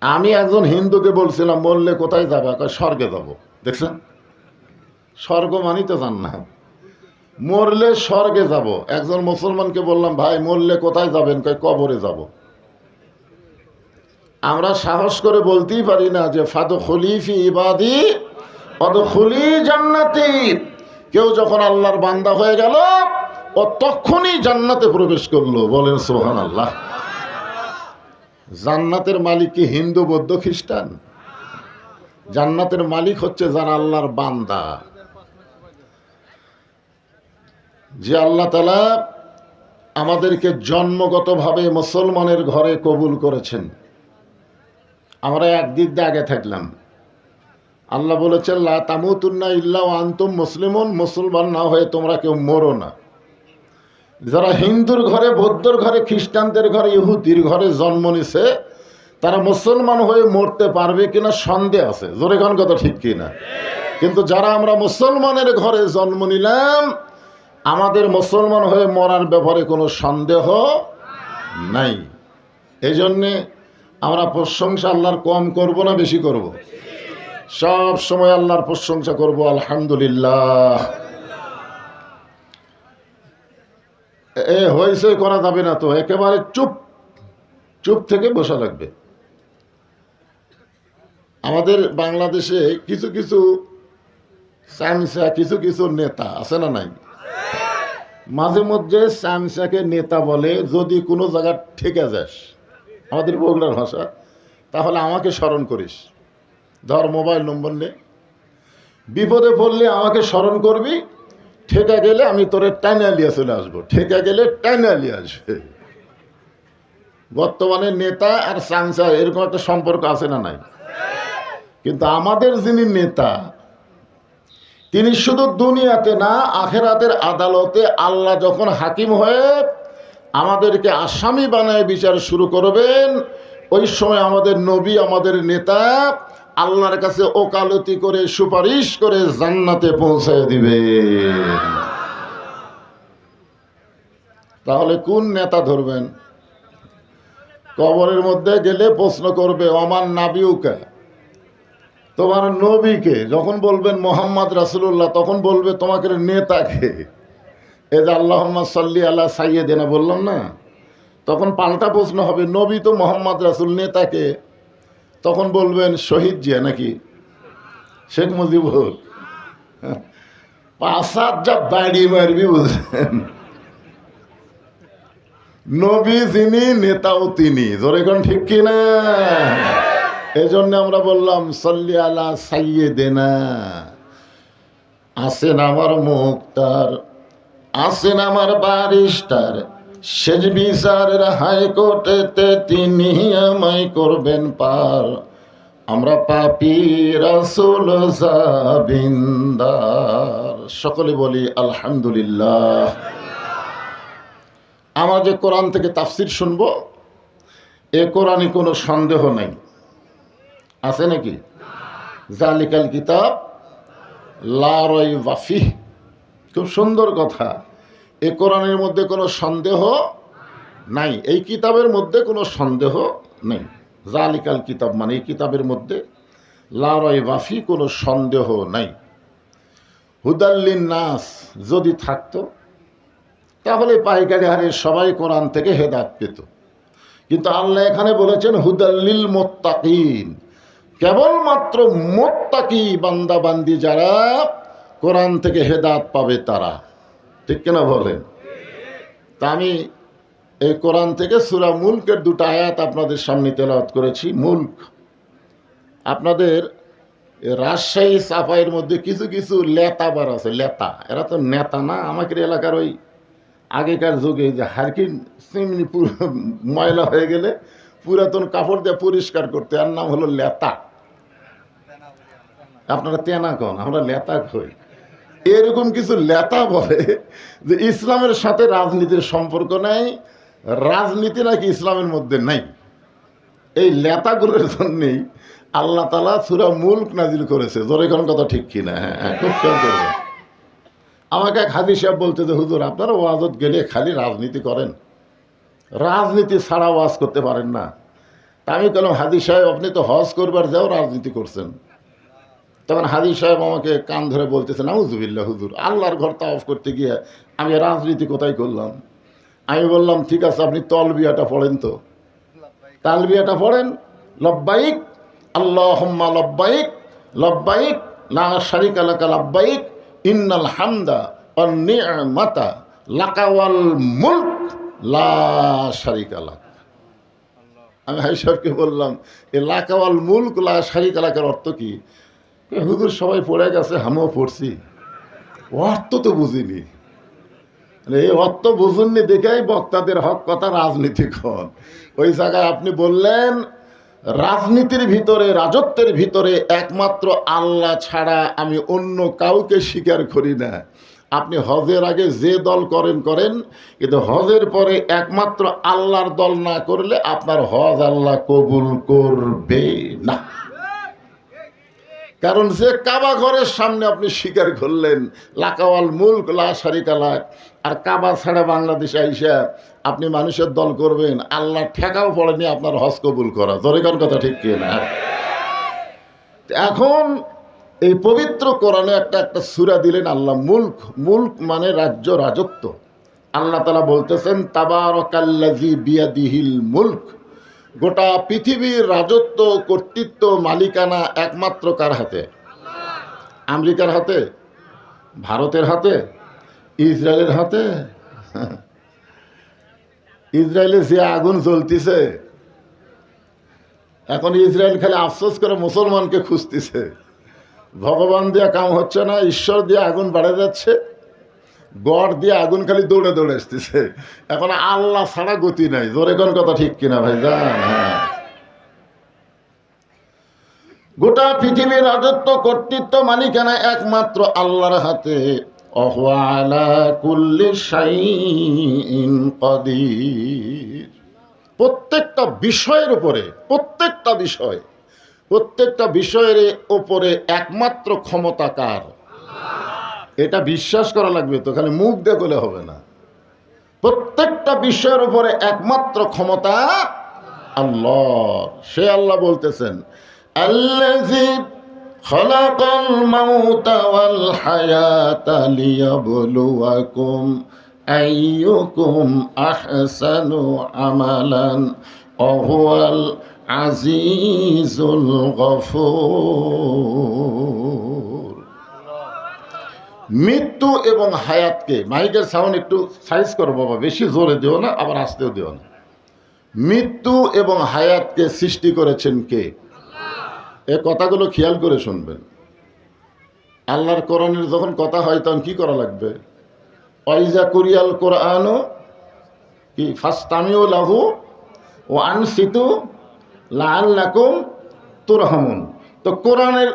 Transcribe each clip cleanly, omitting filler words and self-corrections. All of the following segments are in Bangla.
আমি একজন হিন্দুকে বলছিলাম মরলে কোথায় যাবে, স্বর্গে যাব। দেখছেন, স্বর্গ মানি তো জান্নাত, মরলে স্বর্গে যাব। একজন মুসলমানকে বললাম ভাই মরলে কোথায় যাবেন, কবরে যাব। আমরা সাহস করে বলতেই পারি না যে ফাদখুলি ফি ইবাদি ওয়াদখুলি জান্নাতি। কেউ যখন আল্লাহর বান্দা হয়ে গেল ও তখনই জান্নাতে প্রবেশ করলো। বলেন সুবহানাল্লাহ। জান্নাতের মালিক কি হিন্দু, বৌদ্ধ, খ্রিস্টান? জান্নাতের মালিক হচ্ছে যারা আল্লাহর বান্দা। যে আল্লাহ তাআলা আমাদেরকে জন্মগতভাবে মুসলমানের ঘরে কবুল করেছেন, আমরা একদিক দিয়ে আগে থাকলাম। আল্লাহ বলেছেন লা তামুতুন্না ইল্লা ওয়া আনতুম মুসলিমুন, মুসলমান না হয়ে তোমরা কেউ মরো না। যারা হিন্দুর ঘরে, বৌদ্ধর ঘরে, খ্রিস্টানদের ঘরে, ইহুদির ঘরে জন্ম নিছে, তারা মুসলমান হয়ে মরতে পারবে কিনা সন্দেহ আছে। জোরে গান কথা ঠিক কিনা? কিন্তু যারা আমরা মুসলমানের ঘরে জন্ম নিলাম, আমাদের মুসলমান হয়ে মরার ব্যাপারে কোনো সন্দেহ নাই। এই জন্যে আমরা প্রশংসা আল্লাহর কম করব না বেশি করব? সব সময় আল্লাহর প্রশংসা করব, আলহামদুলিল্লাহ। হয়েছে করা যাবে না তো, একেবারে চুপ চুপ থেকে বসা লাগবে। আমাদের বাংলাদেশে কিছু কিছু চামচা, কিছু কিছু নেতা আছে না নাই? মাঝে মধ্যে চামচাকে নেতা বলে। যদি কোনো জায়গা ঠেকে যাস, আমাদের বগুড়ার ভাষা, তাহলে আমাকে স্মরণ করিস। ধর মোবাইল নম্বর নে, বিপদে পড়লে আমাকে স্মরণ করবি, ঠেকা গেলে আমি তোরে টাইনা লিয়ে চলে আসবো, ঠেকা গেলে টাইনা লিয়ে আসবে। বর্তমানে নেতা আর চামচা এরকম একটা সম্পর্ক আছে না নাই? কিন্তু আমাদের যিনি নেতা, তিনি শুধু দুনিয়াতে না, আখেরাতের আদালতে আল্লাহ যখন হাকিম হয়ে আমাদেরকে আসামি বানায় বিচার শুরু করবেন, ওই সময় আমাদের নবী, আমাদের নেতা আল্লাহর কাছে ওকালতি করে, সুপারিশ করে জান্নাতে পৌঁছায় দিবে। তাহলে কোন নেতা ধরবেন? কবরের মধ্যে গেলে প্রশ্ন করবে ওমান নাবিউকা, তোমার নবীকে। যখন বলবেন মোহাম্মদ রাসূলুল্লাহ, তখন বলবে তোমাকে নেতাকে। এই যে আল্লাহুম্মা সাল্লি আলা সাইয়্যিদিনা বললাম না, তখন পাল্টা প্রশ্ন হবে নবী তো মোহাম্মদ রাসূল, নেতাকে? তখন বলবেন শহীদ জিয়া নাকি শেখ মুজিবুর। 5-7 যা বাড়ি মারবি, বুঝলেন? নবী যিনি, নেতাও তিনি। জোরে কোন ঠিক কিনা? এই জন্য আমরা বললাম সাল্লি আলা সাইয়্যিদিনা। আসেন আমার মুক্তার, আসেন আমার বারিস্টার, সেজ বিচারের হাইকোর্টেতে তিনি আমায় করবেন পার। আমরা পাপী রাসূল জাবিন্দার। সকলে বলি আলহামদুলিল্লাহ। আমরা যে কোরআন থেকে তাফসির শুনবো, এ কোরআনে কোনো সন্দেহ নাই, আছে নাকি? জালিকাল কিতাব লা রাইবা ফিহ। খুব সুন্দর কথা। এ কোরআনের মধ্যে কোনো সন্দেহ নাই, এই কিতাবের মধ্যে কোনো সন্দেহ নেই। জালিকাল কিতাব মানে এই কিতাবের মধ্যে লা রাইবা ফিহ, কোনো সন্দেহ নাই। হুদাল্লিন নাস যদি থাকতো, তাহলে পাইকারি হারে সবাই কোরআন থেকে হেদায়েত পেত। কিন্তু আল্লাহ এখানে বলেছেন হুদাল্লিল মুত্তাকিন, কেবলমাত্র মুত্তাকি বান্দা বান্দি যারা কোরআন থেকে হেদায়েত পাবে তারা। ঠিক কিনা বলেন? তা আমি এই কোরআন থেকে সূরা মুলকের 2টা আয়াত আপনাদের সামনে তেলাওয়াত করেছি। মুলক, আপনাদের রাজশাহী চাপাইয়ের মধ্যে কিছু কিছু লেতাবার আছে। লেতা, এরা তো নেতা না। আমাদের এলাকার ওই আগেকার যুগে যে হারকিন চিমনি ময়লা হয়ে গেলে পুরাতন কাপড় দিয়ে পরিষ্কার করতে, এর নাম হলো লেতা। আপনারা তেনা কন, আমরা লেতা কই। এরকম কিছু লেতা বলে যে ইসলামের সাথে রাজনীতির সম্পর্ক নাই, রাজনীতি নাকি ইসলামের মধ্যে নাই। এই লেতাগুলোর জন্যেই আল্লাহ তাআলা সূরা মুলক নাজিল করেছে। জোরে কোন কথা ঠিক কিনা? হ্যাঁ, খুব খেয়াল করবেন। আমাকে এক হাজী সাহেব বলতে যে হুজুর আপনারা ওয়াজত গেলে খালি রাজনীতি করেন, রাজনীতি ছাড়া ওয়াজ করতে পারেন না। তা আমি বললাম, হাদি সাহেব আপনি তো হজ করবার যাও রাজনীতি করছেন। তখন হাদি সাহেব আমাকে কান ধরে বলতেছেন, আউযুবিল্লাহ হুজুর, আল্লাহর ঘর তাওয়াফ করতে গিয়ে আমি রাজনীতি কোথায় করলাম? আমি বললাম, ঠিক আছে আপনি তলবিয়াটা পড়েন তো, তালবিয়াটা পড়েন, লব্বাইক আল্লাহুম্মা লব্বাইক লব্বাইক লা শারিকা লাকা লব্বাইক ইন্নাল হামদা ওয়ান নি'মাতা লাকা ওয়াল মুলক লা শারিকা লাক। আমি হাই সাহেবকে বললাম, এ লাকা ওয়াল মুলক লা শারিকা লাকার অর্থ কি? হুজুর সবাই পড়ে গেছে, আমিও পড়ছি, অর্থ তো বুঝিনি। এই অর্থ বুঝুননি দেখেই বক্তাদের হক কথা রাজনীতি কর। ওই জায়গায় আপনি বললেন রাজনীতির ভিতরে, রাজত্বের ভিতরে একমাত্র আল্লাহ ছাড়া আমি অন্য কাউকে স্বীকার করি না। আপনি হজের আগে যে দল করেন করেন, কিন্তু হজের পরে একমাত্র আল্লাহর দল না করলে আপনার হজ আল্লাহ কবুল করবে না। কারণ যে কাবা ঘরের সামনে আপনি স্বীকার করলেন লাকাওয়াল মুলক লা শারিকা লাক, আর কাবা ছাড়া বাংলাদেশে আইসা আপনি মানুষের দল করবেন, আল্লাহ ঠেকাও পড়েনি আপনার হজ কবুল করা। জোরেকার কথা ঠিক কি না? এখন এই পবিত্র কোরআনে একটা সূরা দিলেন আল্লাহ, মুলক। মুলক মানে রাজ্য, রাজত্ব। আল্লাহ তাআলা বলতেছেন তাবারাকাল্লাযী বিয়াদিহিল মুলক। গোটা পৃথিবীর রাজত্ব, কর্তৃত্ব, মালিকানা একমাত্র কার হাতে? আমেরিকার হাতে? ভারতের হাতে? ইসরায়েলের হাতে? ইসরায়েলে যে আগুন জ্বলতিছে, এখন ইসরায়েল খালি আফসোস করে মুসলমানকে খুঁজতেছে। ভগবান দিয়া কাম হচ্ছে না, ঈশ্বর দিয়ে আগুন বাড়ে যাচ্ছে, গড় দিয়ে আগুন খালি দৌড়ে দৌড়ে আসতেছে। এখন আল্লাহ ছাড়া গতি নাই। জোরে কোন কথা ঠিক কিনা ভাই জান? হ্যাঁ, গোটা পৃথিবীর রাজত্ব, কর্তৃত্ব, মালিকানা একমাত্র আল্লাহর হাতে। ওয়া আলা কুল্লি শাইইন কাদির। প্রত্যেকটা বিষয়ের উপরে, প্রত্যেকটা বিষয়ের উপরে একমাত্র ক্ষমতা কার? এটা বিশ্বাস করা লাগবে তো, খালি মুখ দিয়ে বলে হবে না। প্রত্যেকটা বিষয়ের উপরে একমাত্র ক্ষমতা আল্লাহ। সে আল্লাহ বলতেছেন, আল্লাযী খালাকাল মাউতা ওয়াল হায়াতা লিয়াবলুয়াকুম আইয়ুকুম আহসানু আমালান ওয়া হুয়াল আজিজুল গফুর। মৃত্যু এবং হায়াতকে, মাইকের সাউন্ড একটু সাইজ করো বাবা, বেশি জোরে দিও না, আবার আসতেও দিও না। মৃত্যু এবং হায়াতকে সৃষ্টি করেছেন কে? এ কথাগুলো খেয়াল করে শুনবেন। আল্লাহর কোরআনের যখন কথা হয় তখন কি করা লাগবে? ওয়াইজা কুরিয়াল কোরআনও কি ফাসতামিউ লাহু ওয়া আনসিতু লাআল্লাকুম তুরহামুন। তো কোরআনের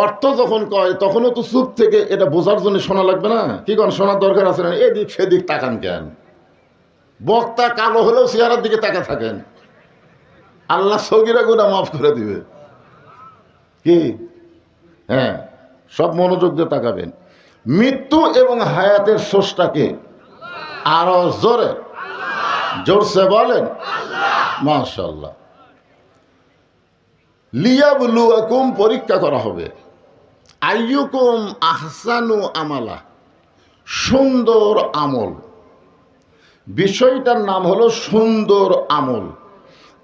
অর্থ যখন কয় তখনও তো চুপ থেকে এটা বোঝার জন্য শোনা লাগবে না? কি কোন শোনার দরকার আছে না? এদিক সেদিক তাকান কেন? বক্তা কালো হলেও চেহারার দিকে তাকা থাকেন, আল্লাহ সগীরা গুনাহ মাফ করে দিবে। কি? হ্যাঁ, সব মনোযোগ দিয়ে তাকাবেন। মৃত্যু এবং হায়াতের স্রষ্টাকে আরো জোরে, জোরসে বলেন মাশাআল্লাহ। লিয়াবলুয়াকুম, পরীক্ষা করা হবে। আইয়ুকুম আহসানু আমালা, সুন্দর আমল। বিষয়টার নাম হলো সুন্দর আমল।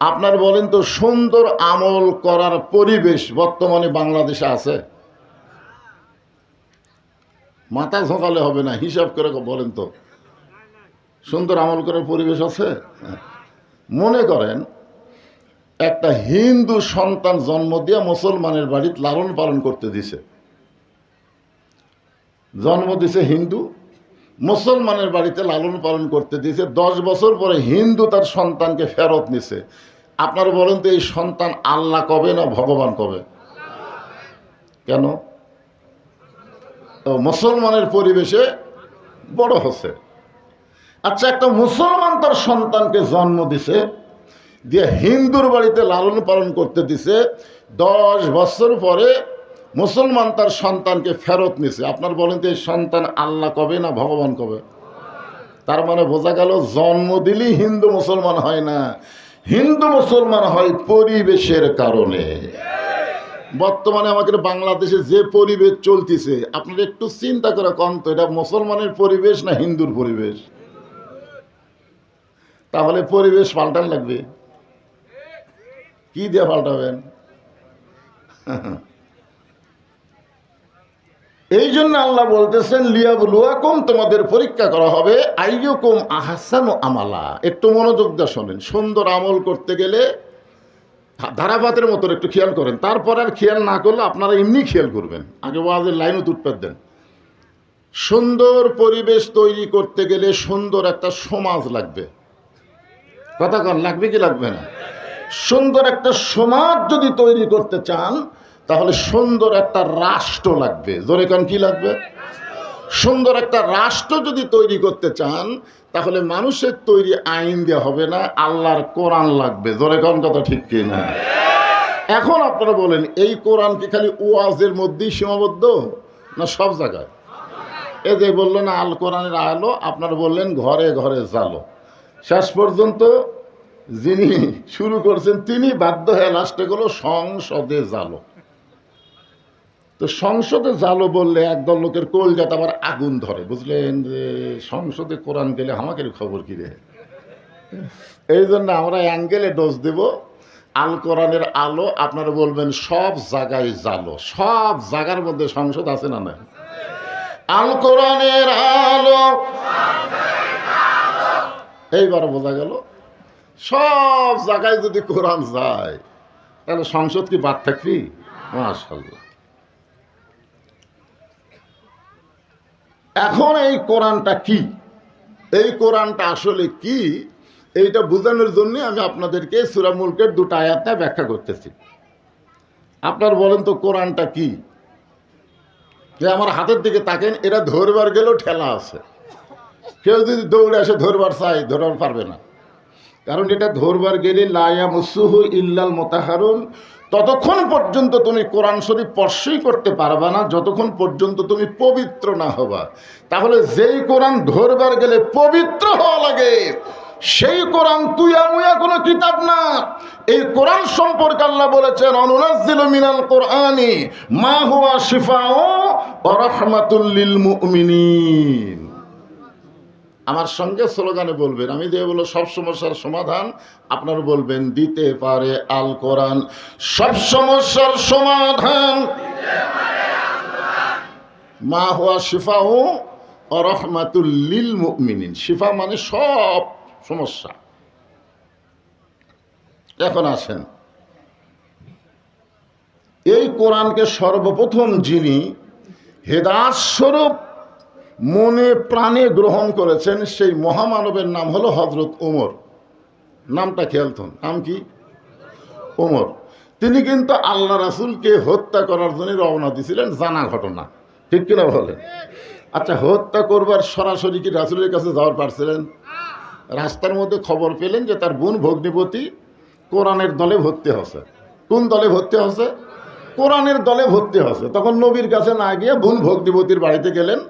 আপনার বলেন তো, সুন্দর আমল করার পরিবেশ বর্তমানে বাংলাদেশে আছে? মাথা ঝোঁকালে হবে না, হিসাব করে বলেন তো, সুন্দর আমল করার পরিবেশ আছে? মনে করেন একটা হিন্দু সন্তান জন্ম দিয়ে মুসলমানের বাড়িতে লালন পালন করতে দিছে, জন্ম দিছে হিন্দু, মুসলমানের বাড়িতে লালন পালন করতে দিয়েছে। 10 বছর পরে হিন্দু তার সন্তানকে ফেরত নিছে। আপনারা বলেন তো, এই সন্তান আল্লাহ কবে না ভগবান কবে? কেন? মুসলমানের পরিবেশে বড় হচ্ছে। আচ্ছা, একটা মুসলমান তার সন্তানকে জন্ম দিছে, দিয়ে হিন্দুর বাড়িতে লালন পালন করতে দিছে। 10 বছর পরে মুসলমান তার সন্তানকে ফেরত নিছে। আপনার বলেন তো, এই সন্তান আল্লাহ কবে না ভগবান কবে? তার মানে বোঝা গেল, জন্ম দিলেই হিন্দু মুসলমান হয় না, হিন্দু মুসলমান হয় পরিবেশের কারণে। বর্তমানে আমাদের বাংলাদেশে যে পরিবেশ চলতেছে, আপনারা একটু চিন্তা করে কম তো, এটা মুসলমানের পরিবেশ না হিন্দুর পরিবেশ? তাহলে পরিবেশ পাল্টান লাগবে। কি দিয়ে পাল্টাবেন? এই জন্য আল্লাহ বলতেছেন লিয়াবলুয়াকুম, তোমাদের পরীক্ষা করা হবে, আইয়ুকুম আহসানু আমালা। একটু মনোযোগ দিয়ে শোনেন। সুন্দর আমল করতে গেলে ধারাপাতের মতো একটু খেয়াল করেন, তারপর আর খেয়াল না করলে আপনারা এমনি খেয়াল করবেন। আগে ওয়াজের লাইনও তুটপাত দেন। সুন্দর পরিবেশ তৈরি করতে গেলে সুন্দর একটা সমাজ লাগবে। কথা কন, লাগবে কি লাগবে না? সুন্দর একটা সমাজ যদি তৈরি করতে চান তাহলে সুন্দর একটা রাষ্ট্র লাগবে। জোরে কন, কি লাগবে? সুন্দর একটা রাষ্ট্র যদি তৈরি করতে চান তাহলে মানুষের তৈরি আইন দেওয়া হবে না, আল্লাহর কোরআন লাগবে। জোরে কন, কথা ঠিক কি না? এখন আপনারা বলেন, এই কোরআন কি খালি ওয়াজের মধ্যেই সীমাবদ্ধ না সব জায়গায়? এই যে বললো না আল কোরআনের আলো, আপনারা বললেন ঘরে ঘরে জালো। শেষ পর্যন্ত যিনি শুরু করছেন তিনি বাধ্য হয়ে লাস্টে গেল সংসদে জালো। তো সংসদে জালো বললে একদল লোকের কলজাতে আবার আগুন ধরে, বুঝলেন? যে সংসদে কোরআন গেলে আমাকে খবর কি রে। এই জন্য আমরা অ্যাঙ্গেলে ডোজ দেব আল কোরআনের আলো। আপনারা বলবেন সব জায়গায় জালো। সব জায়গার মধ্যে সংসদ আছে না? না, আল কোরআনের আলো। এইবার বোঝা গেল সব জায়গায় যদি কোরআন যায় তাহলে সংসদ কি বাদ থাকবি? মাশাআল্লাহ। এখন এই কোরআনটা কি, এই কোরআনটা আসলে কি, এইটা বোঝানোর জন্য আমি আপনাদেরকে সূরা মুলকের দুটো আয়াতে ব্যাখ্যা করতেছি। আপনার বলেন তো কোরআনটা কি? যে আমার হাতের দিকে তাকেন, এরা ধরবার গেলেও ঠেলা আছে। কেউ যদি দৌড়ে এসে ধরবার চায় ধরবার পারবে না, কারণ এটা ধরবার গেলে লা ইয়ামাসসুহু ইল্লাল মুতাহহারুন। ততক্ষণ পর্যন্ত তুমি কোরআন শরীফ স্পর্শই করতে পারবা না যতক্ষণ পর্যন্ত তুমি পবিত্র না হবা। তাহলে যেই কোরআন ধরবার গেলে পবিত্র হওয়া লাগে, সেই কোরআন তুইয়া মুয়া কোনো কিতাব না। এই কোরআন সম্পর্কে আল্লাহ বলেছেন অনুনাজ্জিলু মিনাল কোরআনি মা হুয়া শিফাউ ওয়া রাহমাতুল লিল মুমিনিন। আমার সঙ্গে স্লোগানে বলবেন, আমি যে বলো সব সমস্যার সমাধান, আপনারা বলবেন দিতে পারে আল কোরআন সব সমস্যার সমাধান। মা হুয়া শিফাউ ওয়া রাহমাতুল লিল মুমিনিন। শিফা মানে সব সমস্যা। এখন আসেন, এই কোরআনকে সর্বপ্রথম যিনি হেদায়েত স্বরূপ মনে প্রাণে গ্রহণ করেছেন সেই মহামানবের নাম হলো হযরত ওমর। নামটা খেয়াল করুন, নাম কি? ওমর। তিনি কিন্তু আল্লাহ রাসূলকে হত্যা করার জন্য রওনা দিয়েছিলেন, জানা ঘটনা, ঠিক কিনা বলেন? আচ্ছা, হত্যা করবার সরাসরি কি রাসূলের কাছে যাওয়ার পারছিলেন? রাস্তার মধ্যে খবর পেলেন যে তার বোন ভগ্নিপতি কোরআনের দলে ভর্তি হচ্ছে। কোন দলে ভর্তি হচ্ছে? কোরআনের দলে ভর্তি হচ্ছে। তখন নবীর কাছে না গিয়ে বোন ভগ্নিপতির বাড়িতে গেলেন।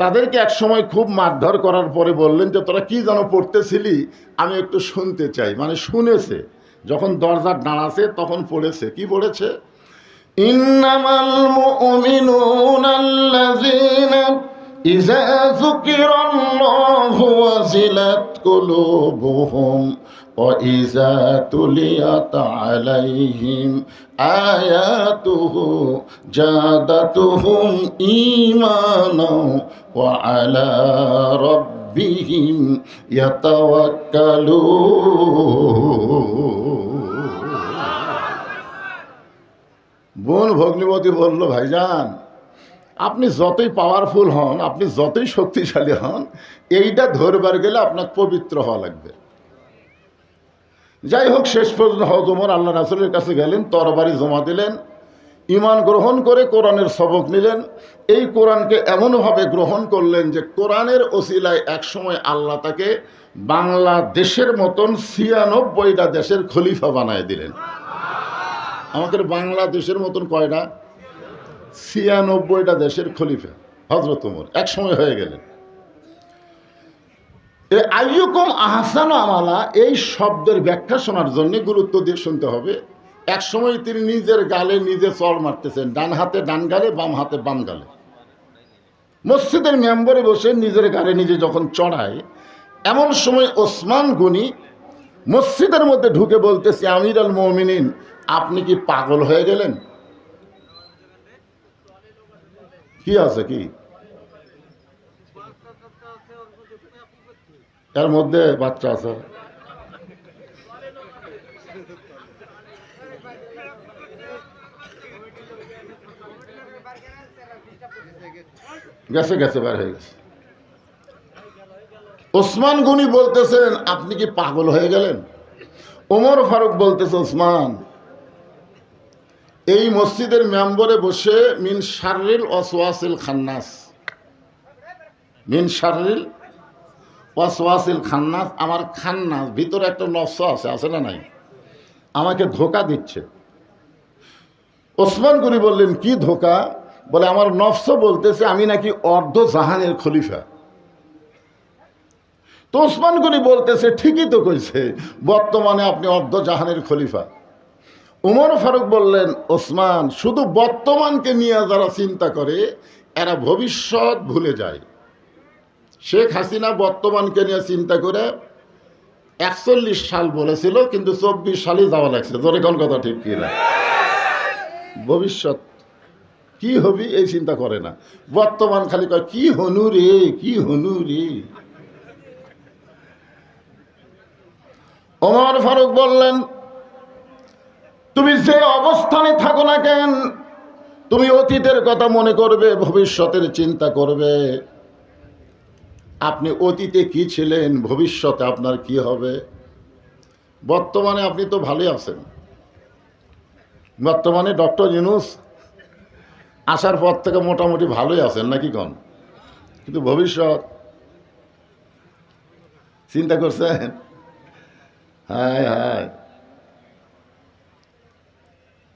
তাদেরকে এক সময় খুব মারধর করার পরে বললেন যে তোরা কি যেন পড়তেছিলি, আমি একটু শুনতে চাই। মানে শুনেছে, যখন দরজার দাঁড়াছে তখন পড়েছে। কি পড়েছে? ইন্নামাল মুমিনুনাল্লাযীনা ইযা যুকিরাল্লাহু ওয়াজিলাত কুলুবুহুম ওয়া ইযা তুলিয়াত আলাইহিম আয়াতুহু জাদাতুহুম ঈমানাও ওয়া আলা রাব্বিহিম ইয়াতাওয়াক্কালুন। বোন ভগ্নিপতি বলল, ভাইজান আপনি যতই পাওয়ারফুল হন, আপনি যতই শক্তিশালী হন, এইটা ধরবার গেলে আপনার পবিত্র হওয়া লাগবে। যাই হোক, শেষ পর্যন্ত হযরত ওমর আল্লাহ রাসূলের কাছে গেলেন, তরবারি জমা দিলেন, ঈমান গ্রহণ করে কোরআনের সবক নিলেন। এই কোরআনকে এমনভাবে গ্রহণ করলেন যে কোরআনের ওসিলায় একসময় আল্লাহ তাকে বাংলাদেশের মতন ৯৬টা দেশের খলিফা বানায় দিলেন। আমাদের বাংলাদেশের মতন কয়টা? ৯৬টা দেশের খলিফা হযরত ওমর এক সময় হয়ে গেলেন। এই আইয়ুকুম আহসানু আমালা এই শব্দের ব্যাখ্যা শোনার জন্য গুরুত্ব দিয়ে শুনতে হবে। এক সময় তিনি নিজের গালে নিজে চড় মারতেছেন, ডান হাতে ডান গালে, বাম হাতে বাম গালে। মসজিদের মেম্বরে বসে নিজের গালে নিজে যখন চড়ায়, এমন সময় ওসমান গনি মসজিদের মধ্যে ঢুকে বলতেছে, আমির আল মুমিনিন, আপনি কি পাগল হয়ে গেলেন? কি আছে কি এর মধ্যে? বাচ্চা আছে। গেছে গেছে বার হয়ে গেছে। ওসমান গনি বলতেছেন, আপনি কি পাগল হয়ে গেলেন? ওমর ফারুক বলতেছে, ওসমান, এই মসজিদের মেম্বরে বসে মিন শাররিল ওয়াসওয়াসিল খান্নাস, মিন শাররিল ওয়াসওয়াসিল খান্নাস, আমার খান্নাস ভিতরে একটা নফস আছে, আছে না নাই? আমাকে ধোকা দিচ্ছে। ওসমান গনি বললেন, কি ধোকা? বলে, আমার নফস বলতেছে আমি নাকি অর্ধ জাহানের খলিফা। তো ওসমান গনি বলতেছে, ঠিকই তো কইছে, বর্তমানে আপনি অর্ধ জাহানের খলিফা। উমর ফারুক বললেন, ওসমান, শুধু বর্তমানকে নিয়ে যারা চিন্তা করে এরা ভবিষ্যৎ ভুলে যায়। শেখ হাসিনা বর্তমানকে নিয়ে চিন্তা করে 41 সাল বলেছিল, কিন্তু 24 সালই যাওয়া লাগছে। ধরে কোন কথা ঠিক কি না? ভবিষ্যৎ কি হবি এই চিন্তা করে না, বর্তমান খালি কয় কি হনু রে, কি হনু রে। ওমর ফারুক বললেন, তুমি যে অবস্থানে থাকো না কেন, তুমি অতীতের কথা মনে করবে, ভবিষ্যতের চিন্তা করবে। আপনি অতীতে কি ছিলেন, ভবিষ্যতে আপনার কি হবে? বর্তমানে আপনি তো ভালোই আছেন, বর্তমানে ডক্টর ইউনূস আসার পর থেকে মোটামুটি ভালোই আছেন নাকি কন? কিন্তু ভবিষ্যৎ চিন্তা করছেন? হায় হায়।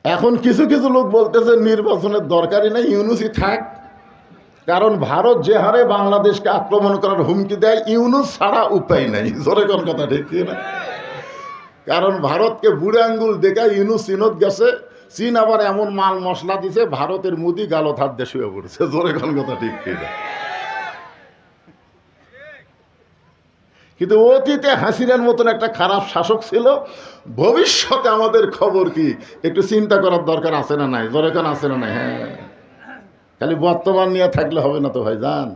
এখন কিছু কিছু লোক বলতেছে নির্বাচনের দরকারই নেই, ইউনূসই থাক। কারণ ভারত যে হারে বাংলাদেশকে আক্রমণ করার হুমকি দেয়, ইউনূস ছাড়া উপায় নাই। জোরে কোন কথা ঠিক না? কারণ ভারতকে বুড়ে আঙ্গুল দেখায় ইউনূস চীনত গেছে, চীন আবার এমন মাল মশলা দিছে, ভারতের মুদি গালত হাত দিয়ে শুয়ে পড়ছে। জোরে কোন কথা ঠিক না? কিন্তু অতীতে হাসিনার মতন একটা খারাপ শাসক ছিল, ভবিষ্যতে আমাদের খবর কি একটু চিন্তা করার দরকার আছে না নাই? জোরে কোন আছে না নাই? হ্যাঁ, খালি বর্তমান নিয়ে থাকলে হবে না তো ভাই জান।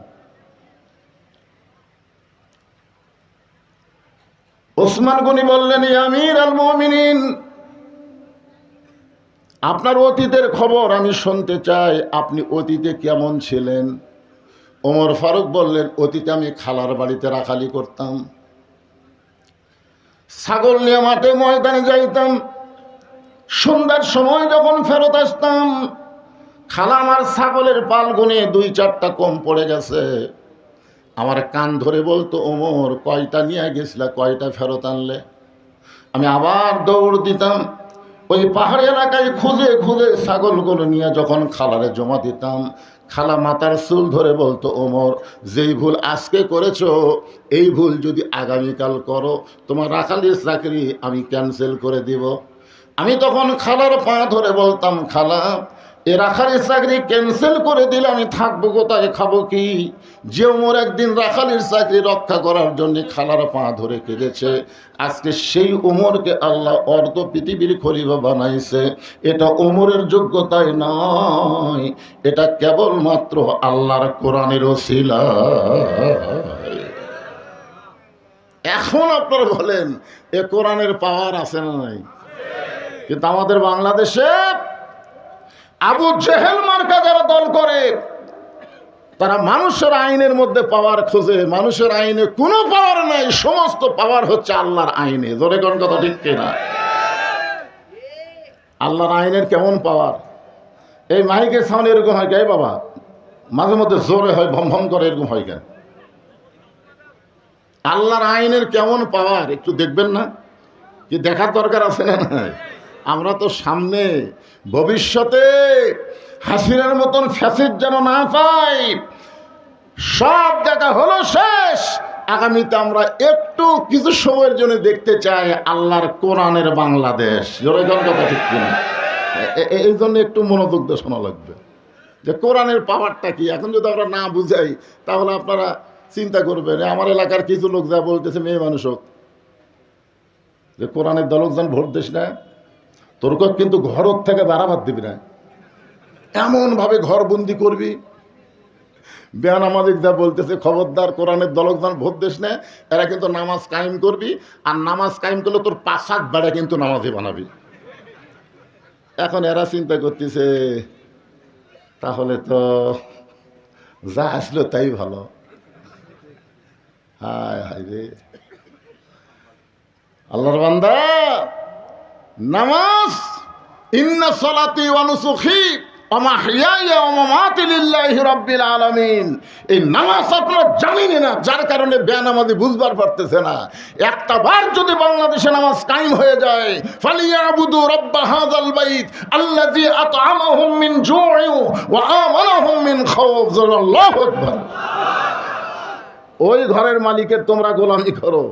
ওসমান গনি বললেন, আমির আল মুমিনিন, আপনার অতীতের খবর আমি শুনতে চাই, আপনি অতীতে কেমন ছিলেন? ওমর ফারুক বললেন, অতীতে আমি খালার বাড়িতে রাখালি করতাম, ছাগল নিয়ে মাঠে ময়দানে যাইতাম, সন্ধ্যার সময় যখন ফেরত আসতাম, খালা আমার ছাগলের পাল গুনে 2-4টা কম পড়ে গেছে, আমার কান ধরে বলতো, ওমর, কয়টা নিয়ে গেছিলা, কয়টা ফেরত আনলে? আমি আবার দৌড় দিতাম, ওই পাহাড়ি এলাকায় খুঁজে খুঁজে ছাগলগুলো নিয়ে যখন খালারে জমা দিতাম, খালা মাথার চুল ধরে বলতো, ওমর, যেই ভুল আজকে করেছো, এই ভুল যদি আগামীকাল করো, তোমার রাখালির চাকরি আমি ক্যান্সেল করে দিব। আমি তখন খালার পা ধরে বলতাম, খালা, এ রাখালির চাকরি ক্যান্সেল করে দিলে আমি থাকবো কোথায়, খাবো কি? যে ওমর একদিন রাখালির চাকরি রক্ষা করার জন্য খালার পা ধরে কেঁদেছে, আজকে সেই ওমরকে আল্লাহ অর্ধ পৃথিবীর খলিফা বানাইছে। এটা ওমরের যোগ্যতায় নয়, এটা কেবলমাত্র আল্লাহর কোরআনের ওসিলা। এখন আপনারা বলেন, এ কোরআনের পাওয়ার আছে না নাই? কিন্তু আমাদের বাংলাদেশে আবু জেহেল মার্কা যারা দল করে, তারা মানুষের আইনের মধ্যে পাওয়ার খোঁজে। মানুষের আইনে কোনো পাওয়ার নাই, সমস্ত পাওয়ার হচ্ছে আল্লাহর আইনে। জোরে কোন কথা ঠিক কিনা? আল্লাহর আইনের কেমন পাওয়ার? এই মাইকের সাউন্ড এরকম হয় কেন বাবা? মাঝে মধ্যে জোরে হয়, ভম ভম করে, এরকম হয় কেন? আল্লাহর আইনের কেমন পাওয়ার একটু দেখবেন না? কি দেখার দরকার আছে না? নাই? আমরা তো সামনে ভবিষ্যতে হাসিনার মতন ফ্যাসিড যেন না পাই, সব জায়গা হলো শেষ, আগামীতে আমরা একটু কিছু সময়ের জন্য দেখতে চাই আল্লাহর কোরআনের বাংলাদেশ। জোরেগণ কথা ঠিক কিনা? এই জন্য একটু মনোযোগ দিয়ে শোনা লাগবে যে কোরআনের পাওয়ারটা কি। এখন যদি আমরা না বুঝাই তাহলে আপনারা চিন্তা করবেন। আমার এলাকার কিছু লোক যা বলতেছে মেয়ে মানুষ হোক যে কোরআনের দলকজন ভোট দিস না, তোর কিন্তু ঘর থেকে বাড়াবার দিবি না, এমনভাবে ঘর বন্দি করবি। বেয়ানামাজিক যা বলতেছে খবরদার কোরআনের দলকজন ভোট দিস না, এরা কিন্তু নামাজ কায়েম করবি, আর নামাজ কায়েম করলে তোর 5 হাত বেড়া কিন্তু নামাজে বানাবি। এখন এরা চিন্তা করতেছে তাহলে তো যা আসলো তাই ভালো। হায় হায় রে আল্লাহর বান্দা, নামাজ ইন্না সলাতি ওয়া নুসুখি ওয়া মাহইয়ায়া ওয়া মামাতি লিল্লাহি রাব্বিল আলামিন। এই নামাজ আপনারা জানেনই না, যার কারণে বেনামাজি বুঝবার পারতেছে না। একটা বার যদি বাংলাদেশে নামাজ কায়েম হয়ে যায়, ফালিয়াবুদু রাব্বা হাযাল বাইত আল্লাযী আত'আমাহুম মিন জু'ইন ওয়া আমানাহুম মিন খাউফ। আল্লাহু আকবার। ওই ঘরের মালিকের তোমরা গোলামি করো।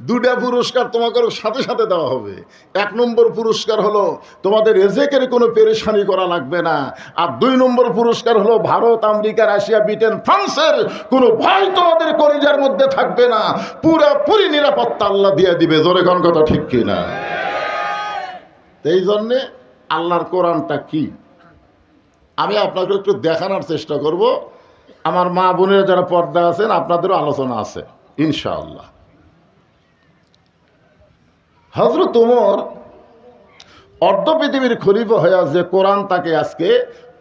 2টা পুরস্কার তোমাকে সাথে সাথে দেওয়া হবে। 1 নম্বর পুরস্কার হলো তোমাদের রিজিকের কোনো পেরেশানি করা লাগবে না, আর 2 নম্বর পুরস্কার হলো ভারত, আমেরিকা, রাশিয়া, ব্রিটেন, ফ্রান্সের কোনো ভয় তোমাদের কলিজার মধ্যে থাকবে না। পুরোপুরি নিরাপত্তা আল্লাহ দিয়ে দিবে। জোরে কোন কথা ঠিক কিনা? এই জন্যে আল্লাহর কোরআনটা কি আমি আপনাকে একটু দেখানোর চেষ্টা করব। আমার মা বোনেরা যারা পর্দা আছেন আপনাদেরও আলোচনা আছে ইনশাআল্লাহ। হযরত ওমর অর্ধ পৃথিবীর খলিফা হয়ে যে কোরআন তাকে আজকে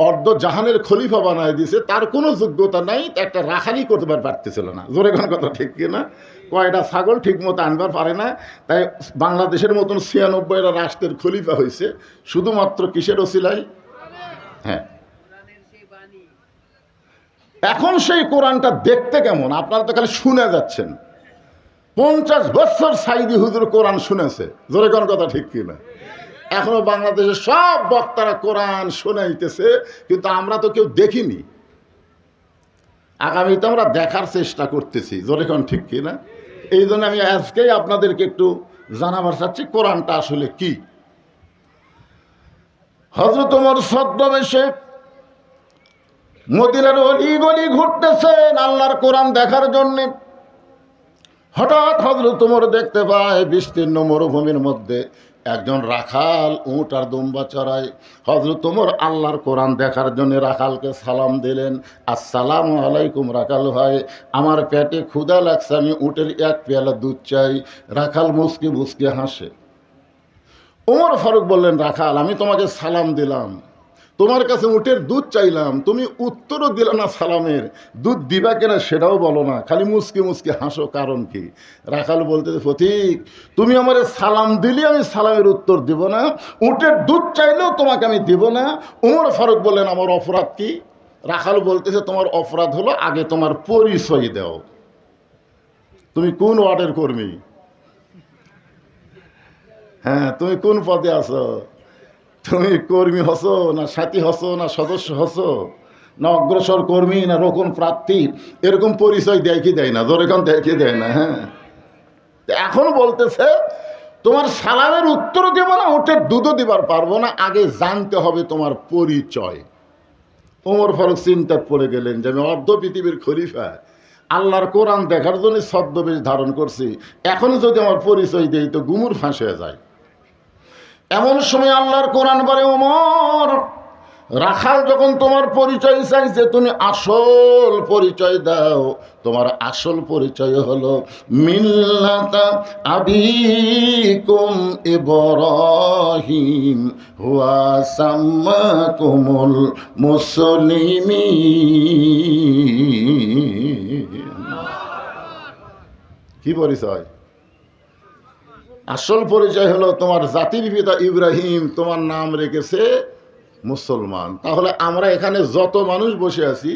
অর্ধ জাহানের খলিফা বানায় দিয়েছে, তার কোনো যোগ্যতা নাই, একটা রাখালি করতে পারতেছিল না। জোরে কোন কথা ঠিক কিনা? কয়টা ছাগল ঠিক মতো আনবার পারে না, তাই বাংলাদেশের মতন 96টা রাষ্ট্রের খলিফা হয়েছে শুধুমাত্র কিসের ওসিলায়? হ্যাঁ, এখন সেই কোরআনটা দেখতে কেমন আপনারা তো খালি শুনে যাচ্ছেন। 50 বছর সাইদি হুজুর কোরআন শুনেছে। জোরে কোন কথা ঠিক কিনা? এখনো বাংলাদেশের সব বক্তারা কোরআন শোনাইতেছে, কিন্তু আমরা তো কেউ দেখিনি। আগামীতে আমরা দেখার চেষ্টা করতেছি। জোরে কোন ঠিক কিনা? এই জন্য আমি আজকেই আপনাদেরকে একটু জানাবার চাচ্ছি কোরআনটা আসলে কি। হযরত ওমর ছদ্মবেশে মদিনার অলি গলি ঘুরতেছেন আল্লাহর কোরআন দেখার জন্যে। হঠাৎ হযরত ওমর দেখতে পায় বিস্তীর্ণ মরুভূমির মধ্যে একজন রাখাল উট আর দুম্বা চড়ায়। হযরত ওমর আল্লাহর কোরআন দেখার জন্য রাখালকে সালাম দিলেন, আসসালামু আলাইকুম রাখাল ভাই, আমার পেটে ক্ষুধা লাগছে, আমি উটের 1 পেয়ালা দুধ চাই। রাখাল মুচকি মুচকি হাসে। ওমর ফারুক বললেন, রাখাল আমি তোমাকে সালাম দিলাম, তোমার কাছে উটের দুধ চাইলাম, তুমি উত্তরও দিলে না সালামের, দুধ দিবা কিনা সেটাও বলো না, খালি মুচকি মুচকি হাসো, কারণ কি? রাখাল বলতে, ফতিক তুমি আমার সালাম দিলে আমি সালামের উত্তর দিব না, উটের দুধ চাইলেও তোমাকে আমি দিব না। ওমর ফারুক বললেন, আমার অপরাধ কি? রাখাল বলতেছে, তোমার অপরাধ হলো আগে তোমার পরিচয় দাও, তুমি কোন ওয়ার্ডের কর্মী? হ্যাঁ, তুমি কোন পদে আছো? তুমি কর্মী হসো না সাথী হসো না সদস্য হসো না অগ্রসর কর্মী না রোকন প্রার্থী? এরকম পরিচয় দেয় কি দেয় না? জোরেখান দেয় কি দেয় না? হ্যাঁ, এখন বলতেছে তোমার সালামের উত্তর দেব না, উটের দুধও দিবার পারবো না, আগে জানতে হবে তোমার পরিচয়। ওমর ফারুক চিন্তায় পড়ে গেলেন যে আমি অর্ধ পৃথিবীর খলিফা, আল্লাহর কোরআন দেখার জন্য ছদ্মবেশ ধারণ করছি, এখন যদি আমার পরিচয় দেই তো গুমুর ফাঁস হয়ে যায়। এমন সময় আল্লাহর কোরআন বলে, ওমর রাখাল যখন তোমার পরিচয় চাইছে তুমি আসল পরিচয় দাও। তোমার আসল পরিচয় হলো মিল্লাতা আবিকুম ইব্রাহিম হুয়া সাম্মাকুমুল মুসলিমিন। কি পরিচয়? আসল পরিচয় হলো তোমার জাতির পিতা ইব্রাহিম তোমার নাম রেখেছে মুসলমান। তাহলে আমরা এখানে যত মানুষ বসে আছি,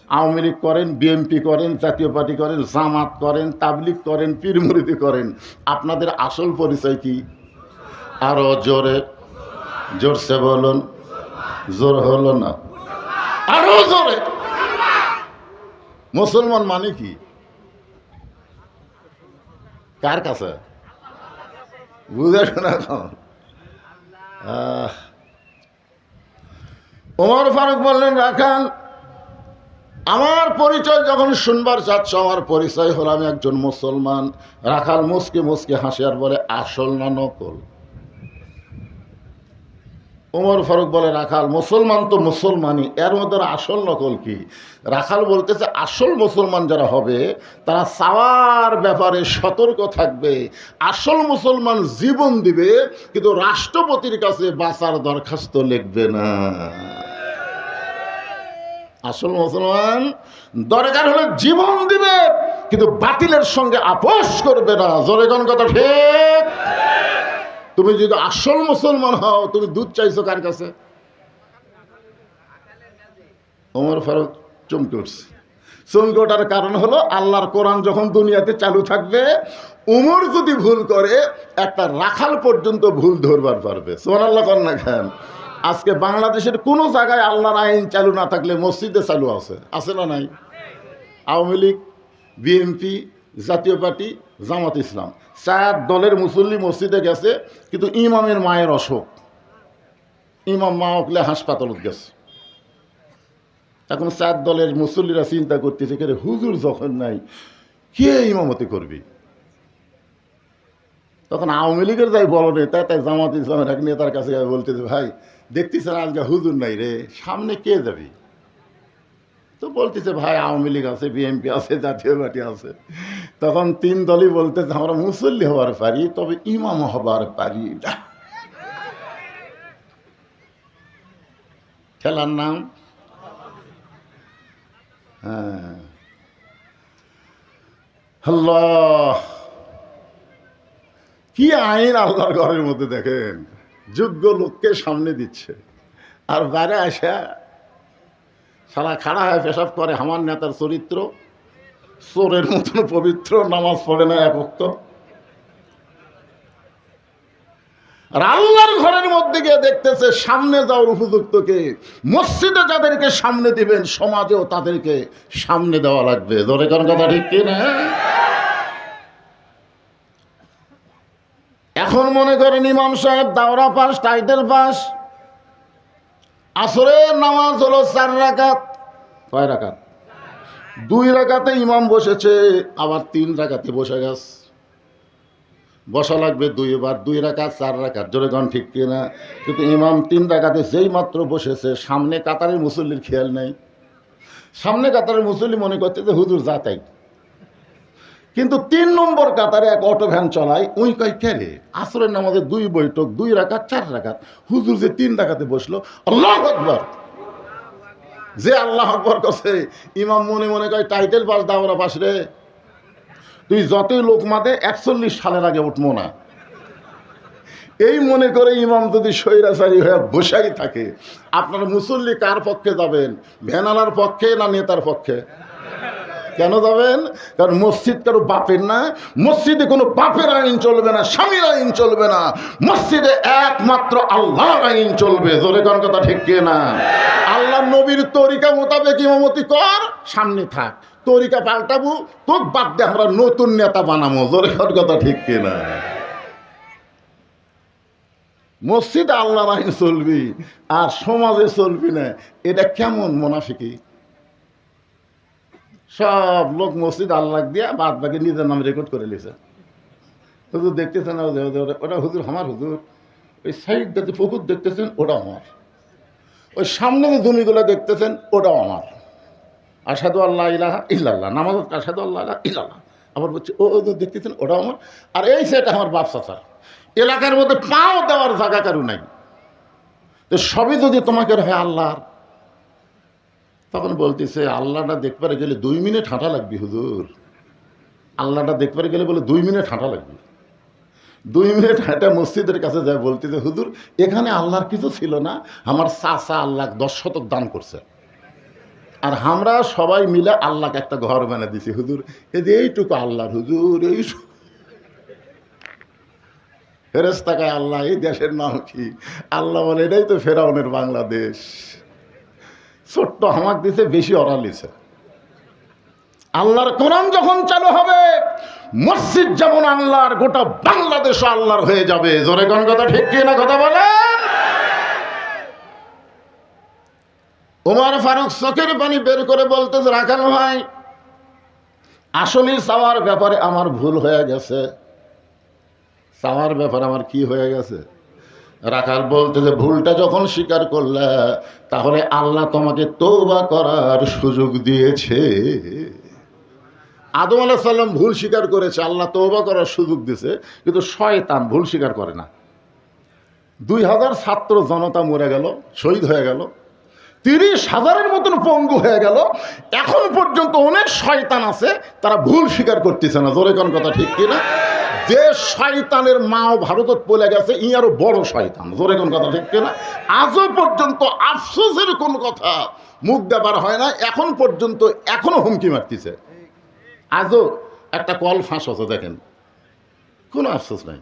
আওয়ামী লীগ করেন, বিএনপি করেন, জাতীয় পার্টি করেন, জামাত করেন, তাবলিগ করেন, পীর মুরিদি করেন, আপনাদের আসল পরিচয় কি? আরো জোরে, জোরসে বলুন। জোর হলো না, আরো জোরে। মুসলমান মানে কি? কার কাছে? বুঝে শোনা এখন। ওমর ফারুক বললেন, রাখাল, আমার পরিচয় যখন শুনবার চাচ্ছ, আমার পরিচয় হলো আমি একজন মুসলমান। রাখাল মুসকে মুসকে হাসি আর বলে, আসল না নকল? ওমর ফারুক বলে, রাখাল, মুসলমান তো মুসলমানই, এর মধ্যে আসল নকল কি? রাখাল বলতেছে, আসল মুসলমান যারা হবে তারা চাওয়ার ব্যাপারে সতর্ক থাকবে। আসল মুসলমান জীবন দিবে, কিন্তু রাষ্ট্রপতির কাছে বাঁচার দরখাস্ত লিখবে না। আসল মুসলমান দরকার হলে জীবন দিবে, কিন্তু বাতিলের সঙ্গে আপোষ করবে না। জোরে কোন কথা ঠিক? তুমি যদি আসল মুসলমান হও, তুমি দুধ চাইছো কার কাছে? ওমর ফারুক চমকে উঠছে। চমকে ওঠার কারণ হলো, আল্লাহর কোরআন যখন দুনিয়াতে চালু থাকবে, উমর যদি ভুল করে একটা রাখাল পর্যন্ত ভুল ধরবার পারবে। সুবহানাল্লাহ কর না কেন? আজকে বাংলাদেশের কোনো জায়গায় আল্লাহর আইন চালু না থাকলে মসজিদে চালু আছে, আছে না নাই? আওয়ামী লীগ, বিএনপি, জাতীয় পার্টি, জামাত ইসলাম, 4 দলের মুসল্লি মসজিদে গেছে, কিন্তু ইমামের মায়ের অসুখ, ইমাম মা ওকলে হাসপাতালত গেছে। এখন 4 দলের মুসল্লিরা চিন্তা করতেছে, কে হুজুর যখন নাই, কে ইমামতি করবি? তখন আওয়ামী লীগের যাই বড় নেতা, তাই জামাত ইসলামের এক নেতার কাছে বলতেছে, ভাই দেখতেছেন আজকে হুজুর নাই রে, সামনে কে যাবি? তো বলতেছে, ভাই আওয়ামী লীগ আছে, বিএনপি আছে, জাতীয় পার্টি আছে। তখন 3 দলই বলতেছে, আমরা মুসল্লি হবার পারি, তবে ইমাম হবার পারি না। খেলার নাম হ্যাঁ, আল্লাহ কি আইন আল্লাহর ঘরের মধ্যে দেখেন, যোগ্য লোককে সামনে দিচ্ছে, আর বাইরে আসা সারা খাড়া হয়ে পেশাব করে। আমার নেতার চরিত্র চোরের মতন পবিত্র, নামাজ পড়ে না এক ওয়াক্ত। আর আল্লাহর ঘরের মধ্যে গিয়ে দেখতেছে সামনে যাওয়ার উপযুক্তকে। মসজিদে যাদেরকে সামনে দিবেন, সমাজেও তাদেরকে সামনে দেওয়া লাগবে। ধরে কোন কথা ঠিক কিনা? এখন মনে করেন ইমাম সাহেব দাওরা পাস, টাইটেল পাস, আসরের নামাজ হলো 4 রাকাত। কয় রাকাত? 2 রাকাতে ইমাম বসেছে, আবার 3 রাকাতে বসে গেছে। বসা লাগবে 2 বার, 2 রাকাত 4 রাকাত। জোরে গান ঠিক কিনা? কিন্তু ইমাম 3 রাকাতে যেই মাত্র বসেছে, সামনে কাতারের মুসল্লির খেয়াল নেই। সামনে কাতারের মুসল্লি মনে করতে যে হুজুর যা তাই, কিন্তু 3 নম্বর কাতারে এক অটো ভ্যান চলায়, ওই কয় কে রে, আসরের নামাজে 2 বৈঠক, 2 রাকাত 4 রাকাত, হুজুর যে 3 রাকাতে বসলো। আল্লাহু আকবার। যে আল্লাহ আকবার কাছে ইমাম মনে মনে কয়, টাইটেল পাস, দাওরা পাস রে, তুই যতই লোক মাদে 41 সালের আগে উঠবো না। এই মনে করে ইমাম যদি স্বৈরাচারী হয়ে বসাই থাকে, আপনার মুসল্লি কার পক্ষে যাবেন? ভ্যানালার পক্ষে না নেতার পক্ষে? কেন যাবেন? কারণ মসজিদ কারো বাপের না। মসজিদে কোনো বাপের আইন চলবে না, স্বামীর আইন চলবে না। মসজিদে একমাত্র আল্লাহর আইন চলবে। জোরে কোন কথা ঠিক কিনা? আল্লাহ নবীর তরিকা মোতাবেক ইমামতি কর, সামনে থাক। তরিকা পাল্টাবো, তোর বাদ দিয়ে আমরা নতুন নেতা বানাবো। জোরে কোন কথা ঠিক কিনা? মসজিদে আল্লাহর আইন চলবি আর সমাজে চলবি না, এটা কেমন মুনাফিকি? সব লোক মসজিদ আল্লাহ দিয়া বাদ বাকি নিজের নাম রেকর্ড করে নিয়েছে। হুজুর দেখতেছেন ওটা হুজুর আমার, হুজুর ওই সাইডটাতে পুকুর দেখতেছেন ওটা আমার, ওই সামনে যে জমিগুলো দেখতেছেন ওটাও আমার। আসাদু আল্লাহ ইলাহা ইল্লাল্লাহ, নামাজ আসাদু আল্লাহ ইলাহা ইল্লাল্লাহ। আবার বলছে ও দেখতেছেন ওটাও আমার। আর এই সেট আমার বাপ চাচার, এলাকার মধ্যে পাও দেওয়ার জায়গা কারু নাই। তো সবই যদি তোমাকে হয় আল্লাহর, তখন বলতেছে আল্লাহটা দেখবার গেলে 2 মিনিট হাঁটা লাগবে হুজুর। আল্লাহটা দেখবার গেলে বলে 2 মিনিট হাঁটা লাগবে। 2 মিনিট হাঁটা মসজিদের কাছে যায়, বলতেছে হুজুর এখানে আল্লাহর কিছু ছিল না, আমার চাচা আল্লাহ 10 শতক দান করছে, আর আমরা সবাই মিলে আল্লাহকে একটা ঘর বানিয়ে দিছি হুজুর, এই যে এইটুকু আল্লাহর হুজুর। এই ফেরেশতাকায় আল্লাহ, এই দেশের নাম কি? আল্লাহ বলে এটাই তো ফেরাউনের বাংলাদেশ। ছোট্ট হামাক দিছে, বেশি অরা লিছে। আল্লাহর কোরআন যখন চালু হবে, মসজিদ যেমন আল্লাহর, গোটা বাংলাদেশ আল্লাহর হয়ে যাবে। জোরে কোন কথা ঠিক কি না কথা বলেন? ওমর ফারুক চোখের পানি বের করে বলতেছে, রাখাল ভাই, আসলে চাওয়ার ব্যাপারে আমার ভুল হয়ে গেছে। চাওয়ার ব্যাপারে আমার কি হয়ে গেছে? রাখাল বলতেছে, ভুলটা যখন স্বীকার করলে, তাহলে আল্লাহ তোমাকে তওবা করার সুযোগ দিয়েছে। আদম আলাইহিস সালাম ভুল স্বীকার করেছে, আল্লাহ তওবা করার সুযোগ দিয়েছে, কিন্তু শয়তান ভুল স্বীকার করে না। 2000 ছাত্র জনতা মরে গেল, শহীদ হয়ে গেল, 30,000-এর মতন পঙ্গু হয়ে গেল। এখন পর্যন্ত অনেক শয়তান আছে, তারা ভুল স্বীকার করতেছে না। জোরে কোন কথা ঠিক কিনা? যে শয়তানের মাও ভারতত পলে গেছে, ই আরো বড় শয়তান। জোরে কোন কথা ঠিক কিনা? আজও পর্যন্ত আফসোসের কোন কথা মুখ দেবার হয় না। এখন পর্যন্ত এখনো হুমকি মারতেছে। আজও একটা কল ফাঁস হচ্ছে, দেখেন, কোনো আফসোস নাই।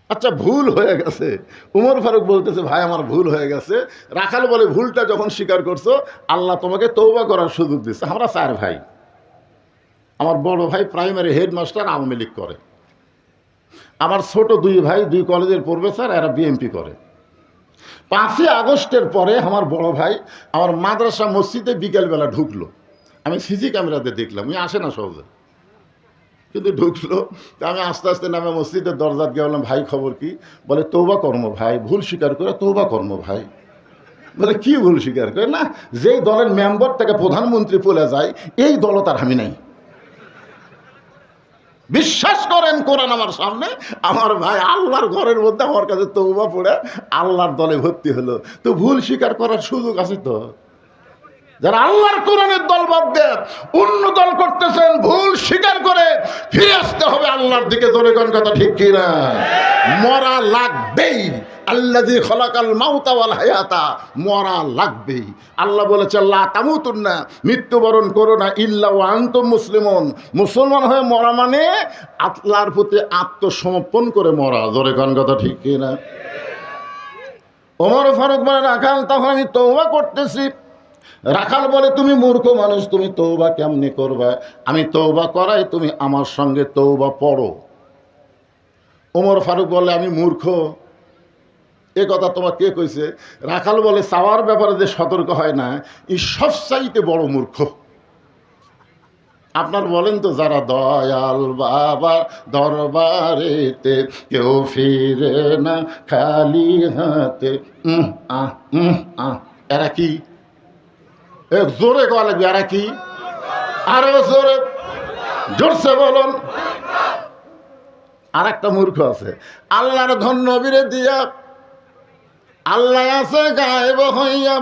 আচ্ছা, ভুল হয়ে গেছে। উমর ফারুক বলতেছে, ভাই আমার ভুল হয়ে গেছে। রাখাল বলে, ভুলটা যখন স্বীকার করছো, আল্লাহ তোমাকে তওবা করার সুযোগ দিচ্ছে। আমরা 4 ভাই। আমার বড় ভাই প্রাইমারি হেডমাস্টার, আওয়ামী লীগ করে। আমার ছোট 2 ভাই 2 কলেজের প্রফেসর, এরা বিএমপি করে। 5ই আগস্টের পরে আমার বড় ভাই আমার মাদ্রাসা মসজিদে বিকেলবেলা ঢুকলো। আমি সিসি ক্যামেরাতে দেখলাম, উনি আসে না সহজে, কিন্তু ঢুকলো। তা আমি আস্তে আস্তে নামে মসজিদের দরজাত গিয়ে বললাম, ভাই খবর কি? বলে, তওবা কর্ম ভাই, ভুল স্বীকার করে তওবা কর্ম ভাই। বলে, কি ভুল স্বীকার করে? না, যেই দলের মেম্বার থেকে প্রধানমন্ত্রী বলে যায়, এই দল তার আমি নাই। বিশ্বাস করেন, কোরআন আমার সামনে, আমার ভাই আল্লাহর ঘরের মধ্যে আমার কাছে তওবা পড়ে আল্লাহর দলে ভর্তি হলো। তো ভুল স্বীকার করার সুযোগ আছে তো। যারা আল্লাহর কোরআনের দল বাদ দেন, অন্য দল করতেছেন, ভুল স্বীকার করে ফিরে আসতে হবে আল্লাহর দিকে। জোরে কোন কথা ঠিক কিনা? মরা লাগবেই। আল্লাযী খলাকাল মাউতা ওয়াল হায়াতা, মরা লাগবেই। আল্লাহ বলেছে, লা তামুতুন্না, মৃত্যুবরণ করো না, ইল্লা ওয়া আনতুম মুসলিমুন। মুসলমান হয়ে মরা মানে আল্লাহর প্রতি আত্মসমর্পণ করে মরা। জোরে কোন কথা ঠিক কিনা? ওমর ফারুক বলে, রাখাল, তখন আমি তওবা করতেছি। রাখাল বলে, তুমি মূর্খ মানুষ, তুমি তওবা কেমনে করবা? আমি তওবা করাই, তুমি আমার সঙ্গে তওবা পড়ো। ওমর ফারুক বলে, আমি মূর্খ? এ কথা তোমার কে কইছে? রাখাল বলে, চাওয়ার ব্যাপারে যে সতর্ক হয় না, এই সবচাইতে বড় মূর্খ। আপনার বলেন তো, যারা দয়াল বাবা দরবারেতে কেউ ফিরে না খালি হাতে, এরা কি? জোরে কওয়া লাগবে, এরা কি? আরো জোরে, জোরসে বলুন। আর একটা মূর্খ আছে, আল্লাহর ধন নবীরে দিয়া, আল্লাহ আছে গায়েব হইয়া,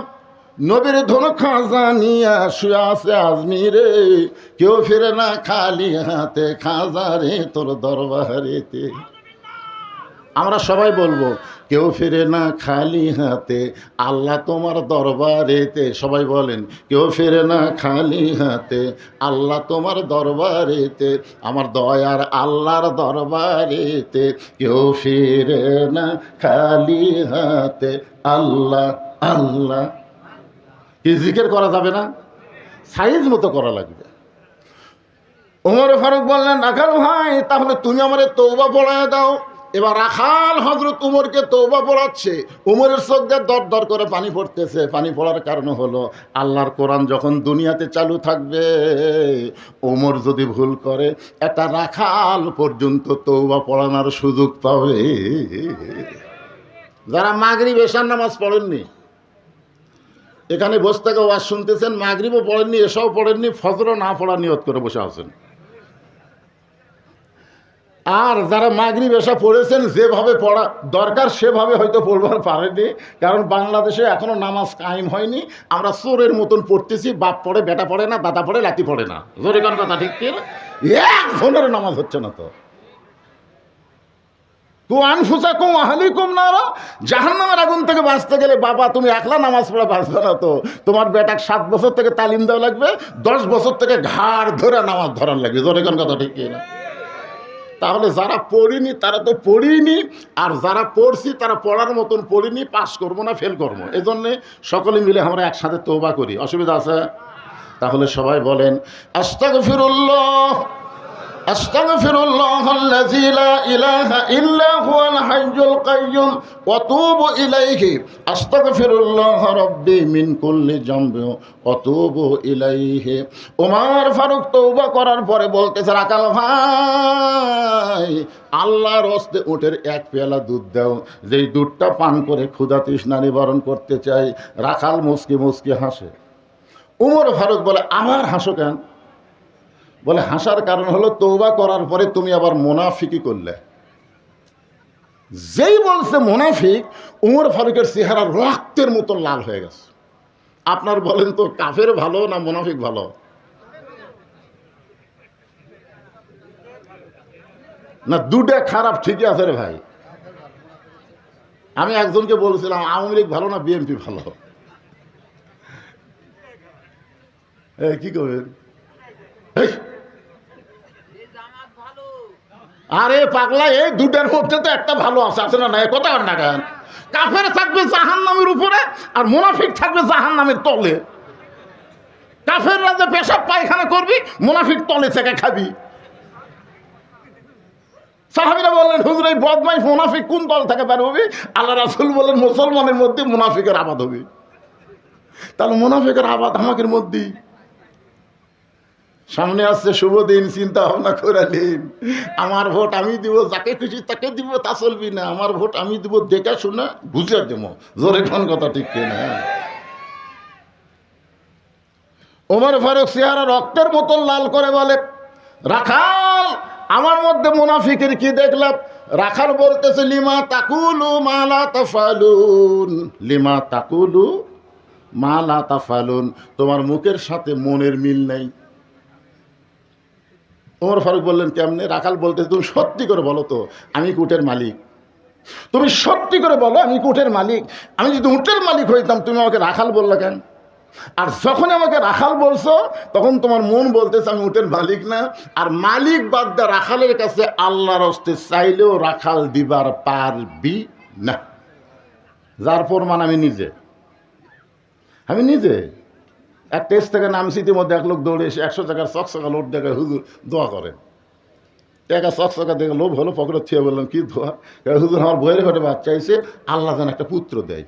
নবীর ধন খাজা নিয়া শুয়ে আছে আজমিরে, কেউ ফিরে না খালি হাতে, খাজা রে তোর দরবারেতে। আমরা সবাই বলবো, কেউ ফিরে না খালি হাতে, আল্লাহ তোমার দরবারেতে। সবাই বলেন, কেউ ফিরে না খালি হাতে, আল্লাহ তোমার দরবারেতে, আমার দয়ার আল্লাহর দরবারেতে কেউ ফিরে না খালি হাতে, আল্লাহ আল্লাহ। কি জিকির করা যাবে না? সাইজ মতো করা লাগবে। ওমর ফারুক বললেন, রাখাল ভাই, তাহলে তুমি আমারে তওবা পড়ায় দাও। এবার রাখাল হযরত উমরকে তওবা পড়াচ্ছে। উমরের চোখ দিয়ে দর দর করে পানি পড়তেছে। পানি পড়ার কারণ হলো, আল্লাহর কোরআন যখন দুনিয়াতে চালু থাকবে, উমর যদি ভুল করে, একটা রাখাল পর্যন্ত তওবা পড়ানোর সুযোগ পাবে। যারা মাগরিব এশার নামাজ পড়েননি, এখানে বসে থেকে ওয়াজ শুনতেছেন, মাগরিবও পড়েননি, এশাও পড়েননি, ফজরও না পড়ার নিয়ত করে বসে আছেন। আর যারা মাগরিব এশা পড়েছেন, যেভাবে পড়া দরকার সেভাবে হয়তো পড়বার পারেনি, কারণ বাংলাদেশে এখনো নামাজ কায়েম হয়নি। আমরা চোরের মতন পড়তেছি, বাপ পড়ে, বেটা পড়ে না, দাদা পড়ে, লাতি পড়ে না। জোরে কোন কথা ঠিক কি? এক ঘন্টার নামাজ হচ্ছে না তো। আনফুসাকুম আহলিকুম নারা, জাহান্নামের আগুন থেকে বাঁচতে গেলে বাবা তুমি একলা নামাজ পড়া বাঁচবে না তো, তোমার বেটাকে 7 বছর থেকে তালিম দেওয়া লাগবে, 10 বছর থেকে ঘাড় ধরে নামাজ ধরার লাগবে। জোরে কোন কথা ঠিক কি না? তাহলে যারা পড়িনি তারা তো পড়িনি, আর যারা পড়ছি তারা পড়ার মতন পড়িনি, পাস করবো না ফেল করবো। এই জন্যে সকলে মিলে আমরা একসাথে তওবা করি। অসুবিধা আছে? তাহলে সবাই বলেন আস্তাগফিরুল্লাহ আস্তাগফিরুল্লাহাল্লাযী লা ইলাহা ইল্লা হুয়াল হাইয়ুল কাইয়্যুম ওয়া তুবু ইলাইহি আস্তাগফিরুল্লাহ রাব্বি মিন কুল্লি যামবি ওয়া তুবু ইলাইহি। ওমর ফারুক তওবা করার পরে বলতেছে রাখাল ভাই আল্লাহর হস্তে উটের এক পেয়ালা দুধ দাও, যেই দুধটা পান করে ক্ষুধা তৃষ্ণা নিবারণ করতে চাই। রাখাল মুচকি মুচকি হাসে। ওমর ফারুক বলে আবার হাসো কেন? বলে হাসার কারণ হলো তওবা করার পরে তুমি আবার মুনাফিকি করলে। যেই বলছে মুনাফিক, ওমর ফারুকের চেহারা রক্তের মতো লাল হয়ে গেছে। আপনার বলেন তো কাফের ভালো না মুনাফিক ভালো? না দুটা খারাপ? ঠিকই আছে রে ভাই। আমি একজনকে বলছিলাম আওয়ামী লীগ ভালো না বিএনপি ভালো? কি করবেন? আরে পাগলা, এই দুটার মধ্যে তো একটা ভালো আছে না? নাই কথা না কেন? কাফের থাকবে জাহান্নামের উপরে আর মুনাফিক থাকবে জাহান্নামের তলে। কাফেররা যে পেশাব পায়খানা করবি, মুনাফিক তলে থেকে খাবি। সাহাবীরা বললেন হুজুর এই বদমাইশ মুনাফিক কোন তল থেকে বের হবে? আল্লাহ রাসূল বলেন মুসলমানের মধ্যে মুনাফিকের আবাদ হবে। তাহলে মুনাফিকের আবাদ আমাদের মধ্যেই। সামনে আসছে শুভ দিন, চিন্তা ভাবনা করে নিন। আমার ভোট আমি দিব, যাকে খুশি তাকে দিব, তা চলবি না। আমার ভোট আমি দিব দেখে শুনে বুঝে দেবো। জোরে কোন কথা ঠিক কিনা? ওমর ফারুক চেহারা রক্তের মতো লাল করে বলে রাখাল আমার মধ্যে মুনাফিকের কি দেখলাম? রাখাল বলতেছে লিমা তাকুলু মা লা তাফালুন, লিমা তাকুলু মা লা তাফালুন, তোমার মুখের সাথে মনের মিল নাই। ওমর ফারুক বললেন কেমনে? রাখাল বলতে তুমি সত্যি করে বলো তো আমি উটের মালিক। তুমি সত্যি করে বলো আমি উটের মালিক। আমি যদি উটের মালিক হইতাম তুমি আমাকে রাখাল বললে কেন? আর যখন আমাকে রাখাল বলছো তখন তোমার মন বলতেছে আমি উটের মালিক না। আর মালিক বাদ দা রাখালের কাছে আল্লাহর হস্তে চাইলেও রাখাল দিবার পারবি না। যার প্রমাণ আমি নিজে। এক টেস্ট থেকে নামছি, ইতিমধ্যে এক লোক দৌড়ে এসে 100 টাকার চকচকা লোড দেখে হুজুর দোয়া করেন। টাকা চকচকা দেখে লোভ হলো, পকেটে থুয়ে বললাম কি দোয়া? হুজুর আমার বইয়ের ঘরে বাচ্চা এসে আল্লাহ যেন একটা পুত্র দেয়।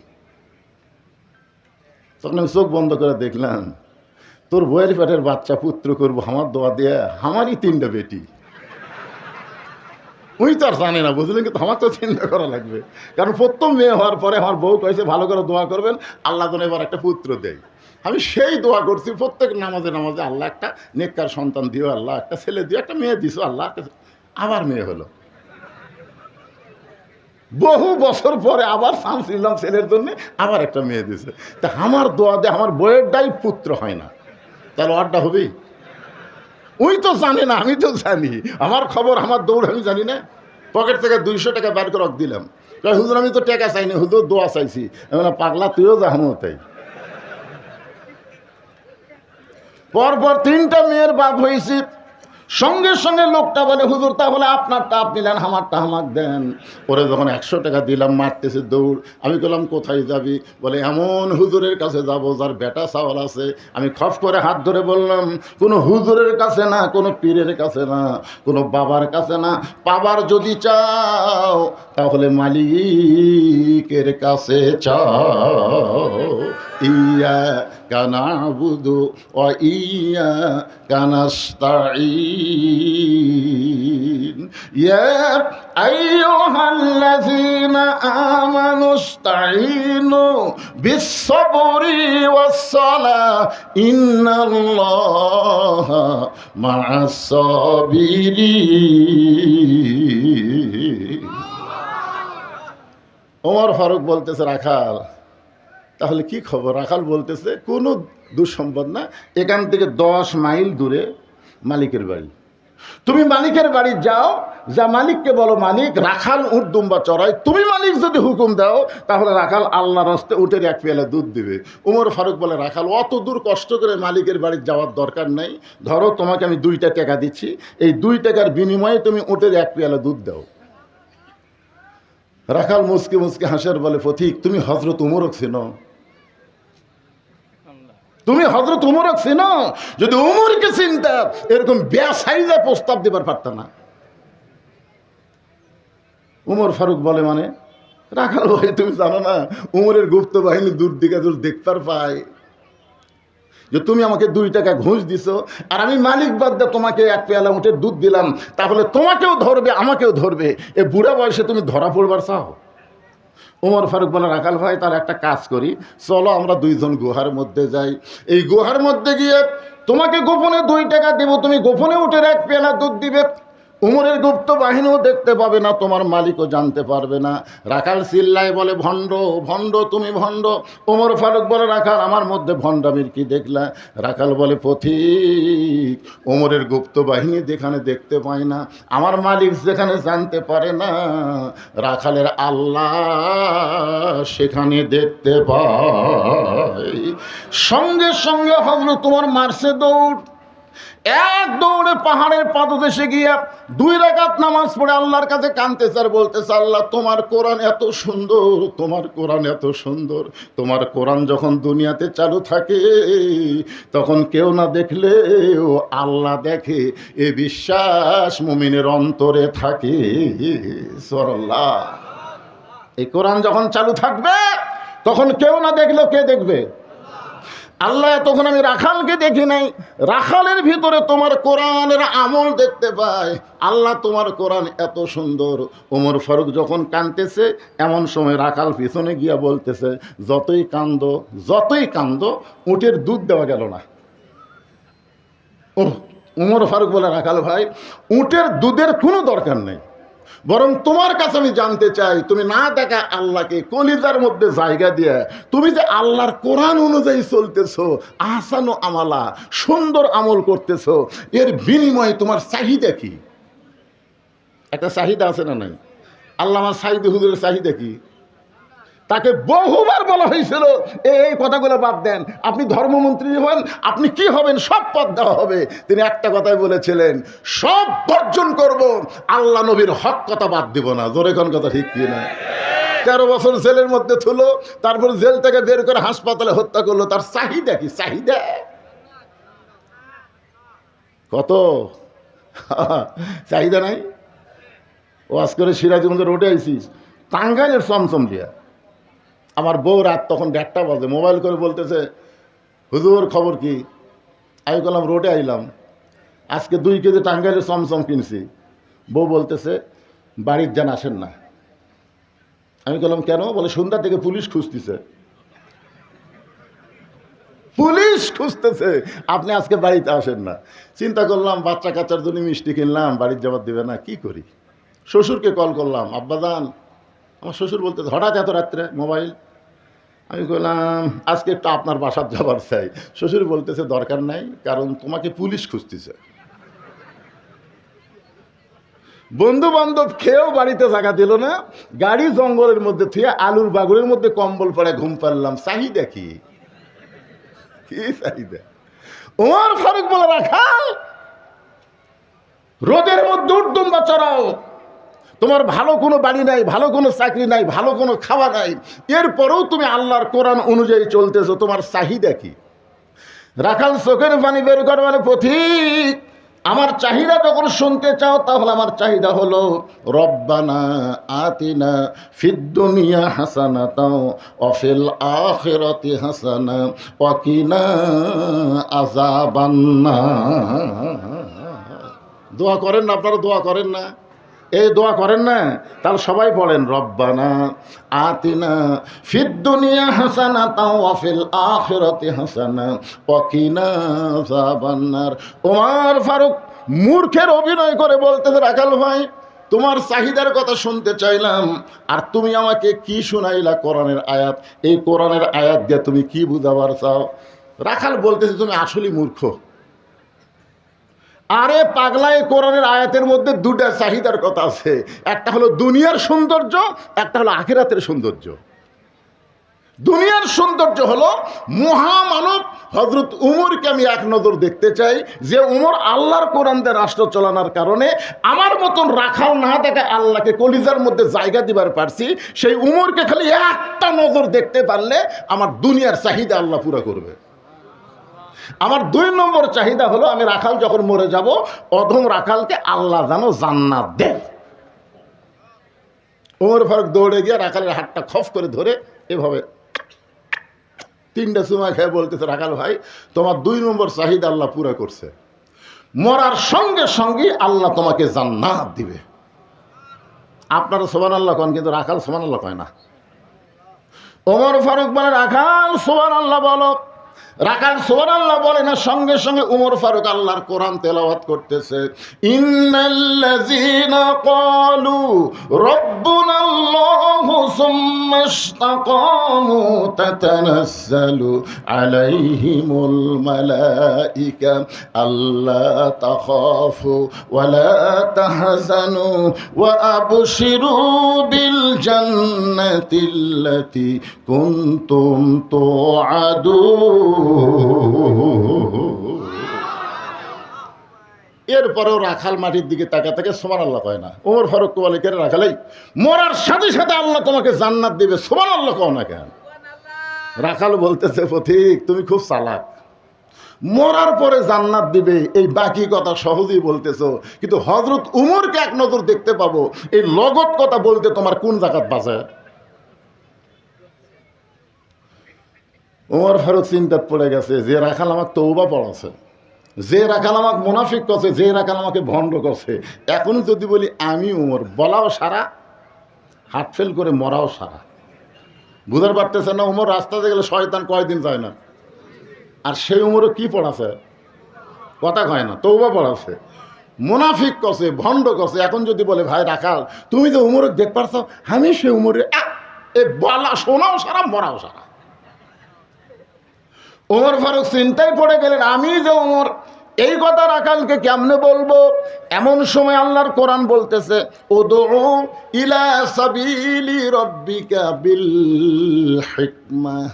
তখন আমি চোখ বন্ধ করে দেখলাম তোর বইয়ের পেটের বাচ্চা পুত্র করবো আমার দোয়া দিয়ে? আমারই 3টা বেটি। ওই তো আর জানে না, বুঝলেন? কিন্তু আমার তো চিন্তা করা লাগবে, কারণ প্রথম মেয়ে হওয়ার পরে আমার বউ কয়েছে ভালো করে দোয়া করবেন আল্লাহ যেন এবার একটা পুত্র দেয়। আমি সেই দোয়া করছি প্রত্যেক নামাজে নামাজে, আল্লাহ একটা নেককার সন্তান দিও, আল্লাহ একটা ছেলে দিও, একটা মেয়ে দিছো আল্লাহ। আবার মেয়ে হলো। বহু বছর পরে আবার চান্স নিলাম ছেলের জন্য, আবার একটা মেয়ে দিছে। তা আমার দোয়া দিয়ে আমার বইয়েরটাই পুত্র হয় না, তাহলে ওরটা হবেই? ওই তো জানে না, আমি তো জানি। আমার খবর, আমার দৌড় আমি জানি না। পকেট থেকে 200 টাকা বের করে দিলাম। হুজুর আমি তো টাকা চাইনি, হুজুর দোয়া চাইছি। পাগলা তুইও জানো তাই। পরপর 3টা মেয়ের বাপ হয়েছি। সঙ্গে সঙ্গে লোকটা বলে হুজুর তাহলে আপনারটা আপনি নেন, আমারটা আমাকে দেন। ওরে যখন 100 টাকা দিলাম মারতেছে দৌড়। আমি বললাম কোথায় যাবি? বলে এমন হুজুরের কাছে যাব যার বেটা চাওয়াল আছে। আমি খপ করে হাত ধরে বললাম কোনো হুজুরের কাছে না, কোনো পীরের কাছে না, কোনো বাবার কাছে না। পাবার যদি চাও তাহলে মালিকের কাছে চাও। ইয়াকা না'বুদু ওয়া ইয়াকা নাস্তাঈন ইয়া আইয়ুহাল্লাযীনা আমানু ইসতাঈনু বিস-সাবরি ওয়াস-সালাহ ইন্নাল্লাহা মা'আস-সাবিরিন। ওমর ফারুক বলতেছে রাখাল তাহলে কি খবর? রাখাল বলতেছে কোনো দুঃসম্পদ না, এখান থেকে 10 মাইল দূরে মালিকের বাড়ি। তুমি মালিকের বাড়ি যাও, যা মালিককে বলো মালিক রাখাল উট দুম্বা চড়াই। তুমি মালিক যদি হুকুম দাও তাহলে রাখাল আল্লাহর হস্তে উটের 1 পেয়ালা দুধ দিবে। ওমর ফারুক বলে রাখাল অত দূর কষ্ট করে মালিকের বাড়ি যাওয়ার দরকার নাই। ধরো তোমাকে আমি 2টা টাকা দিচ্ছি, এই 2 টাকার বিনিময়ে তুমি উটের 1 পেয়ালা দুধ দাও। রাখাল মুচকি মুচকি হাসের বলে পথিক তুমি হযরত উমরক চেনো? তুমি হযরত উমরকে চিনো? যদি উমরকে চিনতা এরকম বেসাইজা প্রস্তাব দিবার পারত না। উমর ফারুক বলে, মানে রাখাল ভাই তুমি জানো না উমরের গুপ্ত বাহিনী দূর দিকে দূর দেখতে পায় যে তুমি আমাকে 2 টাকা ঘুষ দিছো, আর আমি মালিক বাদ দিয়ে তোমাকে 1 পেয়ালা উটের দুধ দিলাম, তাহলে তোমাকেও ধরবে আমাকেও ধরবে। এ বুড়া বয়সে তুমি ধরা পড়বার চাও? উমর ফারুক বলে, রাখাল ভাই তার একটা কাজ করি, চলো আমরা 2 জন গুহার মধ্যে যাই। এই গুহার মধ্যে গিয়ে তোমাকে গোপনে 2 টাকা দেব, তুমি গোপনে উটের 1 পেয়ালা দুধ দিবে। উমরের গুপ্ত বাহিনীও দেখতে পাবে না, তোমার মালিকও জানতে পারবে না। রাখাল চিল্লায় বলে, ভণ্ড ভণ্ড তুমি ভণ্ড। উমর ফারুক বলে, রাখাল আমার মধ্যে ভণ্ডামির কি দেখলা? রাখাল বলে, পথিক উমরের গুপ্ত বাহিনী যেখানে দেখতে পায় না, আমার মালিক যেখানে জানতে পারে না, রাখালের আল্লাহ সেখানে দেখতে পায়। সঙ্গে সঙ্গে হযরত তোমার মারছে দৌড়, এক দৌড়ে পাহাড়ের পাদদেশে গিয়া 2 রাকাত নামাজ পড়ে আল্লাহর কাছে কাঁদতেছে আর বলতেছে, আল্লাহ তোমার কোরআন এত সুন্দর, তোমার কোরআন এত সুন্দর। তোমার কোরআন যখন দুনিয়াতে চালু থাকে তখন কেউ না দেখলেও আল্লাহ দেখে, এ বিশ্বাস মুমিনের অন্তরে থাকে। সুবহানাল্লাহ। এই কোরআন যখন চালু থাকবে তখন কেউ না দেখলেও কে দেখবে? আল্লাহ। তখন আমি রাখালকে দেখি নাই, রাখালের ভিতরে তোমার কোরআনের আমল দেখতে পাই। আল্লাহ তোমার কোরআন এত সুন্দর। ওমর ফারুক যখন কাঁদতেছে এমন সময় রাখাল পিছনে গিয়া বলতেছে, যতই কান্দো উটের দুধ দেওয়া গেল না। ওমর ফারুক বলে, রাখাল ভাই উটের দুধের কোনো দরকার নেই, বরং তোমার কাছে আমি জানতে চাই, তুমি না দেখা আল্লাহকে কলিজার মধ্যে জায়গা দিয়ে তুমি যে আল্লাহর কোরআন অনুযায়ী চলতেছো, আহসানু আমালা সুন্দর আমল করতেছো, এর বিনিময়ে তোমার চাহিদা কি? একটা চাহিদা আছে না নাই? আল্লামা সাঈদী হুজুরের চাহিদা কি? তাকে বহুবার বলা হয়েছিল এই কথাগুলো বাদ দেন, আপনি ধর্মমন্ত্রী হন, আপনি কি হবেন, সব পদ দেওয়া হবে। তিনি একটা কথাই বলেছিলেন, সব বর্জন করব, আল্লাহ নবীর হক কথা বাদ দিব না। জোরে কোন কথা ঠিক কি না? 13 বছর জেলের মধ্যে থুলো, তারপর জেল থেকে বের করে হাসপাতালে হত্যা করলো। তার চাহিদা কি? চাহিদা কত? চাহিদা নাই। ওয়াজ করে সিরাজগঞ্জ রোডে আইসিস, টাঙ্গাইলের চমচম দিয়া। আমার বউ রাত তখন 1টা বাজে, মোবাইল করে বলতেছে, হুজুর খবর কি? আমি বললাম রোডে আইলাম, আজকে 2 কেজি টাঙ্গাইলের চমচম কিনছি। বউ বলতেছে, বাড়ির যান আসেন না। আমি বললাম কেন? বলে সন্ধ্যা থেকে পুলিশ খুঁজতেছে। পুলিশ খুঁজতেছে, আপনি আজকে বাড়িতে আসেন না। চিন্তা করলাম বাচ্চা কাচ্চার জন্য মিষ্টি কিনলাম, বাড়ির যাবার দেবে না, কি করি? শ্বশুরকে কল করলাম, আব্বাজান। আমার শ্বশুর বলতেছে, হঠাৎ এত রাত্রে মোবাইল? আমি বললাম আজকে একটু আপনার বাসার যাবার চাই। শ্বশুর বলতেছে, দরকার নাই, কারণ তোমাকে পুলিশ খুঁজতেছে। বন্ধু বান্ধব খেয়েও বাড়িতে জায়গা দিল না, গাড়ি জঙ্গলের মধ্যে থুয়ে আলুর বাগুরের মধ্যে কম্বল পরে ঘুম পারলাম। চাহিদা কি? কি চাহিদা? ওমর ফারুক বলে, রাখাল রোদের মধ্যে উর্দুম্বা চড়াও, তোমার ভালো কোনো বাড়ি নাই, ভালো কোনো চাকরি নাই, ভালো কোনো খাওয়া নাই, এরপরেও তুমি আল্লাহর কোরআন অনুযায়ী চলতেছো, তোমার চাহিদা কি? রাখাল চোখের পানি বের করে বলে, পথিক আমার চাহিদা যখন শুনতে চাও তাহলে আমার চাহিদা হলো, রব্বানা আতিনা ফিদ দুনিয়া হাসানাতাও ওয়া ফিল আখিরাতি হাসানা ওয়া কিনা আযাবান্নার। দোয়া করেন না আপনারা? দোয়া করেন না? এই দোয়া করেন না? তাহলে সবাই পড়েন, রব্বানা আতিনা ফিদ দুনিয়া হাসানাতাও ওয়া ফিল আখিরাতি হাসানা ওয়া কিনা আযাবান্নার। ওমর ফারুক মূর্খের অভিনয় করে বলতেছে, রাখাল ভাই তোমার চাহিদার কথা শুনতে চাইলাম, আর তুমি আমাকে কি শুনাইলা? কোরআনের আয়াত। এই কোরআনের আয়াত দিয়ে তুমি কি বুঝাবার চাও? রাখাল বলতেছে, তুমি আসলেই মূর্খ। আরে পাগলা, এই কোরআনের আয়াতের মধ্যে 2টা চাহিদার কথা আছে, একটা হলো দুনিয়ার সৌন্দর্য, একটা হলো আখিরাতের সৌন্দর্য। দুনিয়ার সৌন্দর্য হলো মহামানব হযরত উমরকে আমি এক নজর দেখতে চাই, যে উমর আল্লাহর কোরআন দিয়ে রাষ্ট্র চালানোর কারণে আমার মতন রাখাল না দেখে আল্লাহকে কলিজার মধ্যে জায়গা দিবার পারছি। সেই উমরকে খালি একটা নজর দেখতে পারলে আমার দুনিয়ার চাহিদা আল্লাহ পুরা করবে। আমার 2 নম্বর চাহিদা হলো আমি রাখাল যখন মরে যাব অধম রাখালকে আল্লাহ যেন জান্নাত দেন। ওমর ফারুক দৌড়ে গিয়ে রাখালের হাতটা খফ করে ধরে এভাবে 3টা চুমা খেয়ে বলতেছে, রাখাল ভাই তোমার 2 নম্বর চাহিদা আল্লাহ পুরা করছে, মরার সঙ্গে সঙ্গে আল্লাহ তোমাকে জান্নাত দিবে। আপনারা সুবহানাল্লাহ কন, কিন্তু রাখাল সুবহানাল্লাহ কয় না। ওমর ফারুক বলে, রাখাল সুবহানাল্লাহ বলো। রাখাল সুবহানাল্লাহ বলে না, সঙ্গে সঙ্গে ওমর ফারুক আল্লাহর কোরআন তেলাওয়াত করতেছে, ইন্নাল্লাযীনা ক্বালু রাব্বুনাল্লাহু সুম্মা ইসতাকামু তাতানাজ্জালু আলাইহিমুল মালাইকা আল্লা তাখাফু ওয়া লা তাহজানু ওয়া আবশিরু বিল জান্নাতিল্লাতী কুনতুম তুআদুন। এরপরেও রাখাল মাটির দিকে তাকা সুবহানাল্লাহ কয় না। ওমর ফারুক বলে, কে রাখাল, মরার সাথে সাথে আল্লাহ তোমাকে জান্নাত দিবে, সুবহানাল্লাহ কও না কেন? রাখাল বলতেছে, পথিক তুমি খুব চালাক, মরার পরে জান্নাত দিবে এই বাকি কথা সহজেই বলতেছো, কিন্তু হযরত উমরকে এক নজর দেখতে পাবো, এই লগত কথা বলতে তোমার কোন জাকাত বাঁচে? ওমর ফারুক চিন্তাত পড়ে গেছে, যে রাখাল আমাকে তওবা পড়াছে, যে রাখাল আমাকে মুনাফিক করছে, যে রাখাল আমাকে ভণ্ড করছে, এখন যদি বলি আমি উমর, বলাও সারা, হার্ট ফেল করে মরাও সারা। বুঝতে পারতেছে না? উমর রাস্তাতে গেলে শয়তান কয়দিন যায় না, আর সেই উমরও কি পড়াছে? কথা কয় না, তওবা পড়াছে। মুনাফিক করছে, ভণ্ড করছে, এখন যদি বলে ভাই রাখাল তুমি যে উমর দেখ পারছো, আমি সে উমরে বলা শোনাও সারা, মরাও সারা। ওমর ফারুক চিন্তায় পড়ে গেলেন, আমি যে ওমর, এই কথা রাখালকে কেমনে বলবো? এমন সময় আল্লাহর কোরআন বলতেছে, উদউ ইলা সাবিলি রাব্বিকা বিল হিকমাহ।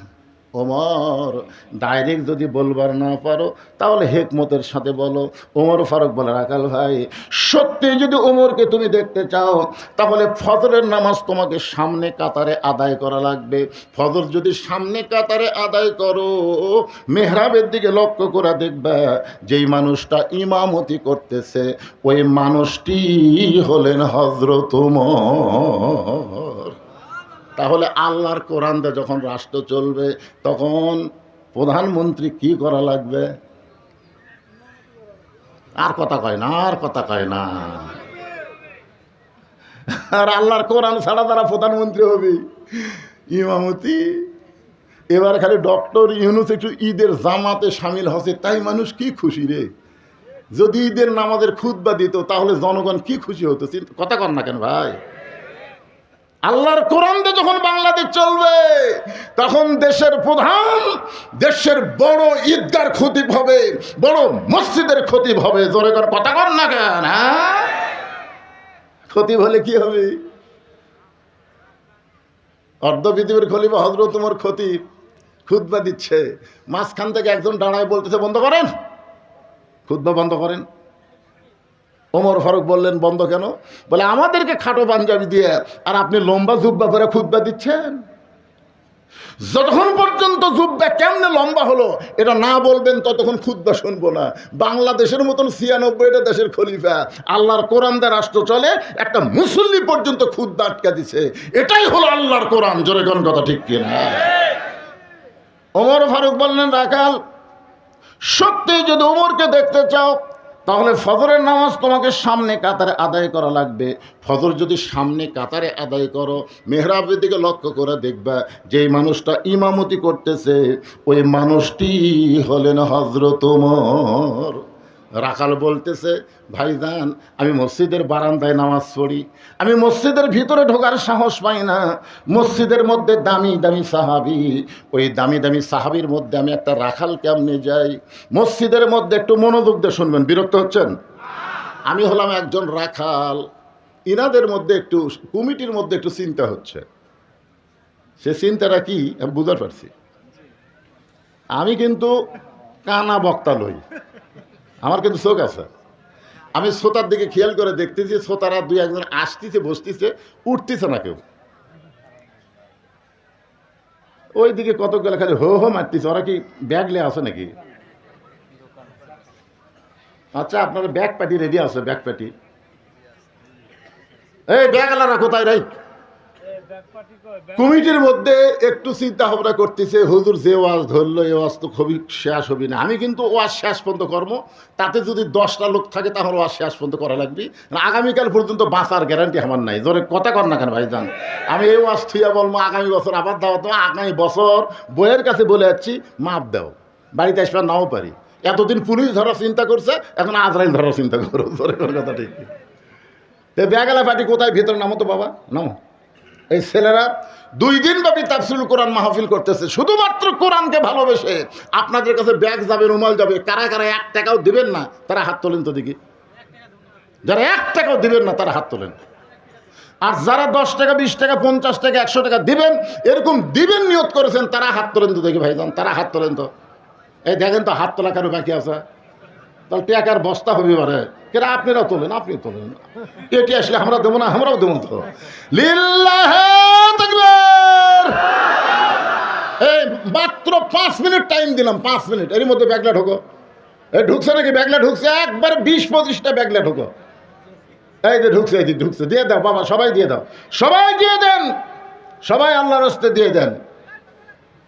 ওমর ডাইরেক্ট যদি বলবার না পারো তাহলে হেকমতের সাথে বলো। ওমর ফারুক বলে, রাখাল ভাই সত্যি যদি ওমরকে তুমি দেখতে চাও তাহলে ফজরের নামাজ তোমাকে সামনে কাতারে আদায় করা লাগবে। ফজর যদি সামনে কাতারে আদায় করো, মেহরাবের দিকে লক্ষ্য করে দেখবা যেই মানুষটা ইমামতি করতেছে ওই মানুষটি হলেন হযরত ওমর। তাহলে আল্লাহর কোরআন দিয়ে যখন রাষ্ট্র চলবে তখন প্রধানমন্ত্রী কি করা লাগবে? আর কথা কয় না, আর কথা কয় না। আর আল্লাহর কোরআন ছাড়া তারা প্রধানমন্ত্রী হবে? ইমামতি এবার খালি ডক্টর ইউনূস একটু ঈদের জামাতে সামিল হচ্ছে, তাই মানুষ কি খুশি রে। যদি ঈদের নামাজের খুতবা দিত তাহলে জনগণ কি খুশি হতো। কথা কন না কেন ভাই? আল্লাহর কোরআন দিয়ে যখন বাংলাদেশ চলবে তখন দেশের প্রধান, দেশের বড় ঈদগার খতিব হবে, বড় মসজিদের খতিব হবে। জোরে করে কথা কন না কেন? খতিব হলে কি হবে? অর্ধ পৃথিবীর খলিফা হযরত ওমর খতিব, খুতবা দিচ্ছে, মাঝখান থেকে একজন দাঁড়ায় বলতেছে বন্ধ করেন, খুতবা বন্ধ করেন। ওমর ফারুক বললেন, বন্ধ কেন? বলে, আমাদেরকে খাটো পাঞ্জাবি দিয়ে আর আপনি লম্বা জুব্বা করে খুতবা দিচ্ছেন। যতক্ষণ পর্যন্ত জুব্বা কেমনে লম্বা হলো এটা না বলবেন ততক্ষণ খুতবা শুনবো না। বাংলাদেশের মতন 96টা দেশের খলিফা, আল্লাহর কোরআন দিয়ে রাষ্ট্র চলে, একটা মুসল্লি পর্যন্ত খুতবা আটকা দিছে। এটাই হলো আল্লাহর কোরআন। জোরে কোন কথা ঠিক কিনা? ওমর ফারুক বললেন, রাখাল সত্যি যদি ওমরকে দেখতে চাও তাহলে ফজরের নামাজ তোমাকে সামনে কাতারে আদায় করা লাগবে। ফজর যদি সামনে কাতারে আদায় করো, মেহরাবের দিকে লক্ষ্য করে দেখবা যেই মানুষটা ইমামতি করতেছে ওই মানুষটি হলেন হযরত ওমর। রাখাল বলতেছে, ভাইজান আমি মসজিদের বারান্দায় নামাজ পড়ি, আমি মসজিদের ভিতরে ঢোকার সাহস পাই না। মসজিদের মধ্যে দামি দামি সাহাবি, ওই দামি দামি সাহাবির মধ্যে আমি একটা রাখাল কেমনে যাই? মসজিদের মধ্যে একটু মনোযোগ দিয়ে শুনবেন, বিরক্ত হচ্ছেন? আমি হলাম একজন রাখাল, ইনাদের মধ্যে একটু, কমিটির মধ্যে একটু চিন্তা হচ্ছে। সে চিন্তাটা কি আমি বুঝতে পারছি। আমি কিন্তু কানা বক্তা লই, আমার কিন্তু চোখ আছে। আমি শ্রোতার দিকে খেয়াল করে দেখতেছি, শ্রোতারা 2-1 আসতেছে, বসতেছে, উঠতেছে না কেউ। ওই দিকে কতগুলো খালি হো হো মারতেছে। ওরা কি ব্যাগলে আছে নাকি? আচ্ছা, আপনার ব্যাগ পাটি রেডি আছে? ব্যাগ পাটি, এই ব্যাগ আলারা কোথায় রে? কমিটির মধ্যে একটু চিন্তা ভাবনা করতেছে, হুজুর যে ওয়াজ ধরলো এই ওয়াজ তো খুবই শেষ হবি না। আমি কিন্তু ওয়াজ শেষ পর্যন্ত কর্ম, তাতে যদি 10টা লোক থাকে তাহলে ওয়াজ শেষ পর্যন্ত করা লাগবে। আগামীকাল পর্যন্ত বাঁচার গ্যারান্টি আমার নাই। জোরে কথা কর না কেন ভাইজান? আমি এই ওয়াজ থুইয়া বলবো আগামী বছর আবার দাওয়াত, আগামী বছর বইয়ের কাছে বলে যাচ্ছি মাপ দাও, বাড়িতে আসবে নাও পারি। এতদিন পুলিশ ধরার চিন্তা করছে, এখন আজরাইল ধরার চিন্তা করো। জোরে কথা ঠিক। ব্যাগালা পার্টি কোথায়? ভিতরে নামো তো বাবা, নামো। এই ছেলেরা 2 দিন ব্যাপী তাফসীরুল কোরআন মাহফিল করতেছে শুধুমাত্র কোরআনকে ভালোবেসে। আপনাদের কাছে ব্যাগ যাবে, রুমাল যাবে, কারা কারা 1 টাকাও দিবেন না তারা হাত তোলেন তো দেখি। যারা 1 টাকাও দিবেন না তারা হাত তোলেন। আর যারা 10 টাকা, 20 টাকা, 50 টাকা, 100 টাকা দিবেন, এরকম দিবেন নিয়ত করেছেন, তারা হাত তোলেন তো দেখি ভাইজান, তারা হাত তোলেন তো। এই দেখেন তো হাত তোলা কারো বাকি আছে? তাহলে টাকার বস্তা হবে এবারে। কেন আপনারাও তোলেন, আপনি তোলেন। এটি আসলে আমরা দেবো না? আমরাও দেবো তো। লিল্লাহে তাকবীর। এই মাত্র 5 মিনিট টাইম দিলাম, 5 মিনিট। এর মধ্যে ব্যাগলা ঢোকো। এই ঢুকছে নাকি? ব্যাগলা ঢুকছে, একবার 20-25টা ব্যাগলা ঢোকো। এই যে ঢুকছে, এই যে ঢুকছে, দিয়ে দাও বাবা, সবাই দিয়ে দাও, সবাই দিয়ে দেন, সবাই আল্লাহর রাস্তায় দিয়ে দেন,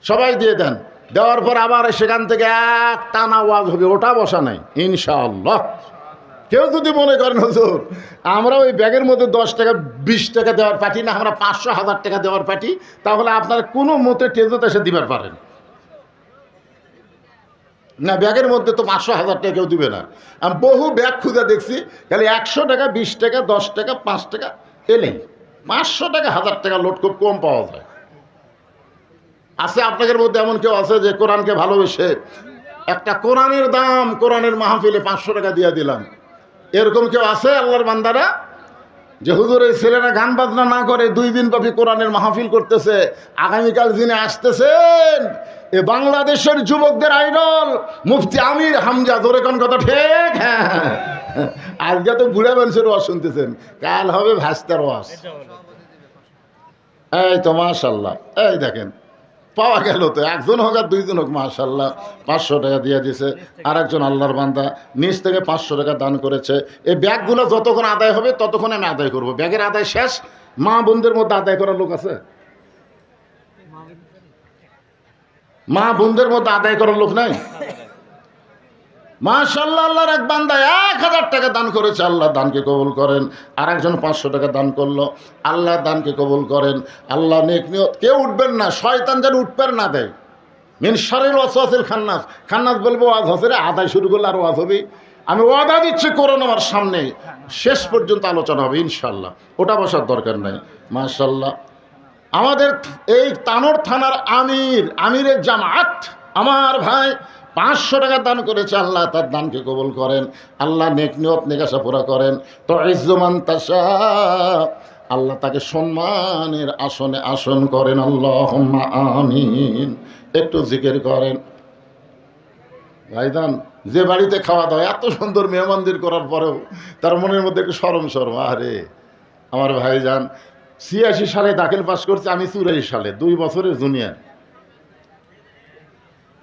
সবাই দিয়ে দেন। দেওয়ার পর আবার সেখান থেকে এক টানা ওয়াজ হবে, ওটা বসা নাই ইনশাআল্লাহ। কেউ যদি মনে করেন হুজুর আমরা ওই ব্যাগের মধ্যে 10 টাকা 20 টাকা দেওয়ার পার্টি না, আমরা 500-1000 টাকা দেওয়ার পার্টি, তাহলে আপনারা কোনো মতে টেজত এসে দিবার পারেন না। ব্যাগের মধ্যে তো 500-1000 টাকা কেউ দিবে না। আমি বহু ব্যাগ খুঁজে দেখছি, খালি 100 টাকা, 20 টাকা, 10 টাকা, 5 টাকা এলেই। 500 টাকা 1000 টাকা লোড খুব কম পাওয়া যায়। আছে আপনাদের মধ্যে এমন কেউ আছে যে কোরআনকে ভালোবেসে একটা কোরআনের দাম, কোরআনের মাহফিলে 500 টাকা দিয়ে দিলাম, এরকম কেউ আছে আল্লাহর বান্দারা? যে হুজুর এই ছেলেরা গান বাজনা না করে 2 দিন ব্যাপী কোরআনের মাহফিল করতেছে, আগামীকাল যিনি আসতেছেন এ বাংলাদেশের যুবকদের আইডল মুফতি আমির হামজা। জোরে কোন কথা ঠিক? হ্যাঁ, আজকে তো বুড়া মানুষের ওয়াজ শুনতেছেন, কাল হবে ভাস্তার ওয়াজ। এই তো মাশাআল্লাহ, এই দেখেন পাওয়া গেল তো। 1জন হোক আর 2জন হোক, মাশাআল্লাহ 500 টাকা দিয়ে দিয়েছে। আর একজন আল্লাহর বান্দা নিজ থেকে 500 টাকা দান করেছে। এই ব্যাগগুলো যতক্ষণ আদায় হবে ততক্ষণ আমি আদায় করব। ব্যাগের আদায় শেষ। মা বোনদের মধ্যে আদায় করার লোক আছে? মা বোনদের মধ্যে আদায় করার লোক নাই? মাশাআল্লাহ, আল্লাহর এক বান্দা 1000 টাকা দান করেছে, আল্লাহ দানকে কবুল করেন। আর একজন 500 টাকা দান করলো, আল্লাহ দানকে কবুল করেন। আল্লাহ নেক নিয়ত, কেউ উঠবেন না, শয়তান যেন উঠবেন না দেয়। মিন শারিল ওয়াসওয়াসিল খান্নাস। খান্নাস বলবো ওয়াজ হচ্ছে রে, আদায় শুরু করলে আর ওয়াজ হবে। আমি ওয়াদা দিচ্ছি কোরআন আমার সামনে শেষ পর্যন্ত আলোচনা হবে ইনশাআল্লাহ, ওটা বসার দরকার নাই। মাশাআল্লাহ, আমাদের এই তানোর থানার আমিরের জামাত আমার ভাই 500 টাকা দান করেছে, আল্লাহ তার দানকে কবুল করেন। আল্লাহ নেক নিয়ত নেকাশা পুরা করেন। তো ইজ্জুমান তাশা, আল্লাহ তাকে সম্মানের আসনে আসন করেন। আল্লাহুম্মা আমিন। একটু জিকির করেন ভাইজান। যে বাড়িতে খাওয়া দাওয়া এত সুন্দর মেহমানদের করার পরেও তার মনের মধ্যে একটু শরম, আরে আমার ভাইজান 86 সালে দাখিল পাস করছে, আমি 84 সালে, 2 বছরের জুনিয়র।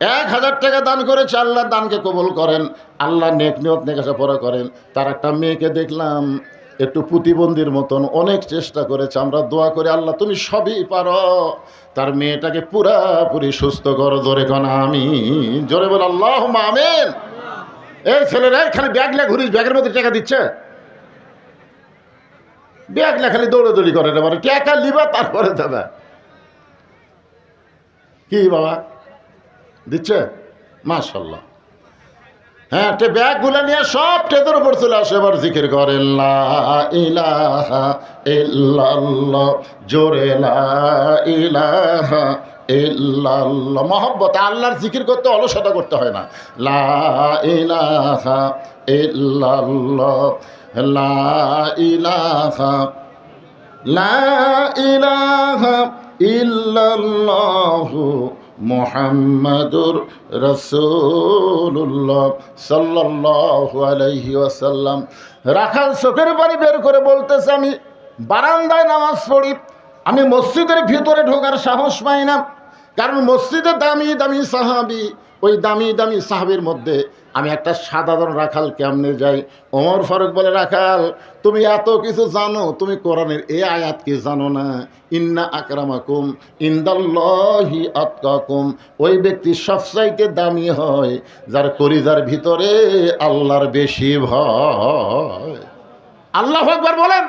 1000 টাকা দান করেছে, আল্লাহ দানকে কবুল করেন। আল্লাহ নেক নিয়ত নেকাশা পড়া করেন। তার একটা মেয়েকে দেখলাম একটু প্রতিবন্ধীর মতন, অনেক চেষ্টা করেছে। আমরা দোয়া করি আল্লাহ তুমি সবই পারো, তার মেয়েটাকে পুরাপুরি সুস্থ করো। জোরে কোন আমিন, জোরে বল আল্লাহুম্মা আমিন। এই ছেলেরা এখানে ব্যাগ লে ঘুরিস, ব্যাগের মধ্যে টাকা দিচ্ছে, ব্যাগ লে খালি দৌড়াদৌড়ি করে, এবারে টাকা লিবা তারপরে দাদা কি বাবা দিচ্ছে? মাশাআল্লাহ। হ্যাঁ, ব্যাগগুলো নিয়ে সব টেদের উপর চলে আসে। এবার জিকির করেন লা ইলাহা ইল্লাল্লাহ, জোরে লা ইলাহা ইল্লাল্লাহ। মহব্বতে আল্লাহর জিকির করতে অলসতা করতে হয় না। লা ইলাহা ইল্লাল্লাহ, লা ইলাহা, লা ইলাহা ইল্লাল্লাহু মুহাম্মাদুর রাসূলুল্লাহ সাল্লাল্লাহু আলাইহি ওয়াসাল্লাম। রাখাল চোখের পানি বের করে বলতেছে, আমি বারান্দায় নামাজ পড়ি, আমি মসজিদের ভিতরে ঢোকার সাহস পাই না, কারণ মসজিদে দামি দামি সাহাবী ওই দামি দামি সাহাবের মধ্যে আমি একটা সাধারণ রাখাল কেমনে যাই? ওমর ফারুক বলে, রাখাল তুমি এত কিছু জানো, তুমি কোরআনের এই আয়াত কি জানো না? ইন্না আকরামাকুম ইনদাল্লাহি আতকাকুম, ওই ব্যক্তি সবচাইতে দামি হয় যার কলিজার ভিতরে আল্লাহর বেশি ভয়। আল্লাহু আকবার বলেন।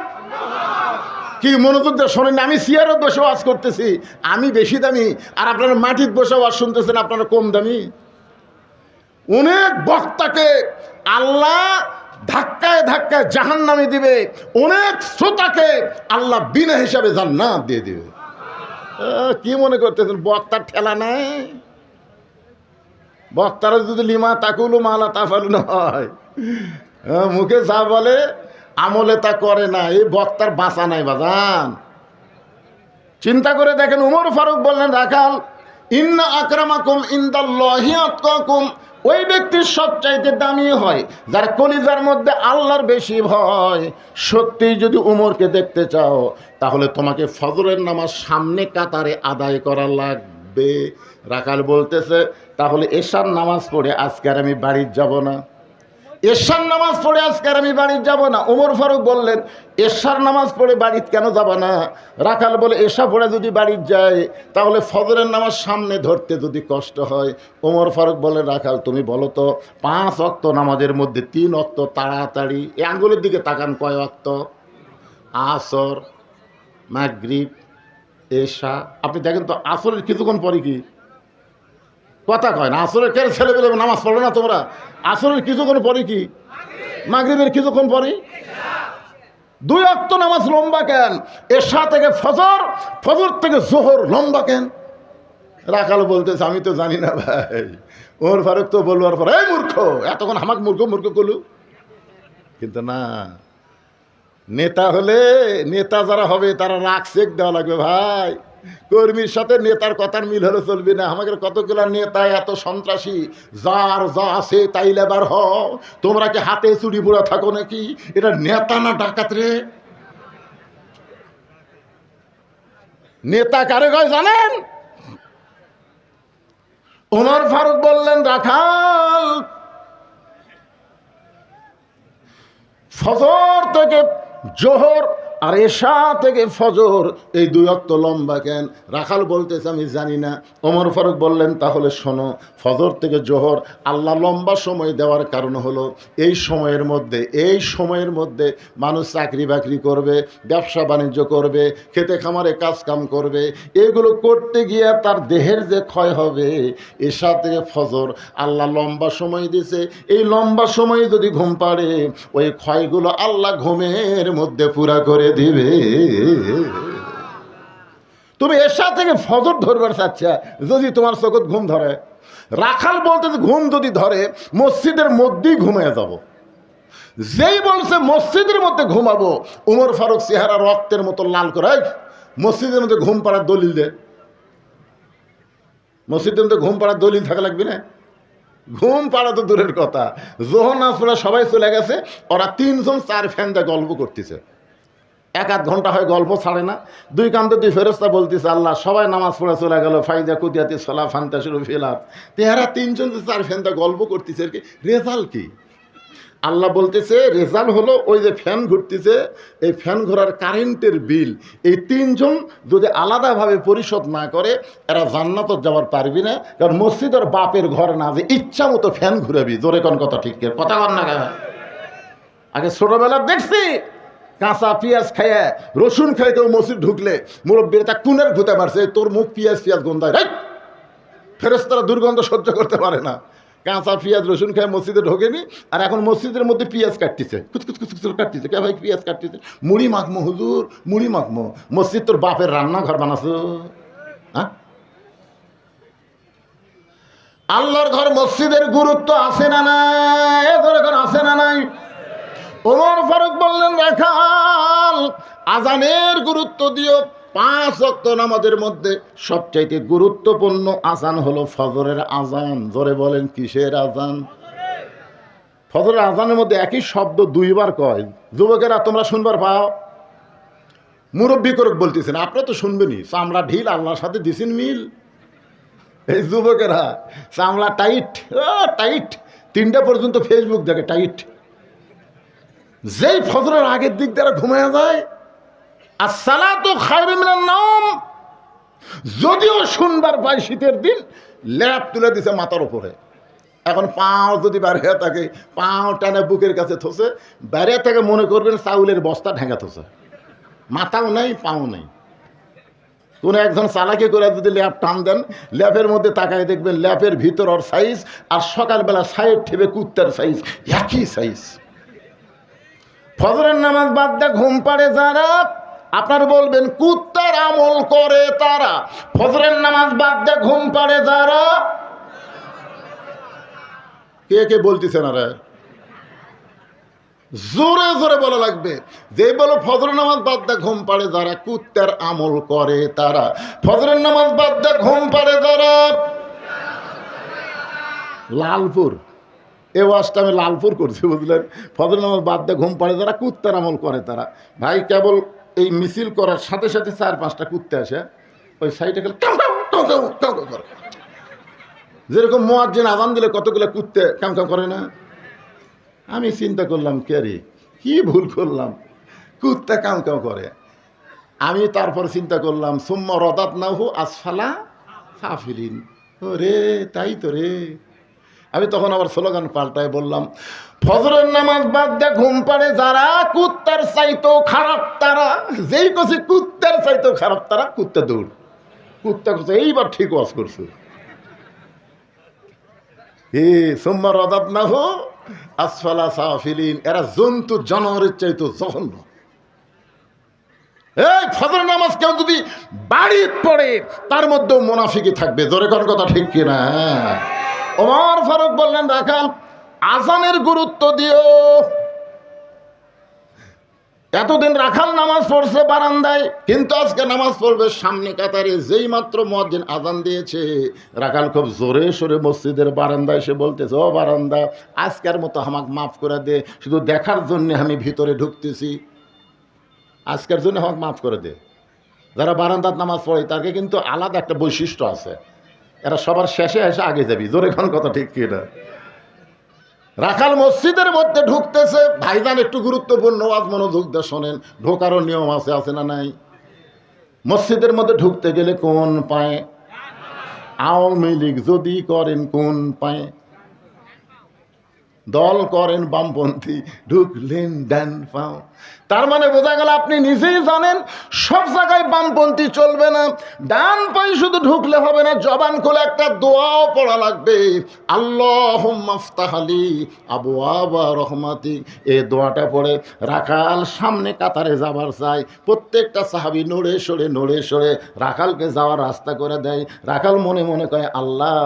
কি মনোযোগ দিয়ে শোনেন, আমি চেয়ারে বসে ওয়াজ করতেছি, আমি বেশি দামি, আর আপনারা মাটির বসে ওয়াজ শুনতেছেন, আপনারা কম দামি। অনেক বক্তাকে আল্লাহ ধাক্কায় ধাক্কায় জাহান্নামে দিবে, অনেক শ্রোতাকে আল্লাহ বিনা হিসাবে জান্নাত দিয়ে দিবে। কি মনে করতেছেন বক্তার ঠেলা নাই? বক্তারা যদি লিমা তাকুলু মালা তাফালু না হয়, মুখে যা বলে আমলে তা করে না, এই বক্তার বাঁচা নাই বাজান। চিন্তা করে দেখেন, উমর ফারুক বললেন, রাখাল ইন্না আকরামাকুম ইনদাল্লাহি আতকাকুম, ওই ব্যক্তির সবচাইতে দামি হয় যার কলিজার মধ্যে আল্লাহর বেশি ভয়। সত্যিই যদি উমরকে দেখতে চাও তাহলে তোমাকে ফজরের নামাজ সামনে কাতারে আদায় করা লাগবে। রাখাল বলতেছে, তাহলে এশার নামাজ পড়ে আজকে আর আমি বাড়ি যাব না। এশার নামাজ পড়ে আজকে আর আমি বাড়ি যাব না। ওমর ফারুক বললেন, এশার নামাজ পড়ে বাড়িতে কেন যাব না? রাখাল বলে, এশা পড়ে যদি বাড়িতে যায় তাহলে ফজরের নামাজ সামনে ধরতে যদি কষ্ট হয়। ওমর ফারুক বলে, রাখাল তুমি বলো তো 5 ওয়াক্ত নামাজের মধ্যে 3 ওয়াক্ত তাড়াতাড়ি, এই আঙ্গুলের দিকে তাকান, কয় ওয়াক্ত? আসর, মাগরিব, এশা। আপনি দেখেন তো আসরের কিছুক্ষণ পরে কি কথা কয় না? আসরের কে ছেলেবেলে নামাজ পড়ো না তোমরা? আসরের কিছুক্ষণ পরে কি? মাগরিবের কিছুক্ষণ পরে। 2 ওয়াক্ত নামাজ লম্বা কেন? এশা থেকে ফজর, ফজর থেকে জোহর লম্বা কেন? রাখাল বলতেছে, আমি তো জানি না ভাই। ওমর ফারুক তো বলবার পর, এই মূর্খ, এতক্ষণ আমাকে মূর্খ মূর্খ করলু। কিন্তু না, নেতা হলে, নেতা যারা হবে তারা রাগ চেক দেওয়া লাগবে ভাই। কর্মীর সাথে নেতার কথার মিল হলে চলবে না। আমাদের কতগুলো নেতা এত সন্ত্রাসী, যার যা আছে তাই লেবার হও। তোমরা কি হাতে চুরি বুড়া থাকো নাকি? এটা নেতা না ডাকাত রে? নেতা কারে কয় জানেন? ওমর ফারুক বললেন, রাখাল ফজর থেকে জোহর আর এশা থেকে ফজর এই 2 ওয়াক্ত লম্বা কেন? রাখাল বলতেছে, আমি জানি না। ওমর ফারুক বললেন, তাহলে শোনো, ফজর থেকে জোহর আল্লাহ লম্বা সময় দেওয়ার কারণ হলো এই সময়ের মধ্যে মানুষ চাকরি বাকরি করবে, ব্যবসা বাণিজ্য করবে, খেতে খামারে কাজ কাম করবে। এগুলো করতে গিয়ে তার দেহের যে ক্ষয় হবে, এশা থেকে ফজর আল্লাহ লম্বা সময় দিছে। এই লম্বা সময় যদি ঘুম পাড়ে, ওই ক্ষয়গুলো আল্লাহ ঘুমের মধ্যে পুরা করে দিবে। তুমি এশা থেকে ফজর ধরবার চাচ্ছা, যদি তোমার চোখত ঘুম ধরে, রাখাল বলতে ঘুম যদি ধরে মসজিদের মধ্যেই ঘুমিয়ে যাব। যেই বলছে মসজিদের মধ্যে ঘুমাবো, উমর ফারুক চেহারা রক্তের মতো লাল করে, মসজিদের মধ্যে ঘুম পাড়ার দলিল দে। মসজিদের মধ্যে ঘুম পাড়ার দলিল থাকা লাগবে না? ঘুম পাড়া তো দূরের কথা, যোহর নামাজ পড়া সবাই চলে গেছে, ওরা 3 জন 4 ফ্যান দিয়ে গল্প করতেছে। 1-8 ঘন্টা হয় গল্প ছাড়ে না। 2 কান্দে 2 ফেরেশতা বলতেছে, আল্লাহ সবাই নামাজ পড়ে চলে গেল, ফাইজা কুতিয়াতি সলা ফান্তা শুরু ফেলার, তেহারা 3 জন 4 ফ্যান দিয়ে গল্প করতেছে। আর কি রেজাল্ট কি? আল্লাহ বলতেছে, রেজাল্ট হলো ওই যে ফ্যান ঘুরতেছে, এই ফ্যান ঘোরার কারেন্টের বিল এই 3 জন যদি আলাদাভাবে পরিশোধ না করে, এরা জান্নাত যাওয়ার পারবি না। কারণ মসজিদের বাপের ঘর না, যে ইচ্ছা মতো ফ্যান ঘুরাবি। জোরে কোন কথা, ঠিক কথা কর না? আগে ছোটবেলা দেখছি কাঁচা পেঁয়াজ খাইয়া, রসুন খাই, কেউ মসজিদ ঢুকলে মুরব্বীরা তা কুনের ঘুতে মারছে, তোর মুখ পেঁয়াজ গন্ধায়। রাইট, ফেরেশতারা দুর্গন্ধ সহ্য করতে পারে না। কাঁচা পেঁয়াজ রসুন খায় মসজিদে ঢোকেনি, আর এখন মসজিদের মধ্যে পেঁয়াজ কাটতেছে, কুচকুচ কাটতেছে। কে ভাই পেঁয়াজ কাটতেছে? মুড়ি মাখমো হুজুর, মুড়ি মাখমো। মসজিদ তোর বাপের রান্নাঘর বানাছো? হ্যাঁ, আল্লাহর ঘর মসজিদের গুরুত্ব আছে না নাই? আছে না নাই? ওমর ফারুক বললেন, রাখাল আজানের গুরুত্ব দিও। 5 ওয়াক্ত নামাজের মধ্যে সবচাইতে গুরুত্বপূর্ণ আজান হলো ফজরের আজান। জোরে বলেন, কিসের আজান? ফজরের আজানের মধ্যে একই শব্দ 2 বার কয়। যুবকেরা তোমরা শুনবার পাও? মুরব্বী করুক বলতেছেন, আপনারা তো শুনবেনই। চামড়া ঢিল, আল্লাহর সাথে দিছেন মিল। এই যুবকেরা চামড়া টাইট, টাইট, 3টা পর্যন্ত ফেসবুক দেখে, টাইট। যেই ফজরের আগের দিক দ্বারা ঘুমায় যায়, আসসালাতু খায়রুম মিনান নাওম, যদিও শুনবার পাই শীতের দিন, ল্যাপ তুলে দিছে মাথার উপরে। এখন পাও যদি বাইরে থাকে, পাও টানে বুকের কাছে থসে, বাইরে থেকে মনে করবেন চাউলের বস্তা ঢেঙ্গা থসে, মাথাও নেই পাও নেই। কোন একজন চালাকি করে যদি ল্যাপ টান দেন, ল্যাপের মধ্যে তাকায় দেখবেন ল্যাপের ভিতর ওর সাইজ আর সকালবেলা সাইড ঠেবে কুত্তার সাইজ একই সাইজ। ফজরের নামাজ বাদ দিয়ে ঘুম পাড়ে যারা, আপনার বলবেন কুত্তার আমল করে তারা। ফজরের নামাজ বাদ দিয়ে ঘুম পাড়ে যারা, কে কে বলতেছেন? আরে জোরে জোরে বলা লাগবে। যে বলো ফজরের নামাজ বাদ দিয়ে ঘুম পাড়ে যারা, কুত্তার আমল করে তারা। ফজরের নামাজ বাদ দিয়ে ঘুম পাড়ে যারা, লালপুর, এ ওয়াজটা আমি লালপুর করছি, বুঝলেন? ফজরের নামাজ বাদ দিয়ে ঘুম পাড়ে যারা, কুত্তার আমল করে তারা। ভাই কেবল এই মিছিল করার সাথে সাথে 4-5টা কুত্তে আসে, ওই সাইডে গেলে করে, যেরকম মুয়াজ্জিন আযান দিলে কতগুলো কুত্তে কাম কাম করে না। আমি চিন্তা করলাম, কে রে, কি ভুল করলাম, কুত্তা কাম কাম করে। আমি তারপর চিন্তা করলাম, সুম্মা রাদাদনাহু আসফালা সাফিলিন। ও রে, তাই তো রে। আমি তখন আবার স্লোগান পাল্টায় বললাম, ফজরের নামাজ বাদ দিয়ে ঘুম পাড়ে যারা, কুত্তার চাইতেও খারাপ তারা। যেই কছে কুত্তার চাইতেও খারাপ তারা, কুত্তা দৌড়। কুত্তা কছে এইবার ঠিক ওয়াজ করছে। হে সুম্মা রাদাদনাহু আসফালা সাফিলিন, এরা জন্তু জানোয়ারের চাইতো জঘন্য। এই ফজর নামাজ কেউ যদি বাড়িতে পড়ে, তার মধ্যেও মুনাফিকি থাকবে। জোরে কোন কথা ঠিক কিনা? ওমর ফারুক বললেন, রাখাল আযানের গুরুত্ব দিও। এতদিন রাখাল নামাজ পড়ছে বারান্দায়, কিন্তু আজকে নামাজ পড়বে সামনে কাতারে। যেই মাত্র মুয়াজ্জিন আযান দিয়েছে, রাখাল খুব জোরে সোরে মসজিদের বারান্দায় এসে বলতেছে, ও বারান্দা, আজকের মতো আমাকে মাফ করে দে, শুধু দেখার জন্য আমি ভিতরে ঢুকতেছি, আজকের জন্য আমাকে মাফ করে দে। যারা বারান্দাত নামাজ পড়ে তাকে কিন্তু আলাদা একটা বৈশিষ্ট্য আছে, এরা সবার শেষে এসে আগে যাবি। জোরে কোন কথা ঠিক কিনা? রাখাল মসজিদের মধ্যে ঢুকতেছে। ভাইজান একটু গুরুত্বপূর্ণ ওয়াজ, মনোযোগ দিয়ে শোনেন। ঢোকারও নিয়ম আছে না নাই? মসজিদের মধ্যে ঢুকতে গেলে কোন পায়ে? আওয়ামী লীগ যদি করেন কোন পায়ে? দল করেন বামপন্থী, ঢুকলেন ডান পাও। তার মানে বোঝা গেল, আপনি নিজেই জানেন সব জায়গায় বামপন্থী চলবে না। ডান পায়ে শুধু ঢুকলে হবে না, জবান খুলে একটা দোয়াও পড়া লাগবে, আল্লাহুম্মা ইফতাহ লি আবওয়াবা রহমাতিক। এই দোয়াটা পড়ে রাখাল সামনে কাতারে যাবার চাই। প্রত্যেকটা সাহাবী নড়ে সরে রাখালকে যাওয়ার রাস্তা করে দেয়। রাখাল মনে মনে কয়, আল্লাহ,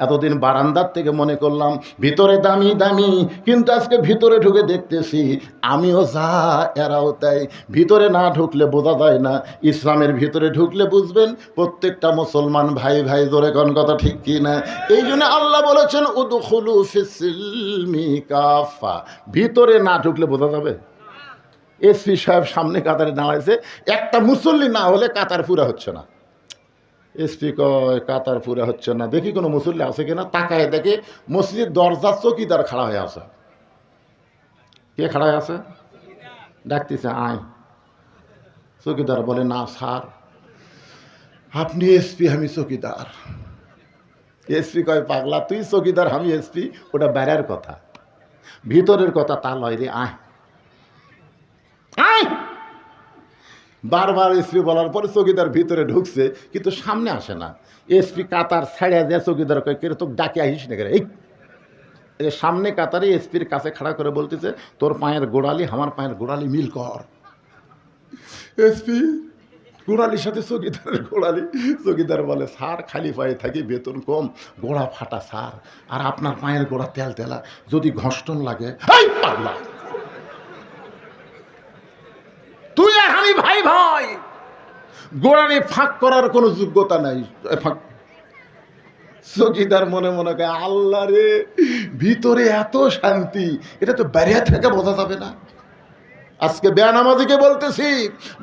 এতদিন বারান্দার থেকে মনে করলাম ভিতরে দামি দামি, কিন্তু আজকে ভিতরে ঢুকে দেখতেছি আমিও যা এরাও তাই। ভিতরে না ঢুকলে বোঝা যায় না, ইসলামের ভিতরে ঢুকলে বুঝবেন প্রত্যেকটা মুসলমান ভাই ভাই। জোরে কোন কথা ঠিক কি না? এই জন্য আল্লাহ বলেছেন, উদখুলু ফিস-সিলমি কাফা। ভিতরে না ঢুকলে বোঝা যাবে। এসপি সাহেব সামনে কাতারে দাঁড়াইছে, একটা মুসল্লি না হলে কাতার পুরা হচ্ছে না। এসপি কয়, কাতার পুরা হচ্ছে না, দেখি কোনো মুসল্লি আছে কিনা। তাকায় দেখে মসজিদের দরজার চৌকিদার খাড়া হয়ে আছে। কে খাড়া হয়ে আছে? ডাকতেছে, আয়। চৌকিদার বলে, না স্যার, আপনি এসপি, আমি চৌকিদার। এসপি কয়, পাগলা, তুই চৌকিদার, আমি এসপি, ওটা বাইরের কথা, ভিতরের কথা তা লয় রে, আয় আয়। বারবার এসপি বলার পরে চৌকিদার ভিতরে ঢুকছে, কিন্তু সামনে আসে না। এসপি কাতার ছাড়িয়া যায়, চৌকিদার কয়, কে তোকে ডাকে আহিস না কেন? এই সামনে কাতারে এসপির কাছে খাড়া করে বলতেছে, তোর পায়ের গোড়ালি আমার পায়ের গোড়ালি মিল কর। এসপি গোড়ালির সাথে চৌকিদারের গোড়ালি। চৌকিদার বলে, স্যার, খালি পায়ে থাকি, বেতন কম, গোড়া ফাটা স্যার, আর আপনার পায়ের গোড়া তেল তেলা, যদি ঘষ্টন লাগে। এই পাগলা, তুই আর আমি ভাই ভাই, গোড়ালি ফাঁক করার কোনো যোগ্যতা নাই। চৌকিদার মনে মনে কয়, আল্লাহ রে, ভিতরে এত শান্তি, এটা তো বাইরে থেকে বোঝা যাবে না। আজকে বেনামাজিকে বলতেছি,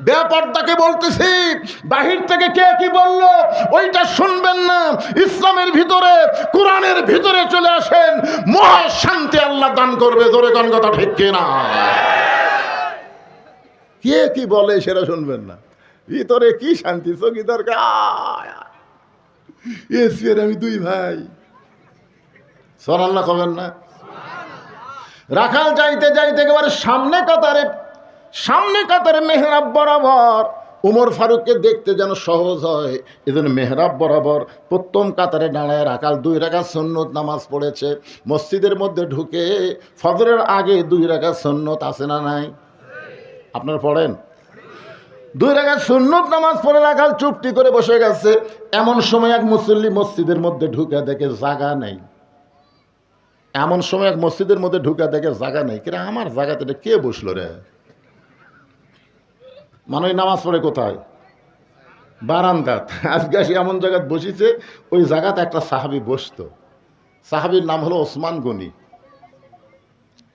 বেপর্দাকে বলতেছি, বাহির থেকে কে কি বলল ওইটা শুনবেন না। ইসলামের ভিতরে, কোরআনের ভিতরে চলে আসেন, মহা শান্তি আল্লাহ দান করবে। জোরে কোন কথা ঠিক কিনা? কে কি বলে সেটা শুনবেন না, ভিতরে কি শান্তি। চকিদার এসির আমি দুই ভাই, সুবহানাল্লাহ কবেন না? রাখাল যাইতে যাইতে একেবারে সামনে কাতারে মেহরাব বরাবর। উমর ফারুককে দেখতে যেন সহজ হয়, এজন্য মেহরাব বরাবর প্রথম কাতারে দাঁড়ায় রাখাল 2 রাকাত সুন্নত নামাজ পড়েছে। মসজিদের মধ্যে ঢুকে ফজরের আগে 2 রাকাত সুন্নত আছে না নাই? আপনারা পড়েন? 2 রাকাত সুন্নত নামাজ পড়ে রাখাল চুপটি করে বসে গেছে। এমন সময় এক মুসল্লি মসজিদের মধ্যে ঢুকে দেখে জায়গা নেই। এমন সময় এক মসজিদের মধ্যে ঢুকে দেখে জায়গা নেই। কিরে আমার জায়গাতে কে বসলো রে? মানে নামাজ পড়ে কোথায়? বারান্দাত। আজকে আসি এমন জায়গায় বসিছে, ওই জায়গাতে একটা সাহাবী বসতো। সাহাবীর নাম হলো ওসমান গনি।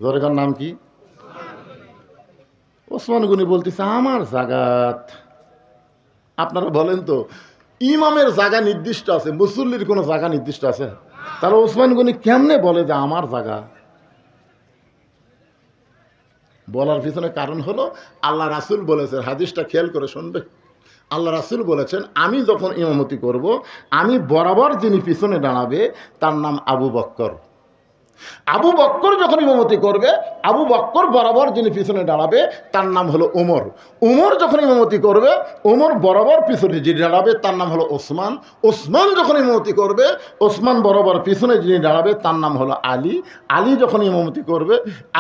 জোরেকার নাম কি? ওসমান গনি বলতেছে আমার জায়গাত। আপনারা বলেন তো, ইমামের জায়গা নির্দিষ্ট আছে, মুসল্লির কোনো জায়গা নির্দিষ্ট আছে? তাহলে ওসমান গনি কেমনে বলে যে আমার জায়গা? বলার পিছনে কারণ হলো আল্লাহ রাসূল বলেছেন, হাদিসটা খেয়াল করে শুনবে। আল্লাহ রাসূল বলেছেন, আমি যখন ইমামতি করব, আমি বরাবর যিনি পিছনে দাঁড়াবে তার নাম আবু বক্কর। আবু বক্কর যখন ইমামতি করবে, আবু বক্কর বরাবর যিনি পিছনে দাঁড়াবে তার নাম হলো ওমর। ওমর যখন ইমামতি করবে, ওমর বরাবর পিছনে যিনি দাঁড়াবে তার নাম হলো ওসমান। ওসমান যখন ইমামতি করবে, ওসমান বরাবর পিছনে যিনি দাঁড়াবে তার নাম হলো আলী। আলী যখন ইমামতি করবে,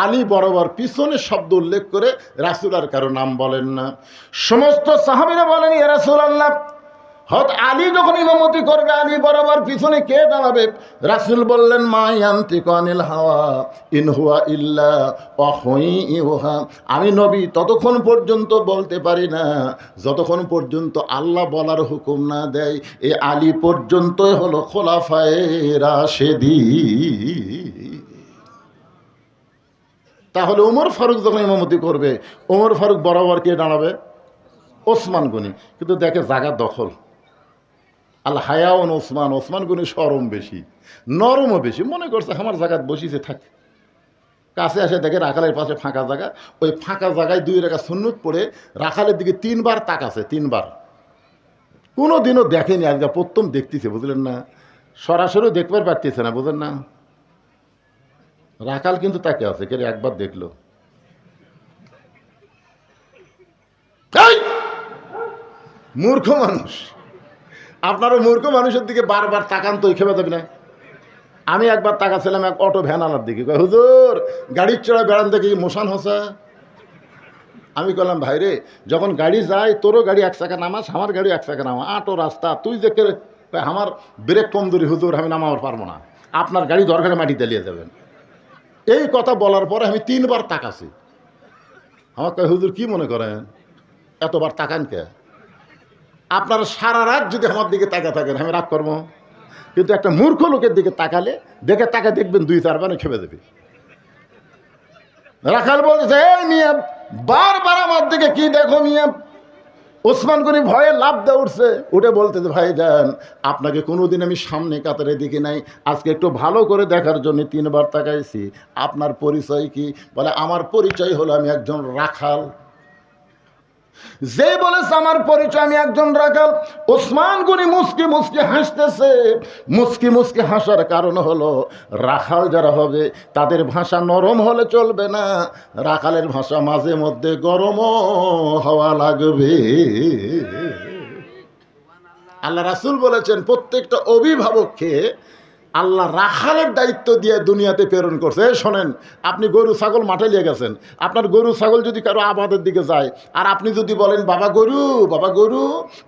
আলী বরাবর পিছনে শব্দ উল্লেখ করে রাসূল আর কারো নাম বলেন না। সমস্ত সাহাবীরা বলেন, ইয়া রাসূলুল্লাহ, হযরত আলী যখন ইমামতি করবে, আলী বরাবর পিছনে কে দাঁড়াবে? রাসূল বললেন, মা ইয়ানতিকু আনিল হাওয়া ইন হুয়া ইল্লা ওয়াহয়ুহা। আমি নবী ততক্ষণ পর্যন্ত বলতে পারি না যতক্ষণ পর্যন্ত আল্লাহ বলার হুকুম না দেয়। এ আলী পর্যন্তই হলো খোলাফায়ে রাশেদিন। তাহলে ওমর ফারুক যখন ইমামতি করবে, ওমর ফারুক বরাবর কে দাঁড়াবে? ওসমান গনি। কিন্তু দেখে জায়গা দখল। আল হায়াউন ওসমান, ওসমান গনি সরম বেশি, নরমও বেশি। মনে করছে আমার জায়গায় বসিছে থাক। কাছে আসে দেখে রাখালের পাশে ফাঁকা জায়গা। ওই ফাঁকা জায়গায় 2 রাকাত সুন্নত পড়ে রাখালের দিকে 3 বার তাকাছে, 3 বার। কোনো দিনও দেখেনি, আজকে প্রথম দেখতেছে, বুঝলেন না? সরাসরি দেখবার পারতেছে না, বুঝলেন না? রাখাল কিন্তু তাকে আছে, কে একবার দেখলো। মূর্খ মানুষ। আপনারও মূর্খ মানুষের দিকে বারবার তাকান তো খেপে যাবে না। আমি একবার তাকাছিলাম এক অটো ভ্যানালার দিকে, কয় হুজুর গাড়ির চড়া বেড়ান দেখি মোশান হসা। আমি বললাম, ভাই রে, যখন গাড়ি যায় তোরও গাড়ি 1 চাকা নামাস, আমার গাড়ি 1 চাকা নামা, আটো রাস্তা, তুই যে আমার ব্রেক কমজোরি হুজুর, আমি নামাবার পারবো না, আপনার গাড়ি দরকারে মাটি চালিয়ে যাবেন। এই কথা বলার পরে আমি 3 বার তাকাছি। আমার কয় হুজুর কি মনে করেন এতবার তাকান কে? আপনারা সারা রাত যদি আমার দিকে তাকা থাকেন আমি রাগ করবো, কিন্তু একটা মূর্খ লোকের দিকে তাকালে দেখবেন 2-4 বার খেপে দেবে। রাখাল বলছে, এই মিয়া বারবার আমার দিকে কি দেখো মিয়া? ওসমান গনি ভয়ে লাফ দিয়ে উঠছে, উঠে বলতেছে, ভাই যান, আপনাকে কোনোদিন আমি সামনে কাতারে দেখি নাই, আজকে একটু ভালো করে দেখার জন্য 3 বার তাকাইছি। আপনার পরিচয় কি? বলে, আমার পরিচয় হলো আমি একজন রাখাল। যে বলেছে আমার পরিচয় আমি একজন রাখাল, ওসমান গনি মুস্কি মুস্কি হাসতেছে। মুস্কি মুস্কি হাসার কারণ হলো রাখাল যারা হবে তাদের ভাষা নরম হলে চলবে না, রাখালের ভাষা মাঝে মধ্যে গরমও হওয়া লাগবে। আল্লাহ রাসূল বলেছেন, প্রত্যেকটা অভিভাবককে আল্লাহ রাখালের দায়িত্ব দিয়ে দুনিয়াতে প্রেরণ করছে। শোনেন, আপনি গরু ছাগল মাঠে নিয়ে গেছেন, আপনার গরু ছাগল যদি কারো আবাদের দিকে যায়, আর আপনি যদি বলেন, বাবা গরু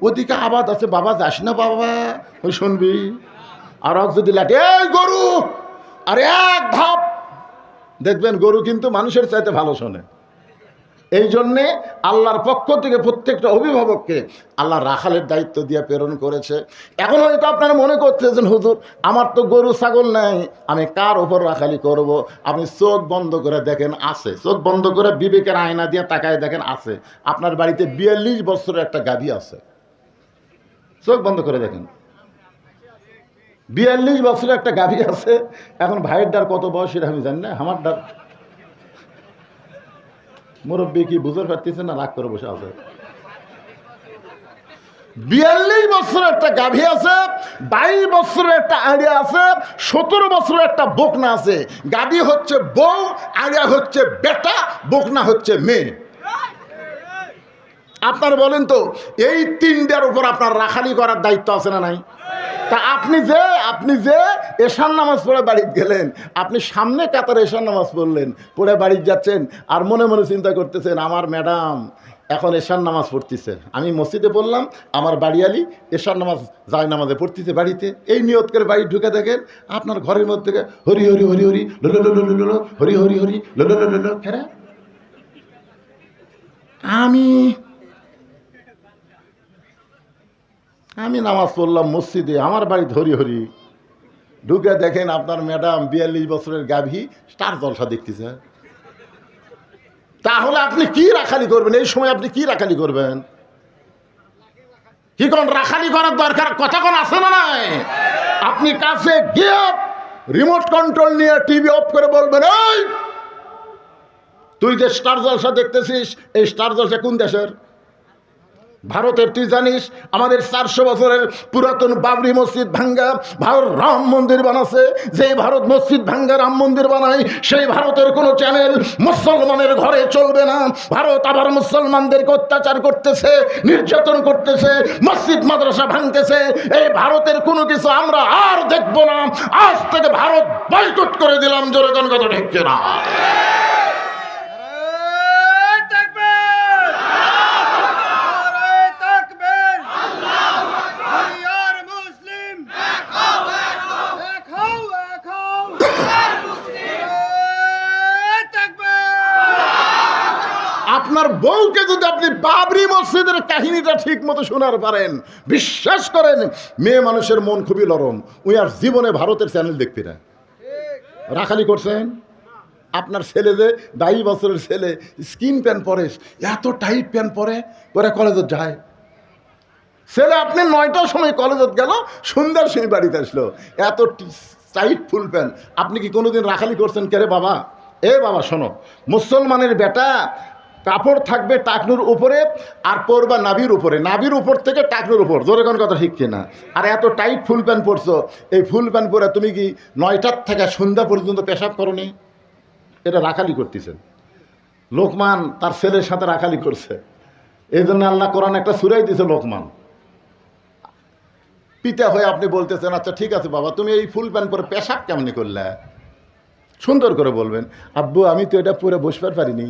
ওদিকে আবাদ আছে, বাবা যাস না বাবা, ওই শুনবি। আর যদি লাগে, এই গরু, আর এক ধাপ দেখবেন গরু কিন্তু মানুষের চাইতে ভালো শোনে। এই জন্যে আল্লাহর পক্ষ থেকে প্রত্যেকটা অভিভাবককে আল্লাহ রাখালের দায়িত্ব দিয়ে প্রেরণ করেছে। এখন হয়তো আপনারা মনে করতেছেন, হুজুর আমার তো গরু ছাগল নাই, আমি কার ওপর রাখালি করব? আপনি চোখ বন্ধ করে দেখেন, আছে। চোখ বন্ধ করে বিবেকের আয়না দিয়ে তাকায় দেখেন, আছে। আপনার বাড়িতে 42 বছরের একটা গাভী আছে। চোখ বন্ধ করে দেখেন, 42 বছরের একটা গাভী আছে। এখন ভাইয়ের ডার কত বয়স এটা আমি জানি না, আমার ডার মুরব্বী কি বুঝতে পারতেছে না, রাগ করে বসে আছে। 42 বছরের একটা গাভী আছে, 22 বছরের একটা আড়িয়া আছে, 17 বছরের একটা বকনা আছে। গাভী হচ্ছে বউ, আড়িয়া হচ্ছে বেটা, বকনা হচ্ছে মেয়ে। আপনার বলেন তো, এই তিনটার উপর আপনার রাখালি করার দায়িত্ব আছে না নাই? তা আপনি যে এশার নামাজ পড়ে বাড়িতে গেলেন, আপনি সামনে কাতারে এশার নামাজ পড়লেন, পড়ে বাড়িতে যাচ্ছেন, আর মনে মনে চিন্তা করতেছেন আমার ম্যাডাম এখন এশার নামাজ পড়তেছে, আমি মসজিদে পড়লাম, আমার বাড়িয়ালি এশার নামাজ যায় নামাজে পড়তেছে বাড়িতে। এই নিয়ত করে বাড়ি ঢুকে দেখেন আপনার ঘরের মধ্যে হরি হরি হরি হরি লোলো লোলো লোলো হরি হরি হরি লোলো লোলো ফেরা। আমি নামাজ পড়লাম মসজিদে, আমার বাড়ি হরি হরি, ঢুকে দেখেন আপনার ম্যাডাম 42 বছরের গাভী স্টার জলসা দেখতেছে। তাহলে আপনি কি রাখালি করবেন? এই সময় আপনি কি রাখালি করবেন? কি কোন রাখালি করার দরকার কথা কোন আছে না নাই? আপনি কাছে গিয়ে রিমোট কন্ট্রোল নিয়ে টিভি অফ করে বলবেন, এই তুই যে স্টার জলসা দেখতেছিস, এই স্টার জলসা কোন দেশের? ভারতের। তুই জানিস আমাদের 400 বছরের পুরাতন বাবরি মসজিদ ভাঙ্গা ভারত রাম মন্দির বানাচ্ছে। যেই ভারত মসজিদ ভাঙ্গা রাম মন্দির বানায়, সেই ভারতের কোনো চ্যানেল মুসলমানের ঘরে চলবে না। ভারত আবার মুসলমানদেরকে অত্যাচার করতেছে, নির্যাতন করতেছে, মসজিদ মাদ্রাসা ভাঙতেছে। এই ভারতের কোনো কিছু আমরা আর দেখব না। আজ থেকে ভারত বয়কট করে দিলাম। জোরে কোন কথা ঠিক না? আপনার বউকে যদি আপনি বাবরি মসজিদের কাহিনীটা ঠিক মতো শোনার পারেন, বিশ্বাস করেন মেয়ে মানুষের মন খুবই নরম, ওই আর জীবনে ভারতের চ্যানেল দেখতে না। রাখালি করছেন? আপনার ছেলে যে 22 বছরের ছেলে স্কিন প্যান্ট পরে, এত টাইট প্যান্ট পরে ওরা কলেজে যায়। ছেলে আপনি 9টার সময় কলেজে গেল, সন্ধ্যার সময় বাড়িতে আসলো, এত টাইট ফুল প্যান্ট। আপনি কি কোনোদিন রাখালি করছেন? কেরে বাবা, এ বাবা শোনো, মুসলমানের বেটা কাপড় থাকবে টাকনুর উপরে আর পরবা নাভির উপরে, নাভির উপর থেকে টাকনুর উপর। জোরে কোন কথা ঠিক কিনা? আর এত টাইট ফুল প্যান্ট পরছো, এই ফুল প্যান্ট পরে তুমি কি 9টার থেকে সন্ধ্যা পর্যন্ত পেশাব করনি? এটা রাখালি করতেছেন। লোকমান তার ছেলের সাথে রাখালি করছে। এই জন্য আল্লাহ কোরআন একটা সূরা দিয়েছে লোকমান। পিতা হয়ে আপনি বলতেছেন, আচ্ছা ঠিক আছে বাবা, তুমি এই ফুল প্যান্ট পরে পেশাব কেমনি করলে? সুন্দর করে বলবেন, আব্বু আমি তো এটা পরে বসবার পারিনি।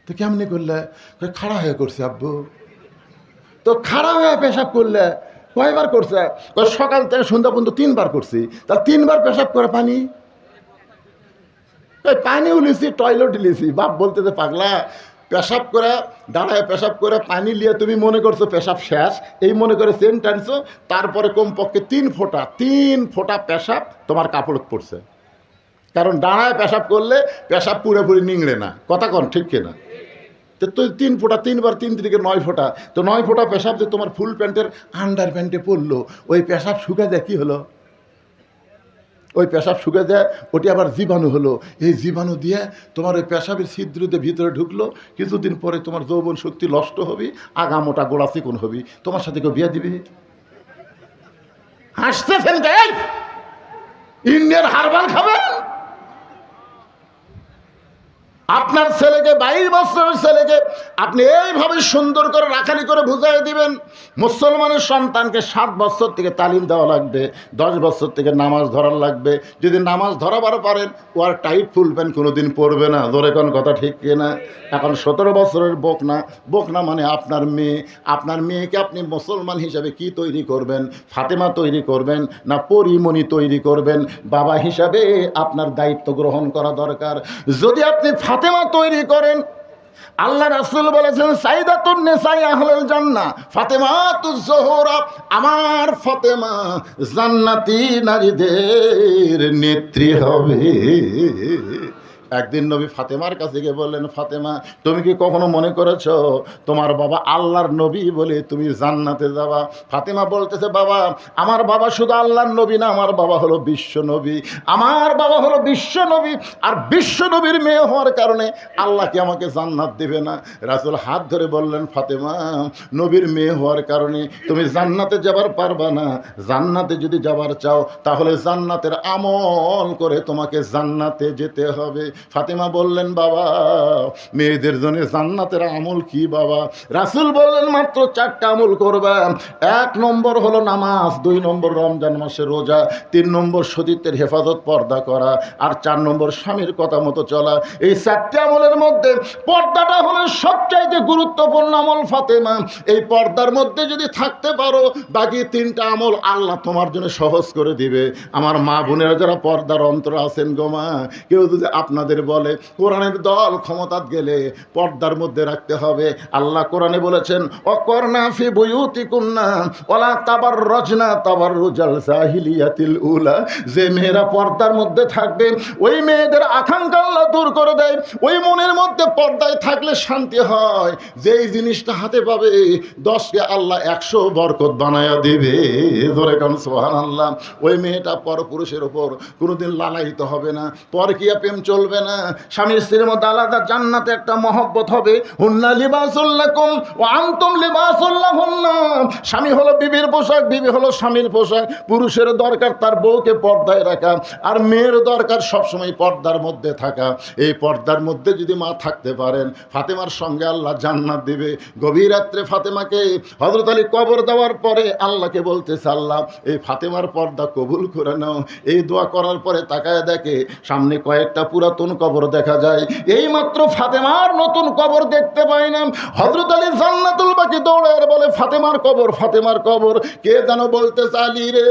তো কেমনি করলে? খাড়া হয়ে করছে আব্বু। তো খাড়া হয়ে পেশাব করলে কয়বার করছে? সকাল থেকে সন্ধ্যা পর্যন্ত 3বার করছি। তার 3বার পেশাব করে পানি, পানিও লিছি, টয়লেট লিছি। বাপ বলতেছে, পাগলা, পেশাব করে দাঁড়ায় পেশাব করে পানি নিয়ে তুমি মনে করছো পেশাব শেষ, এই মনে করে চেন টানছো, তারপরে কমপক্ষে 3 ফোঁটা পেশাব তোমার কাপড় পড়ছে। কারণ দাঁড়ায় পেশাব করলে পেশাব পুরোপুরি নিংড়ে না, কথা কন ঠিক কিনা? তো 3 ফোঁটা, 3বার 3 থেকে 9 ফোঁটা, তো 9 ফোঁটা পেশাব যে তোমার ফুল প্যান্টের আন্ডার প্যান্টে পড়লো, ওই পেশাব শুকা যায় কি হলো? ওই পেশাব শুকে যায়, ওটি আবার জীবাণু হলো। এই জীবাণু দিয়ে তোমার ওই পেশাবের ছিদ্রতে ভিতরে ঢুকলো, কিছুদিন পরে তোমার যৌবন শক্তি নষ্ট হবে, আগা মোটা গোড়া চিকন হবি, তোমার সাথে কেউ বিয়ে দিবে? হাসতেছেন তাই? ইন্ডিয়ান হারবাল খাবেন? আপনার ছেলেকে 22 বছরের ছেলেকে আপনি এইভাবে সুন্দর করে রাখালি করে বুঝাই দিবেন। মুসলমানের সন্তানকে 7 বছর থেকে তালিম দেওয়া লাগবে, 10 বছর থেকে নামাজ ধরার লাগবে। যদি নামাজ ধরাবার পারেন, ও আর টাইট ফুল প্যান্ট কোনোদিন পরবে না। ধরে কোন কথা ঠিক কিনা? এখন 17 বছরের বকনা মানে আপনার মেয়ে। আপনার মেয়েকে আপনি মুসলমান হিসাবে কি তৈরি করবেন? ফাতেমা তৈরি করবেন না পরিমণি তৈরি করবেন? বাবা হিসাবে আপনার দায়িত্ব গ্রহণ করা দরকার। যদি আপনি ফাতেমা তৈরি করেন, আল্লাহ রাসূল বলেছেন সাইদাতুন নিসাই আহলুল জান্নাহ ফাতেমাতুজ জোহরা, আমার ফাতেমা জান্নাতি নারীদের নেত্রী হবে। একদিন নবী ফাতেমার কাছে গিয়ে বললেন, ফাতেমা তুমি কি কখনো মনে করেছ তোমার বাবা আল্লাহর নবী বলে তুমি জান্নাতে যাবা? ফাতেমা বলতেছে, বাবা আমার বাবা শুধু আল্লাহর নবী না, আমার বাবা হলো বিশ্ব নবী, আমার বাবা হলো বিশ্ব নবী, আর বিশ্ব নবীর মেয়ে হওয়ার কারণে আল্লাহ কি আমাকে জান্নাত দেবে না? রাসূল হাত ধরে বললেন, ফাতেমা নবীর মেয়ে হওয়ার কারণে তুমি জান্নাতে যাবার পারবা না, জান্নাতে যদি যাবার চাও তাহলে জান্নাতের আমল করে তোমাকে জান্নাতে যেতে হবে। ফাতেমা বললেন, বাবা মেয়েদের জন্য জান্নাতের আমল কি বাবা? রাসূল বললেন, মাত্র 4টা আমল করবা। 1 নম্বর হলো নামাজ, 2 নম্বর রমজান মাসে রোজা, 3 নম্বর সতীত্বের হেফাজত পর্দা করা, আর 4 নম্বর স্বামীর কথা মতো চলা। এই 4টি আমলের মধ্যে পর্দাটা হলো সবচাইতে গুরুত্বপূর্ণ আমল ফাতেমা। এই পর্দার মধ্যে যদি থাকতে পারো, বাকি 3টা আমল আল্লাহ তোমার জন্য সহজ করে দিবে। আমার মা বোনেরা যারা পর্দার অন্তর আছেন গো মা, কেউ যদি আপনাদের বলে কোরআনের দল ক্ষমতাত গেলে পর্দার মধ্যে রাখতে হবে, আল্লাহ কোরআনে বলেছেন অকরনা ফি বুয়ুতিকুন্না ওয়ালা তাবাররাজনা তাবাররুজাল জাহিলিয়াতিল উলা। যে মেয়েরা পর্দার মধ্যে থাকবে ওই মেয়েদের আকাঙ্ক্ষা আল্লাহ দূর করে দেয়। ওই মনের মধ্যে পর্দায় থাকলে শান্তি হয়, যেই জিনিসটা হাতে পাবে 10কে আল্লাহ 100 বরকত বানায়া দিবে। ধরে কারণ সুবহানাল্লাহ। ওই মেয়েটা পরপুরুষের উপর কোনোদিন লালায়িত হবে না, পরকীয়া প্রেম চলবে না, স্বামী স্ত্রীর মধ্যে আলাদা জান্নাতে একটা মহব্বত হবে। হুন্না লিবাসুল লাকুম ওয়া আনতুম লিবাসুল লাহুন্না। স্বামী হলো বিবির পোশাক, বিবি হলো স্বামীর পোশাক। পুরুষের দরকার তার বউকে পর্দায় রাখা, আর মেয়ের দরকার সবসময় পর্দার মধ্যে থাকা। এই পর্দার মধ্যে যদি মা থাকতে পারেন, ফাতেমার সঙ্গে আল্লাহ জান্নাত দিবে। গভীর রাত্রে ফাতেমাকে হযরত আলী কবর দেওয়ার পরে আল্লাহকে বলতেছে, আল্লাহ এই ফাতেমার পর্দা কবুল করে নাও। এই দোয়া করার পরে তাকায় দেখে সামনে কয়েকটা পুরাতন কবর দেখা যায়। এই মাত্র ফাতেমার নতুন কবর দেখতে পাই না। হযরত আলী জান্নাতুল বাকি দৌড়ায় বলে, ফাতেমার কবর, ফাতেমার কবর। কে যেন বলতে চালি রে,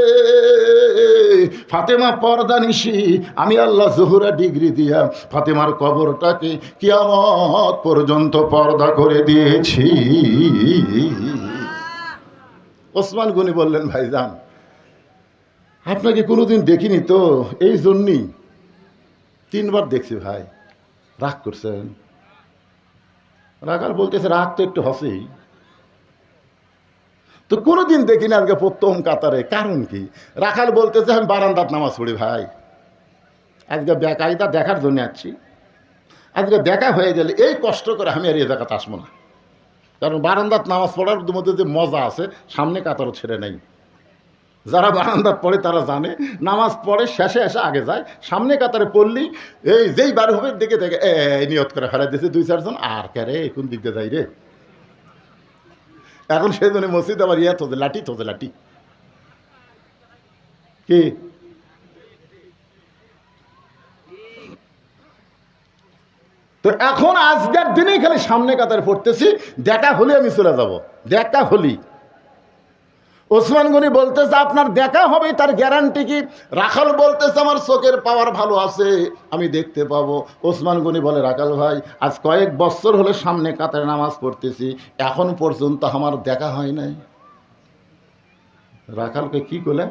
ফাতেমা পর্দা নিশি, আমি আল্লাহ জোহরা ডিগ্রি দিয়া ফাতেমার কবরটাকে কিয়ামত পর্যন্ত পর্দা করে দিয়েছি। ওসমান গনি বললেন, ভাইজান আপনাকে কোনোদিন দেখিনি তো, এই জন্যই 3 বার দেখছি ভাই। রাগ করছেন? রাখাল বলতেছে, রাগ তো একটু হসেই, তো কোনোদিন দেখি না, আজকে প্রথম কাতারে। কারণ কি? রাখাল বলতেছে, আমি বারান্দাত নামাজ পড়ি ভাই, আজকে বেকায়দা দেখার জন্য আসছি। আজকে দেখা হয়ে গেলে এই কষ্ট করে আমি আর এই জায়গাতে আসবো না, কারণ বারান্দাত নামাজ পড়ার মধ্যে যে মজা আছে সামনে কাতারও ছেড়ে নেই। যারা বারান্দাত পড়ে তারা জানে, নামাজ পড়ে শেষে এসে আগে যায়, সামনে কাতারে পড়লি এই যেই বার হবে দেখে দেখে এই নিয়ত করে ফেলা দিয়েছে 2-4 জন, আর কে রে কোন দিক দিয়ে যাই রে। এখন সেই জন্য মসজিদ আবার তোদের লাঠি, তোদের লাঠি কি তো এখন আজকের দিনেই খালি সামনে কাতারে পড়তেছি, দেখা হলে আমি চলে যাব, দেখা হলি। ওসমান গনি বলতেছে, আপনার দেখা হবে তার গ্যারান্টি কি? রাখাল বলতেছে, আমার চোখের পাওয়ার ভালো আছে, আমি দেখতে পাবো। ওসমান গনি বলে, রাখাল ভাই আজ কয়েক বছর হলে সামনে কাতারে নামাজ পড়তেছি, এখন পর্যন্ত আমার দেখা হয় নাই। রাখালকে কি বলে?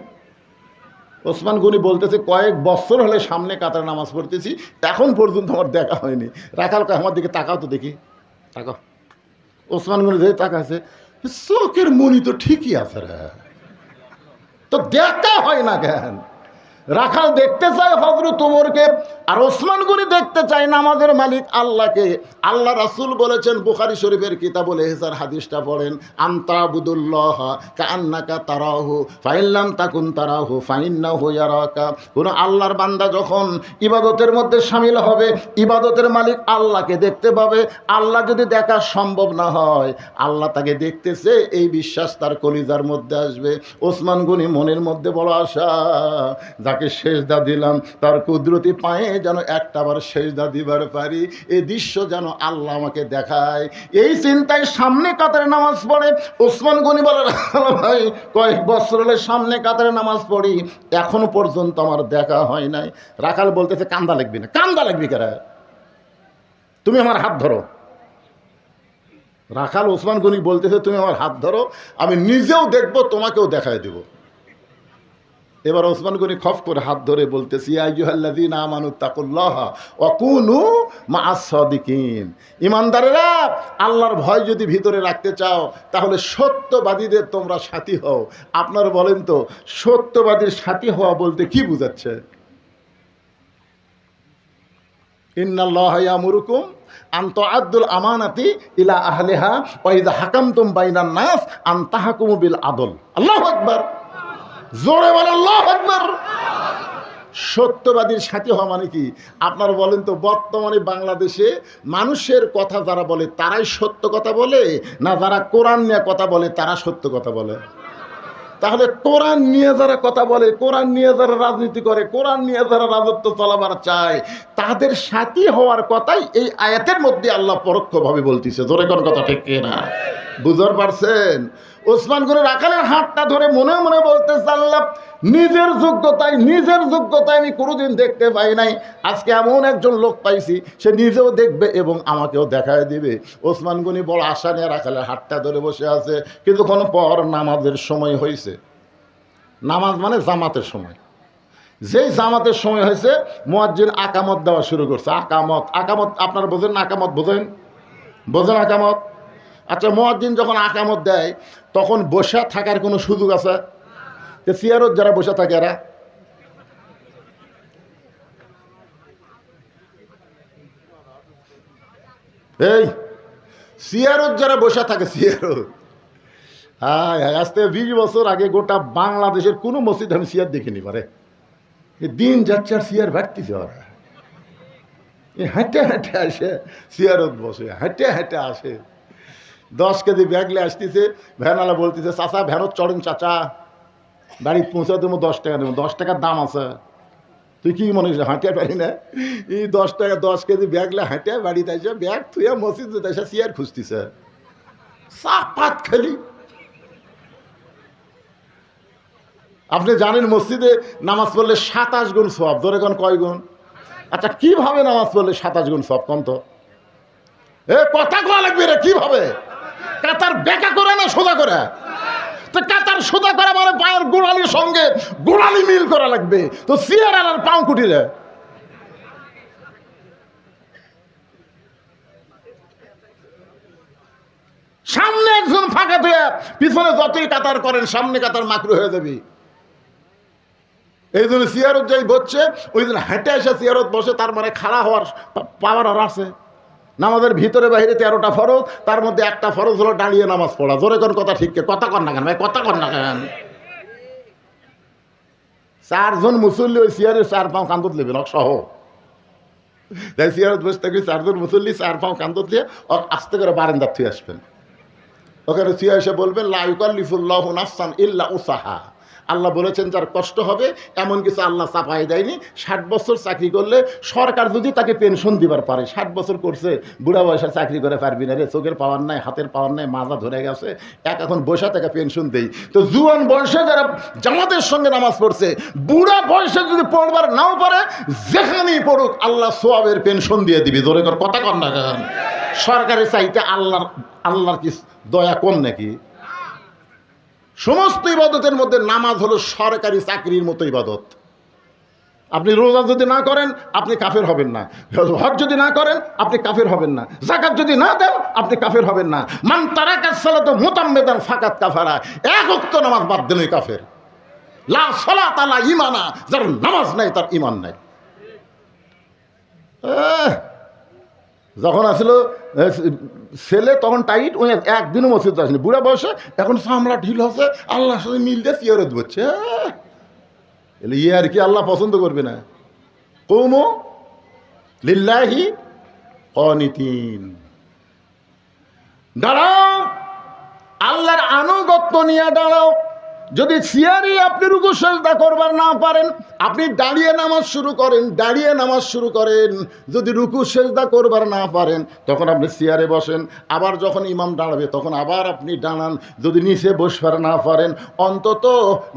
ওসমান গনি বলতেছে, কয়েক বছর হলে সামনে কাতারে নামাজ পড়তেছি, এখন পর্যন্ত আমার দেখা হয়নি। রাখালকে আমার দিকে তাকাও তো দেখি, তাকাও। ওসমান গনি যে তাকাছে, চোখের মনি তো ঠিকই আছে রে, তো দেখা হয় না কেন? রাখাল দেখতে চায় হযরত ওমরকে, আর ওসমান গনি দেখতে চায় নামাজের মালিক আল্লাহকে। আল্লাহ রাসূল বলেছেন, বুখারী শরীফের কিতাবুল ইহসার হাদিসটা পড়েন, আনতাবুদুল্লাহ কাআন্নাকা তারাহু ফাইন লাম তাকুন তারাহু ফাইন্নাহু ইয়ারাকা। কোন আল্লাহর বান্দা যখন ইবাদতের মধ্যে শামিল হবে, ইবাদতের মালিক আল্লাহকে দেখতে পাবে। আল্লাহ যদি দেখা সম্ভব না হয়, আল্লাহ তাকে দেখতেছে, এই বিশ্বাস তার কলিজার মধ্যে আসবে। ওসমান গনি মনের মধ্যে বড় আশা, যাকে সেজদা দিলাম তার কুদরতি পায়ে যেন একটাবার সেজদা দিবার পারি, এই দৃশ্য যেন আল্লাহ আমাকে দেখায়। এই চিন্তায় সামনে কাতারে নামাজ পড়ে। ওসমান গনি বলে, ভাই কয়েক বছর হলে সামনে কাতারে নামাজ পড়ি, এখনো পর্যন্ত আমার দেখা হয় নাই। রাখাল বলতেছে, কান্দা লাগবি না। কান্দা লাগবি কারা? তুমি আমার হাত ধরো, রাখাল ওসমান গনি বলতেছে তুমি আমার হাত ধরো, আমি নিজেও দেখবো তোমাকেও দেখায় দেব। এবার ওসমান গনি খফ করে হাত ধরে বলতেছি ইয়া আইয়ুহাল্লাযীনা আমানু তাকুল্লাহ ওয়া কুনু মা'আস সাদিকিন, ঈমানদারেরা আল্লাহর ভয় যদি ভিতরে রাখতে চাও তাহলে সত্যবাদীদের তোমরা সাথী হও। আপনারা বলেন তো সত্যবাদীর সাথী হওয়া বলতে কি বোঝাচ্ছে? ইন্নাল্লাহা ইয়ামুরুকুম আন তুআদ্দুল আমানাতি ইলা আহলিহা ওয়া ইযা হাকামতুম বাইনান নাস আন তাহকুমু বিল আদল। আল্লাহু আকবার, জোরে বলেন আল্লাহু আকবার। সত্যবাদীর সাথী হওয়া মানে কি? আপনারা বলেন তো বর্তমানে বাংলাদেশে মানুষের কথা যারা বলে তারাই সত্য কথা বলে, না যারা কোরআন নিয়ে কথা বলে তারা সত্য কথা বলে? তাহলে কোরআন নিয়ে যারা কথা বলে, কোরআন নিয়ে যারা রাজনীতি করে, কোরআন নিয়ে যারা রাজত্ব চলাবার চায়, তাদের সাথী হওয়ার কথাই এই আয়াতের মধ্যে আল্লাহ পরোক্ষভাবে বলতেছে। জোরে কোন কথা ঠিক না? বুঝতে পারছেন? ওসমান গনি রাখালের হাতটা ধরে মনে মনে বলতেছে আল্লাহ নিজের যোগ্যতায় আমি কোনোদিন দেখতে পাই নাই, আজকে এমন একজন লোক পাইছি সে নিজেও দেখবে এবং আমাকেও দেখায় দিবে। ওসমান গনি বড় আশা নিয়ে রাখালের হাতটা ধরে বসে আছে। কিছুক্ষণ পর নামাজের সময় হয়েছে। নামাজ মানে জামাতের সময়। যেই জামাতের সময় হয়েছে মুয়াজ্জিন আকামত দেওয়া শুরু করছে। আকামত আপনারা বোঝেন না? আকামত বোঝেন আকামত? আচ্ছা, মুয়াজ্জিন যখন আকামত দেয় তখন বসে থাকার কোনো সুযোগ আছে? চেয়ারত যারা বসে থাকে এরা এই চেয়ারত যারা বসে থাকে চেয়ারত, হ্যাঁ আজ থেকে 20 বছর আগে গোটা বাংলাদেশের কোনো মসজিদ আমি চেয়ার দেখিনি পারে। দিন যাচ্ছে আর চেয়ার ভাটতেছে ওরা। হেঁটে হেঁটে আসে চেয়ারত বসে, হেঁটে হেঁটে আসে। 10 কেজি ব্যাগলে আসতেছে, ভ্যানওয়ালা বলতেছে চাচা ভ্যানত চড়েন চাচা, বাড়ি পৌঁছা দেবো 10 টাকা দেবো। 10 টাকার দাম আছে, তুই কি মনে হচ্ছে হাঁটিয়ে পারি না? এই 10 টাকা 10 কেজি ব্যাগলে হাঁটে বাড়িতে আসে, ব্যাগ থুয়ে মসজিদে এসে চেয়ার খুঁজতেছে। চাপাত খালি। আপনি জানেন মসজিদে নামাজ পড়লে 27 গুণ সওয়াব। ধরে কোন কয় গুণ? আচ্ছা কিভাবে নামাজ পড়লে 27 গুণ সওয়াব কোন তো? এ কথা কোয়া লাগবে রে, কিভাবে? কাতার বেকা করে না সোজা করে? তো কাতার সোজা করা মানে পায়ের গোড়ালির সঙ্গে গোড়ালি মিল করা লাগবে। তো চেয়ার আর পাও কুটিরে সামনে একজন ফাঁকা দিয়ে পিছনে যতই কাতার করেন সামনে কাতার মাকরু হয়ে যাবে। এই জন্য চেয়ারত যাই বসছে, ওই জন্য হেঁটে এসে চেয়ারত বসে, তার মানে খাড়া হওয়ার পাওয়ার আর আছে। নামাজের ভিতরে বাইরে 13টা ফরজ, তার মধ্যে একটা ফরজ হলো দাঁড়িয়ে নামাজ পড়া। জোরে কোন কথা ঠিক? কথা কর না কেন ভাই, কথা কর না কেন? 4 জন মুসল্লি ওই চেয়ারের 4 পাও কান্দত নেবেন সহ। তাই চেয়ারত বসে থাকবে 4 জন মুসল্লি 4 পাও কান্দত দিয়ে আস্তে করে বারান্দার থুয়ে আসবেন। ওখানে থুয়ে এসে বলবেন লা ইউকাল্লিফুল্লাহু নাফসান ইল্লা উসাহা। আল্লাহ বলেছেন যার কষ্ট হবে এমন কিছু আল্লাহ চাপাই দেয়নি। 60 বছর চাকরি করলে সরকার যদি তাকে পেনশন দিবার পারে, 60 বছর করছে, বুড়া বয়সে চাকরি করে পারবি না রে, চোখের পাওয়ার নাই, হাতের পাওয়ার নাই, মাজা ধরে গেছে, এখন বসে তাকে পেনশন দেই। তো জুয়ান বয়সে যারা জামাতের সঙ্গে নামাজ পড়ছে, বুড়া বয়সে যদি পড়বার নাও পারে, যেখানেই পড়ুক আল্লাহ সোয়াবের পেনশন দিয়ে দিবি। জোরে কর, কথা কর না কেন? সরকারের চাইতে আল্লাহর কি দয়া কম নাকি? সমস্ত ইবাদতের মধ্যে নামাজ হলো সরকারি চাকরির মতো ইবাদত। আপনি রোজা যদি না করেন আপনি কাফের হবেন না, হজ যদি না করেন আপনি কাফের হবেন না, যাকাত যদি না দেন আপনি কাফের হবেন না। মান তারাকাস সালাতা মুতাম্মিদান ফাকাত কাফারা। এক ওয়াক্ত নামাজ বাদ দিলেই কাফের। লা সালাতা লা ঈমানা, যার নামাজ নাই তার ঈমান নাই। যখন আসলো ছেলে তখন টাইট, ওই একদিনও মসজিদ আসেনি। বুড়া বয়সে এখন চামড়া ঢিল হচ্ছে, আল্লাহর সাথে মিল দিয়ে চেয়ারত বসছে। এলে ইয়ে আর কি আল্লাহ পছন্দ করবে না? কৌমু লিল্লাহি কনিতিন। দাঁড়াও, আল্লাহর আনুগত্য নিয়ে দাঁড়াও। যদি চেয়ারে আপনি রুকু সেজদা করবার না পারেন, আপনি দাঁড়িয়ে নামাজ শুরু করেন, যদি রুকু সেজদা করবার না পারেন তখন আপনি চেয়ারে বসেন, আবার যখন ইমাম দাঁড়াবে তখন আবার আপনি দাঁড়ান। যদি নিচে বসবার না পারেন অন্তত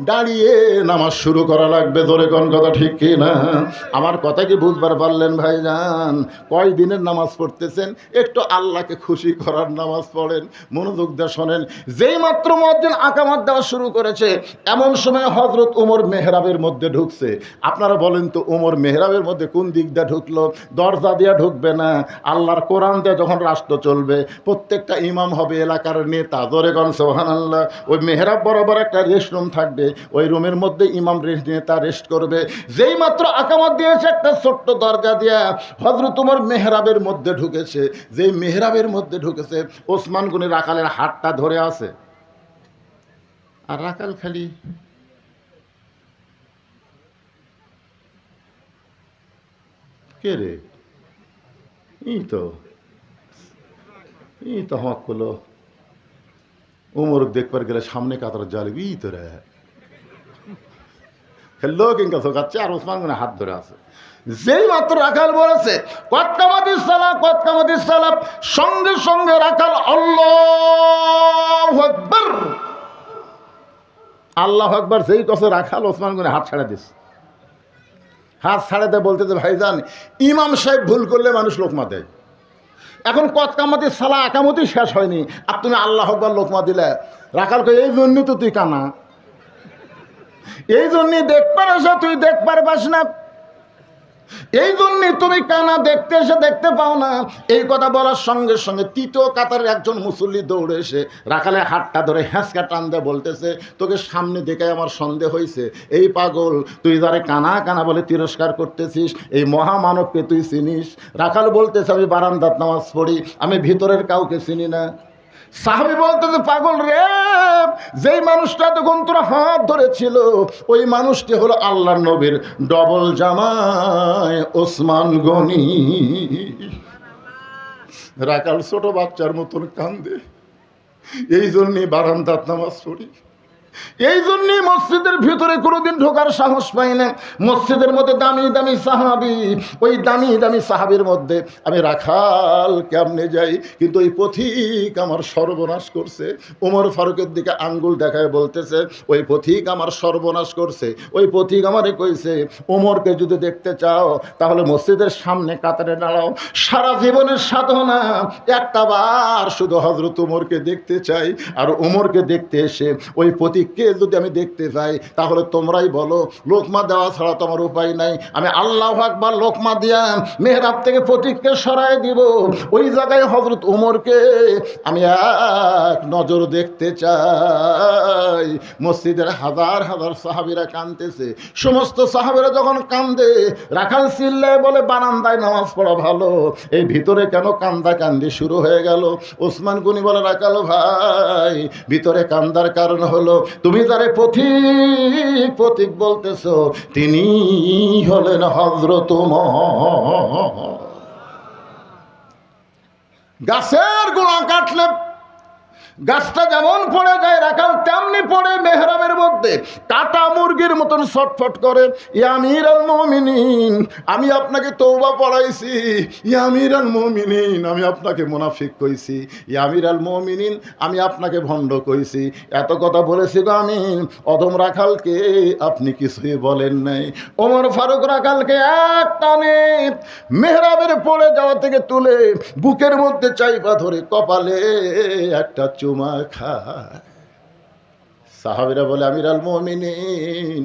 দাঁড়িয়ে নামাজ শুরু করা লাগবে। ধরে কোন কথা ঠিক কি না? আমার কথা কি বুঝবার পারলেন ভাইজান? কয় দিনের নামাজ পড়তেছেন? একটু আল্লাহকে খুশি করার নামাজ পড়েন। মনোযোগ দিয়ে শোনেন, যেই মাত্র মুয়াজ্জিন আকামত দেওয়া শুরু করেছে এমন সময় হযরত ওমর মেহরাবের মধ্যে ঢুকছে। আপনারা বলেন তো, ওমর মেহরাবের মধ্যে কোন দিক দিয়ে ঢুকলো? দরজা দিয়ে ঢুকবে না, আল্লাহর কোরআন দিয়ে যখন রাষ্ট্র চলবে, প্রত্যেকটা ইমাম হবে এলাকার নেতা। জোরে কোন সুবহানাল্লাহ। ওই মেহরাব বরাবর একটা রেস্ট রুম থাকবে, ওই রুমের মধ্যে ইমাম নেতা রেস্ট করবে। যেই মাত্র আকামত দিয়েছে একটা ছোট্ট দরজা দিয়া হযরত ওমর মেহরাবের মধ্যে ঢুকেছে। যেই মেহরাবের মধ্যে ঢুকেছে ওসমান গনি রাখালের হাতটা ধরে আছে, আর রাখাল খালি কে রে, ই তো হক করলো। উমর দেখবার গেলে সামনে কাতার জালিবি ই তো রে লোক ইনকা চোখাচ্ছে, আর ওসমান গনি হাত ধরে আছে। যেই মাত্র রাখাল বলেছে কতকামাতিস সালাম, সঙ্গে সঙ্গে রাখাল আল্লাহু আকবার, আল্লাহু আকবার যেই কথা রাখাল ওসমান গনি হাত ছাড়া দিস। হাত ছাড়াতে বলতেছে, ভাইজান ইমাম সাহেব ভুল করলে মানুষ লোকমা দেয়। এখন কতকামাতিস সালা আকামতি শেষ হয়নি, আর তুমি আল্লাহু আকবার লোকমা দিলে। রাখালকে এই জন্যই তো তুই কানা, এই জন্যই দেখবার আসা তুই দেখবার পাস না, এই জন্যই তুমি কানা, দেখতে এসে দেখতে পাও না। এই কথা বলার সঙ্গে সঙ্গে তৃতীয় কাতারের একজন মুসল্লি দৌড়ে এসে রাখালে হাতটা ধরে হ্যাঁচকা টান দিয়ে বলতেছে, তোকে সামনে দেখে আমার সন্দেহ হয়েছে, এই পাগল তুই যারে কানা কানা বলে তিরস্কার করতেছিস, এই মহামানবকে তুই চিনিস? রাখাল বলতেছে, আমি বারান্দাত নামাজ পড়ি, আমি ভিতরের কাউকে চিনি না। সাহাবী বলতেছে, পাগল রে, যেই মানুষটা তখন তোরা হাত ধরেছিল ওই মানুষটি হলো আল্লাহর নবীর ডবল জামাই ওসমান গনি। রাখাল ছোট বাচ্চার মতন কান্দে, এই জন্যই বারান্দাত নামাজ পড়ি, এই জন্যই মসজিদের ভিতরে কোনোদিন ঢোকার সাহস পাই না। মসজিদের মধ্যে দামি দামি সাহাবি, ওই দামি দামি সাহাবির মধ্যে আমি রাখাল কেমনে যাই? কিন্তু ওই পথিক আমার সর্বনাশ করছে। ওমর ফারুকের দিকে আঙ্গুল দেখায় বলতেছে, ওই পথিক আমার সর্বনাশ করছে। ওই পথিক আমারে কইছে, ওমরকে যদি দেখতে চাও তাহলে মসজিদের সামনে কাতারে দাঁড়াও। সারা জীবনের সাধনা একটা বার শুধু হযরত ওমরকে দেখতে চাই, আর ওমরকে দেখতে এসে ওই পথিক কে যদি আমি দেখতে পাই তাহলে তোমরাই বলো, লোকমা দেওয়া ছাড়া তো আমার উপায় নাই। আমি আল্লাহু আকবার লোকমা দিয়া মেহরাব থেকে ফটিককে সরাই দিব, ওই জায়গায় হযরত ওমরকে আমি এক নজর দেখতে চাই। মসজিদের হাজার হাজার সাহাবীরা কাঁদতেছে। সমস্ত সাহাবীরা যখন কান্দে, রাখাল চিল্লায় বলে, বারান্দায় নামাজ পড়া ভালো, এই ভিতরে কেন কান্দা কান্দি শুরু হয়ে গেল? ওসমান গনি বলে, রাখাল ভাই, ভিতরে কান্দার কারণ হলো তুমি যারে পথিক পথিক বলতেছো তিনি হলেন হযরত ওমর। গাছের গোড়া কাটলে গাছটা যেমন পড়ে যায়, রাখাল তেমনি পড়ে মেহরাবের মধ্যে কাটা মুরগির মতন ছটফট করে। ইয়া আমিরুল মুমিনিন, আমি আপনাকে তওবা পড়াইছি। ইয়া আমিরুল মুমিনিন, আমি আপনাকে মুনাফিক কইছি। ইয়া আমিরুল মুমিনিন, আমি আপনাকে ভণ্ড কইছি। এত কথা বলেছি গো আমি। অধম রাখালকে আপনি কিছুই বলেন নাই। ওমর ফারুক রাখালকে এক টানে মেহরাবের পড়ে যাওয়া থেকে তুলে বুকের মধ্যে চাইপা ধরে কপালে একটা চুমা খায়। সাহাবীরা বলে, আমিরুল মুমিনিন,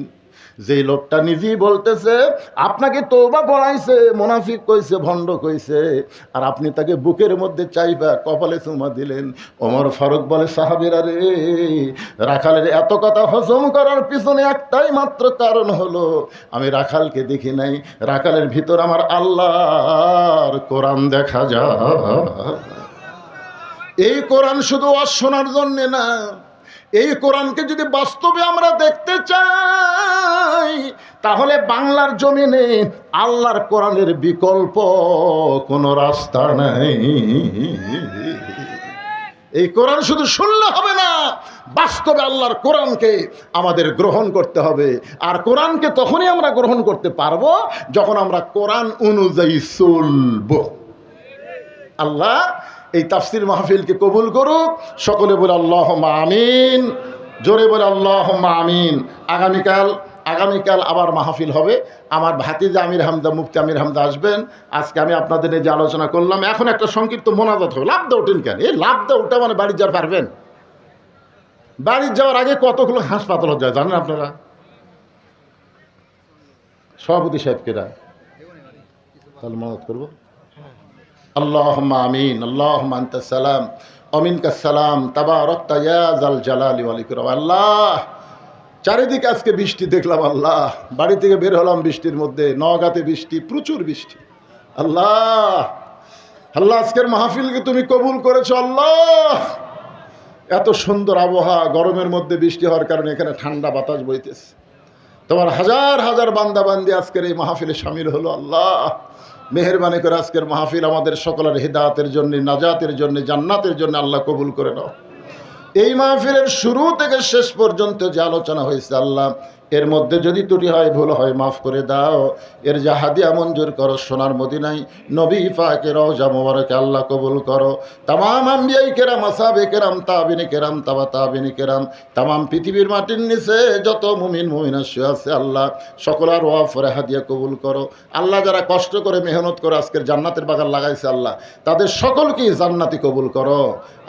যেই লোকটা নিজেই বলতেছে আপনাকে তওবা পড়াইছে, মুনাফিক কইছে, ভণ্ড কইছে, আর আপনি তাকে বুকের মধ্যে চাইবা কপালে চুমা দিলেন। ওমর ফারুক বলে, সাহাবীরা রে, রাখালের এত কথা হজম করার পিছনে একটাই মাত্র কারণ হলো, আমি রাখালকে দেখি নাই, রাখালের ভিতর আমার আল্লাহর কোরআন দেখা যায়। এই কোরআন শুধু শোনার জন্যে না, এই কোরআনকে যদি বাস্তবে আমরা দেখতে চাই তাহলে বাংলার জমিনে আল্লাহর কোরআনের বিকল্প কোনো রাস্তা নাই। এই কোরআন শুধু শুনলে হবে না, বাস্তবে আল্লাহর কোরআনকে আমাদের গ্রহণ করতে হবে। আর কোরআনকে তখনই আমরা গ্রহণ করতে পারবো যখন আমরা কোরআন অনুযায়ী চলব। আল্লাহ এই তাফসির মাহফিলকে কবুল করুক। সকলে বলে আল্লাহুম্মা আমিন, জোরে বলে আল্লাহুম্মা আমিন। আগামীকাল আবার মাহফিল হবে। আমার ভাতিজা আমির হামদা, মুফতি আমির হামদা আসবেন। আজকে আমি আপনাদের এই যে আলোচনা করলাম, এখন একটা সংক্ষিপ্ত মোনাজাত হবে। লাভ দা ওঠেন কেন? এই লাভ দা ওঠা মানে বাড়ি যাওয়ার পারবেন? বাড়ি যাওয়ার আগে কতগুলো হাসপাতাল যায় জানেন আপনারা? সভাপতি সাহেবকেরা তাহলে মোনাজাত করবো। আল্লাহুম্মা আমিন, আল্লাহুম্মা আনতাস সালাম ওয়া মিনকাস সালাম, তাবারাকতা ইয়া যাল জালালি ওয়াল ইকরাম। আল্লাহ, চারিদিকে আজকে বৃষ্টি দেখলাম। আল্লাহ, বাড়ি থেকে বের হলাম বৃষ্টির মধ্যে, নওগাঁতে বৃষ্টি, প্রচুর বৃষ্টি। আল্লাহ, আল্লাহ আজকের মাহফিলকে তুমি কবুল করেছো। আল্লাহ, এত সুন্দর আবহাওয়া, গরমের মধ্যে বৃষ্টি হওয়ার কারণে এখানে ঠান্ডা বাতাস বইতেছে। তোমার হাজার হাজার বান্দা বান্দি আজকের এই মাহফিলে শামিল হলো। আল্লাহ, মেহেরবানি করে আজকের মাহফিল আমাদের সকলের হিদায়াতের জন্য, নাজাতের জন্য, জান্নাতের জন্য আল্লাহ কবুল করে নাও। এই মাহফিলের শুরু থেকে শেষ পর্যন্ত যে আলোচনা হয়েছে আল্লাহ, এর মধ্যে যদি ত্রুটি হয়, ভুল হয়, মাফ করে দাও। এর যা হাদিয়া মঞ্জুর করো, সোনার মদিনায় নবী পাকের রওজা মোবারকে আল্লাহ কবুল করো। তামাম আম্বিয়াই কেরাম, আসহাবে কেরাম, তাবিনী কেরাম, তাবা তাবিনী কেরাম, তামাম পৃথিবীর মাটির নিচে যত মুমিন মুমিনা শুয়ে আছে আল্লাহ, সকলের ওয়াফরে হাদিয়া কবুল করো। আল্লাহ, যারা কষ্ট করে মেহনত করে আজকের জান্নাতের বাগান লাগাইছে আল্লাহ, তাদের সকলকেই জান্নাতি কবুল করো।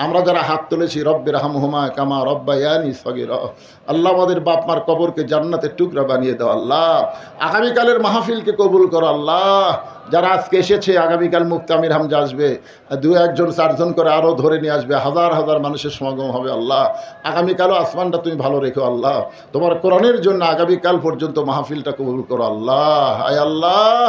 আমরা যারা হাত তুলেছি, রব্বির হামহুমা কামা রব্বায়ানি সগীরা, আল্লাহ আমাদের বাপ মার কবরকে জান্নাতের টুকরা বানিয়ে দাও। আল্লাহ, আগামীকালের মাহফিলকে কবুল করো। আল্লাহ, যারা আজকে এসেছে, আগামীকাল মুফতি আমির হামজা আসবে, 2-1 4 করে আরও ধরে নিয়ে আসবে, হাজার হাজার মানুষের সমাগম হবে। আল্লাহ, আগামীকালও আসমানটা তুমি ভালো রেখো। আল্লাহ, তোমার কোরআনের জন্য আগামীকাল পর্যন্ত মাহফিলটা কবুল করো। আল্লাহ, আয় আল্লাহ,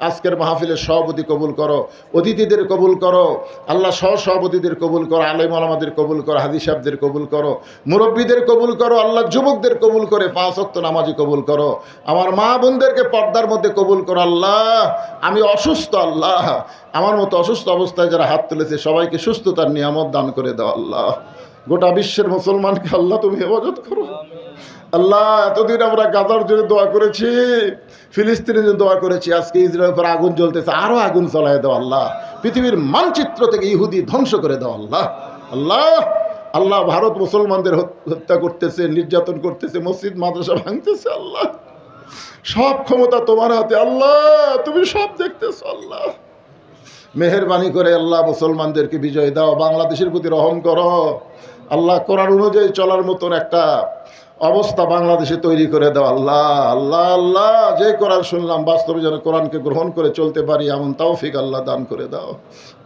আজকের মাহফিলের সভাপতি কবুল করো, অতিথিদের কবুল করো। আল্লাহ, সহসভাপতিদের কবুল করো, আলেম ওলামাদের কবুল করো, হাদিস সাহেবদের কবুল করো, মুরব্বীদের কবুল করো। আল্লাহ, যুবকদের কবুল করে 5 ওয়াক্ত নামাজি কবুল করো। আমার মা বোনদেরকে পর্দার মধ্যে কবুল করো। আল্লাহ, আমি অসুস্থ, আল্লাহ আমার মতো অসুস্থ অবস্থায় যারা হাত তুলেছে সবাইকে সুস্থতার নিয়ামত দান করে দাও। আল্লাহ, গোটা বিশ্বের মুসলমানকে আল্লাহ তুমি হেফাজত করো। আল্লাহ, এতদিন আমরা গাজার জন্য দোয়া করেছি, ফিলিস্তিনের জন্য দোয়া করেছি, আজকে ইসরায়েলের উপর আগুন জ্বলতেছে, আরও আগুন জ্বলায় দাও। আল্লাহ, পৃথিবীর মানচিত্র থেকে ইহুদি ধ্বংস করে দাও। আল্লাহ, আল্লাহ, আল্লাহ, ভারত মুসলমানদের হত্যা করতেছে, নির্যাতন করতেছে, মসজিদ মাদ্রাসা ভাঙতেছে। আল্লাহ, সব ক্ষমতা তোমার হাতে। আল্লাহ, তুমি সব দেখতেছো। আল্লাহ, মেহেরবানি করে আল্লাহ মুসলমানদেরকে বিজয় দাও, বাংলাদেশের প্রতি রহম করো। আল্লাহ, কোরআন অনুযায়ী চলার মতন একটা অবস্থা বাংলাদেশে তৈরি করে দাও। আল্লাহ, আল্লাহ, আল্লাহ, যে কোরআন শুনলাম বাস্তবে যেন কোরআনকে গ্রহণ করে চলতে পারি, এমন তৌফিক আল্লাহ দান করে দাও।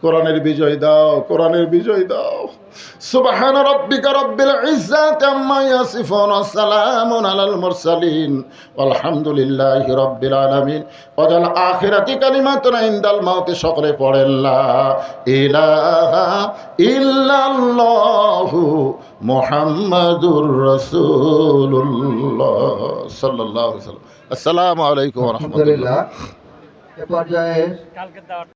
কোরআনের বিজয় দাও, কোরআনের বিজয় দাও। সুবহান রাব্বিকা রাব্বিল ইজ্জাতি আম্মা ইয়াসিফুন ওয়া সালামুন আলাল মুরসালিন আলহামদুলিল্লাহি রাব্বিল আলামিন। ওয়াজাল আখিরাতি কালিমাতুন ইনদাল মাউতি। সকলে পড়েন লা ইলাহা ইল্লাল্লাহু মুহাম্মাদুর রাসূলুল্লাহ সাল্লাল্লাহু আলাইহি ওয়াসাল্লাম। আসসালামু আলাইকুম ওয়া রাহমাতুল্লাহ। এ পর্যায়ে